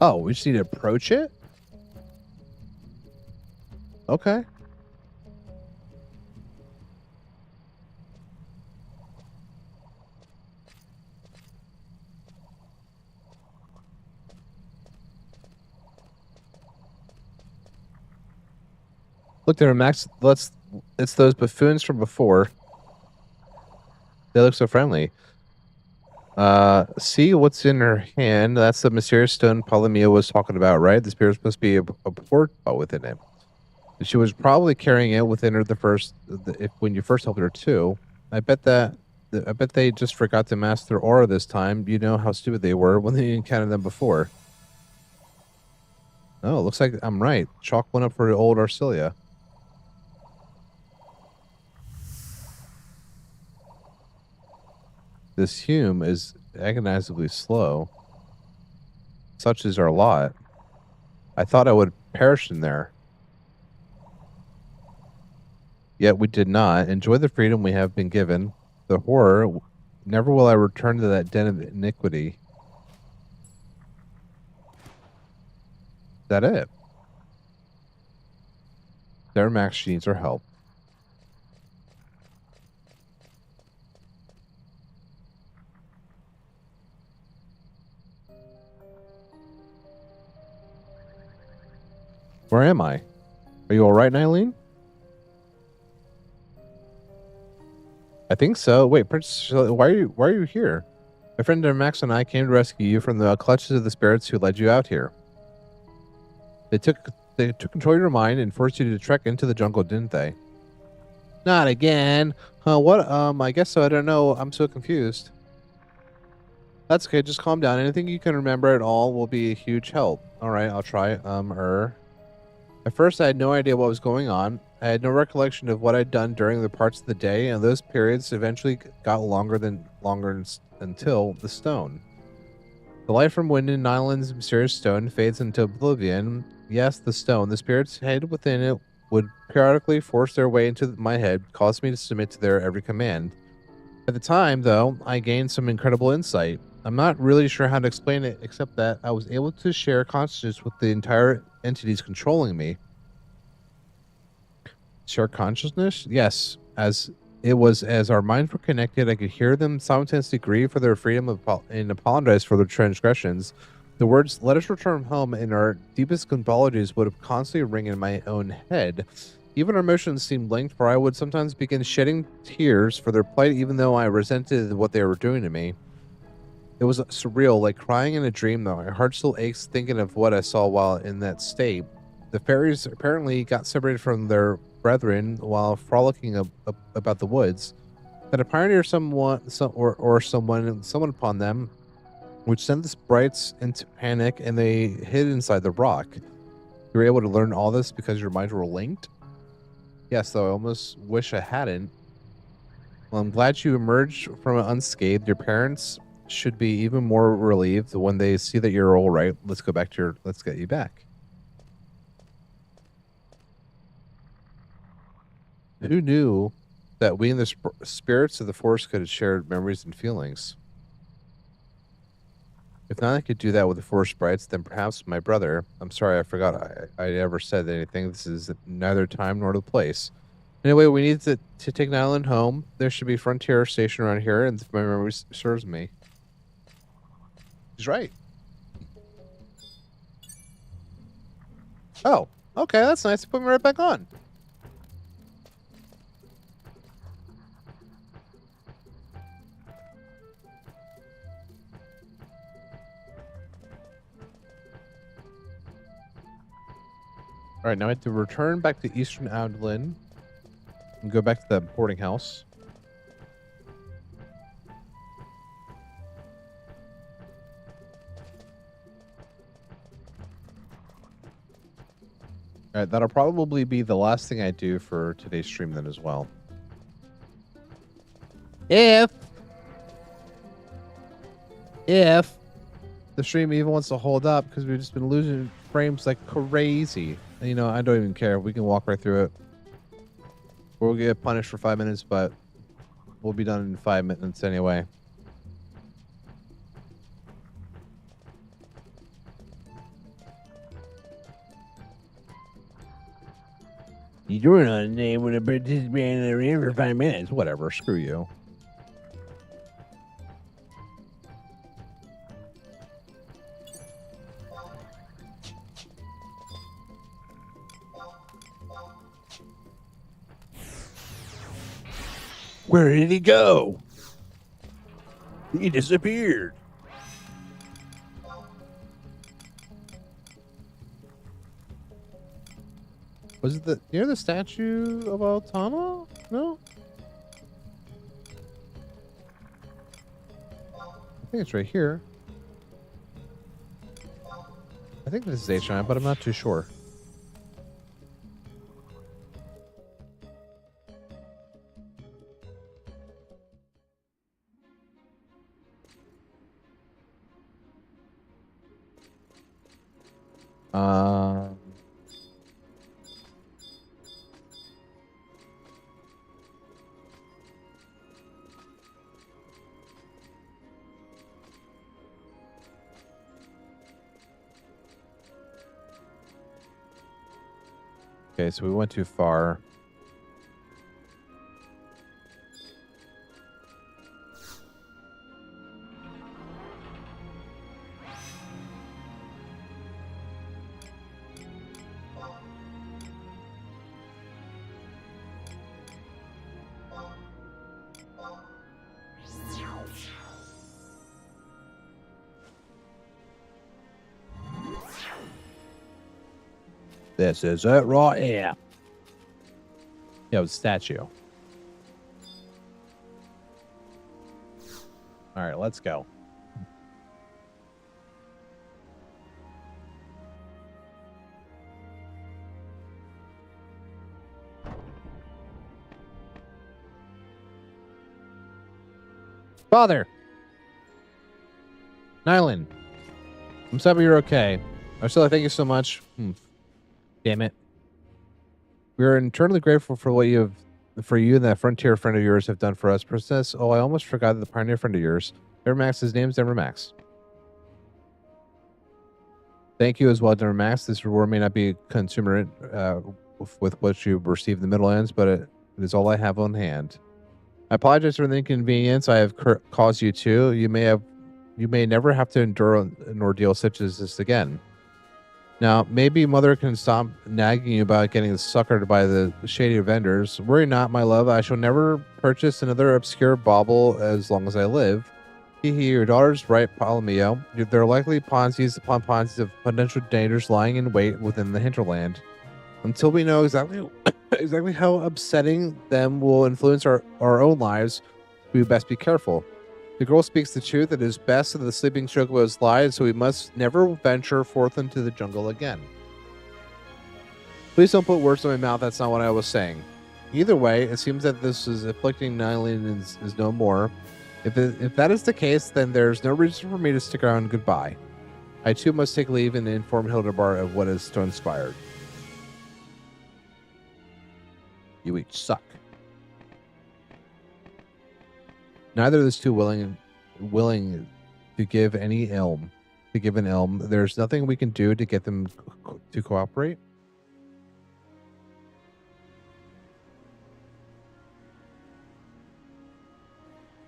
Oh, we just need to approach it? Okay. Look there, Max. It's those buffoons from before. They look so friendly. See what's in her hand. That's the mysterious stone Polymia was talking about, right? The spirit is supposed to be a portal within it. She was probably carrying it within her when you first helped her too. I bet they just forgot to mask their aura this time. You know how stupid they were when they encountered them before. Oh, looks like I'm right. Chalk went up for old Arcelia. This Hume is agonizingly slow. Such is our lot. I thought I would perish in there. Yet we did not. Enjoy the freedom we have been given. The horror. Never will I return to that den of iniquity. Is that it? There, Max, she needs our help. Where am I? Are you all right, Nylene? I think so. Wait, Princess, why are you here? My friend Max and I came to rescue you from the clutches of the spirits who led you out here. They took control of your mind and forced you to trek into the jungle, didn't they? Not again. Huh, what? I guess so. I don't know. I'm so confused. That's okay. Just calm down. Anything you can remember at all will be a huge help. All right, I'll try. At first, I had no idea what was going on. I had no recollection of what I'd done during the parts of the day, and those periods eventually got longer until the stone. The light from Wind and Nyland's mysterious stone fades into oblivion. Yes, the stone. The spirits hid within it would periodically force their way into my head, causing me to submit to their every command. At the time, though, I gained some incredible insight. I'm not really sure how to explain it, except that I was able to share consciousness with the entire entities controlling me. Share consciousness? Yes. As our minds were connected, I could hear them simultaneously grieve for their freedom and apologize for their transgressions. The words, "Let us return home," in our deepest apologies would have constantly ring in my own head. Even our emotions seemed linked, for I would sometimes begin shedding tears for their plight, even though I resented what they were doing to me. It was surreal, like crying in a dream, though. My heart still aches thinking of what I saw while in that state. The fairies apparently got separated from their brethren while frolicking about the woods. That a pioneer someone upon them, which sent the sprites into panic, and they hid inside the rock. You were able to learn all this because your minds were linked? Yes, though I almost wish I hadn't. Well, I'm glad you emerged from it unscathed. Your parents should be even more relieved when they see that you're all right. Let's get you back. Who knew that we and the spirits of the forest could have shared memories and feelings? If not, I could do that with the forest sprites, then perhaps my brother. I'm sorry, I forgot I ever said anything. This is neither time nor the place. Anyway, we need to take Nyland home. There should be a frontier station around here, and if my memory serves me. He's right. Oh, okay, that's nice. Put me right back on. All right, now I have to return back to Eastern Outland and go back to the boarding house. All right, that'll probably be the last thing I do for today's stream then as well. If the stream even wants to hold up, because we've just been losing frames like crazy. And, you know, I don't even care. We can walk right through it. We'll get punished for 5 minutes, but we'll be done in 5 minutes anyway. You doing on a name with a participant in the ring for 5 minutes? Whatever, screw you. Where did he go? He disappeared. Was it near the statue of Altana? No? I think it's right here. I think this is H9, but I'm not too sure. Okay, so we went too far. This is it right here. Yeah, it was a statue. All right, let's go. Father! Nylan, I'm sorry you're okay. Ursula, thank you so much. Damn it. We are eternally grateful for what you and that frontier friend of yours have done for us. Princess, oh, I almost forgot the pioneer friend of yours. Max, his name's Max. Thank you as well, Max. This reward may not be commensurate with what you received in the Middlelands, but it is all I have on hand. I apologize for the inconvenience I have caused you too. You may never have to endure an ordeal such as this again. Now, maybe Mother can stop nagging you about getting suckered by the shady vendors. Worry not, my love. I shall never purchase another obscure bauble as long as I live. Your daughter's right, Palomio. There are likely Ponzi's upon Ponzi's of potential dangers lying in wait within the hinterland. Until we know exactly how upsetting them will influence our own lives, we best be careful. The girl speaks the truth. It is best that the sleeping chocobos lie, so we must never venture forth into the jungle again. Please don't put words in my mouth. That's not what I was saying. Either way, it seems that this is afflicting Nylan is no more. If that is the case, then there's no reason for me to stick around. Goodbye. I too must take leave and inform Hildebart of what has transpired. You each suck. Neither of those two willing to give any ilm. To give an ilm. There's nothing we can do to get them to cooperate.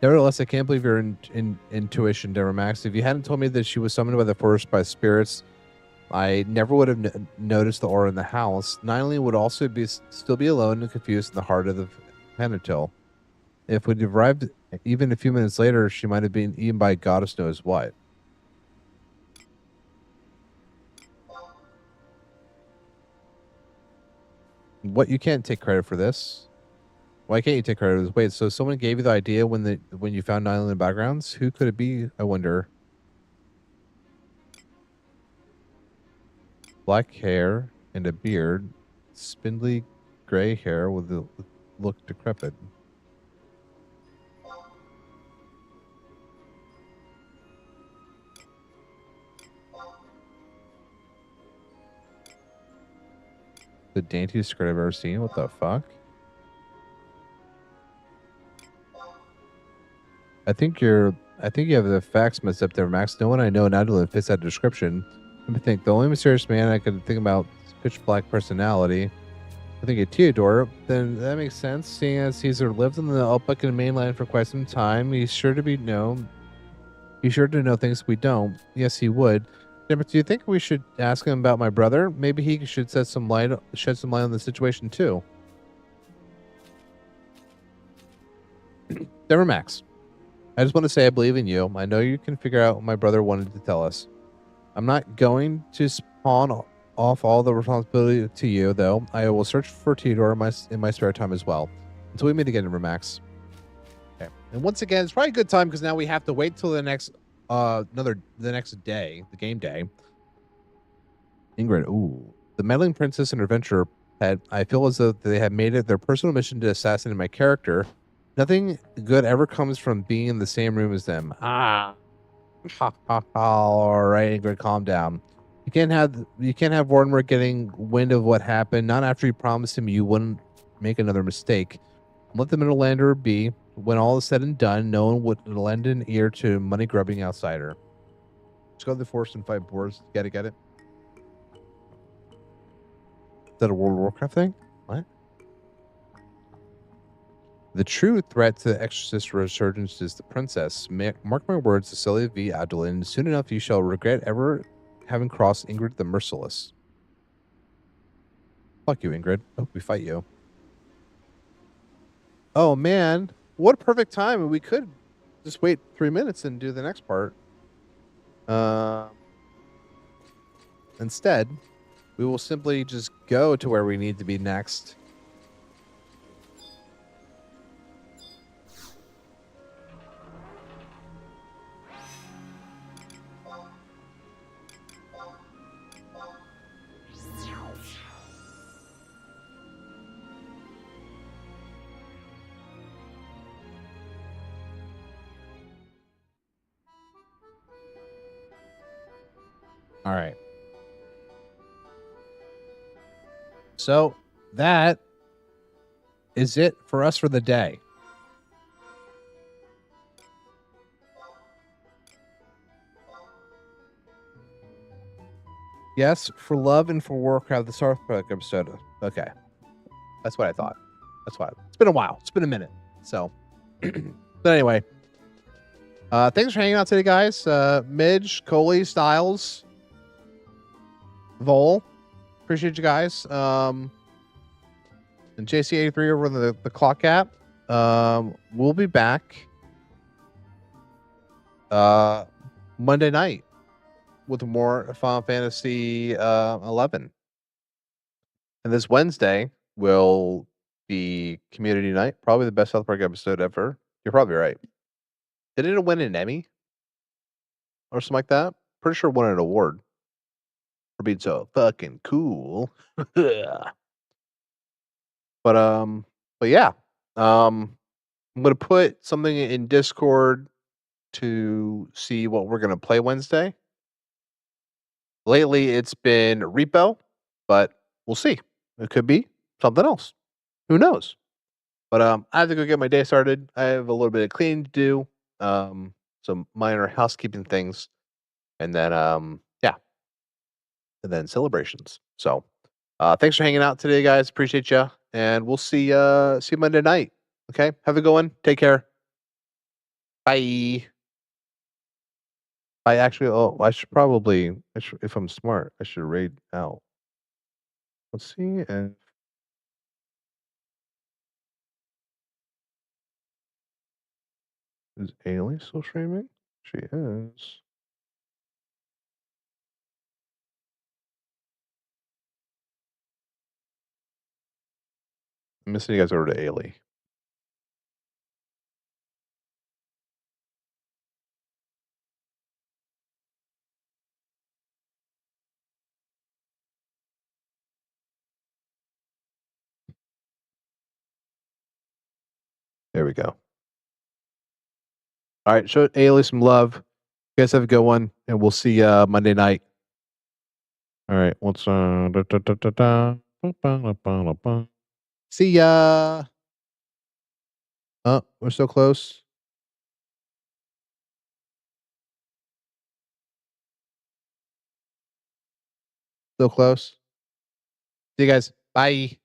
Nevertheless, I can't believe your intuition, Max. If you hadn't told me that she was summoned by the forest by spirits, I never would have noticed the aura in the house. Nylan would also still be alone and confused in the heart of the Penitil. If we'd arrived even a few minutes later, she might have been eaten by goddess knows what. What? You can't take credit for this. Why can't you take credit for this? Wait, so someone gave you the idea when you found Nylan in the backgrounds? Who could it be? I wonder. Black hair and a beard, spindly gray hair with a look decrepit. The daintiest skirt I've ever seen. What the fuck? I think you have the facts messed up there, Max. No one I know in Adelaide fits that description. Let me think. The only mysterious man I could think about is pitch black personality. I think of Theodore. Then that makes sense, seeing as Caesar lived on the Alpeccan mainland for quite some time. He's sure to know things we don't. Yes, he would. But do you think we should ask him about my brother? Maybe he should shed some light on the situation too. Never, Max. I just want to say I believe in you. I know you can figure out what my brother wanted to tell us. I'm not going to pawn off all the responsibility to you, though. I will search for Theodore in my spare time as well. Until we meet again, Max. Okay. And once again, it's probably a good time because now we have to wait till the next day, the game day. Ingrid, ooh. The meddling princess and her adventurer pet. I feel as though they have made it their personal mission to assassinate my character. Nothing good ever comes from being in the same room as them. Ha ha ha. All right, Ingrid, calm down. You can't have Vortimer getting wind of what happened. Not after you promised him you wouldn't make another mistake. Let the Middlelander be. When all is said and done, no one would lend an ear to a money-grubbing outsider. Just go to the forest and fight boars. Get it? Is that a World of Warcraft thing? What? The true threat to the Exorcist resurgence is the princess. Mark my words, Cecilia V. Adolin. Soon enough you shall regret ever having crossed Ingrid the Merciless. Fuck you, Ingrid. I hope we fight you. Oh, man. What a perfect time. We could just wait 3 minutes and do the next part. Instead, we will simply just go to where we need to be next. All right. So that is it for us for the day. Yes, for love and for Warcraft, the Star Trek episode. Okay. That's what I thought. That's why. It's been a while. It's been a minute. So, but anyway, thanks for hanging out today, guys. Midge, Coley, Styles, Vol. Appreciate you guys. And JC83 over in the clock app. We'll be back Monday night with more Final Fantasy 11. And this Wednesday will be community night. Probably the best South Park episode ever. You're probably right. Did it win an Emmy or something like that? Pretty sure it won an award for being so fucking cool. But yeah. I'm gonna put something in Discord to see what we're gonna play Wednesday. Lately it's been Repo, but we'll see. It could be something else. Who knows? But I have to go get my day started. I have a little bit of cleaning to do. Some minor housekeeping things. And then yeah. And then celebrations. So thanks for hanging out today, guys. Appreciate you. And we'll see you Monday night. Okay. Have a good one. Take care. Bye. I actually I should probably if I'm smart, I should raid out. Let's see if is Ailey still streaming? She is. I'm missing you guys over to Ailey. There we go. All right, show Ailey some love. You guys have a good one, and we'll see you Monday night. All right, what's see ya. Oh, we're so close. So close. See you guys. Bye.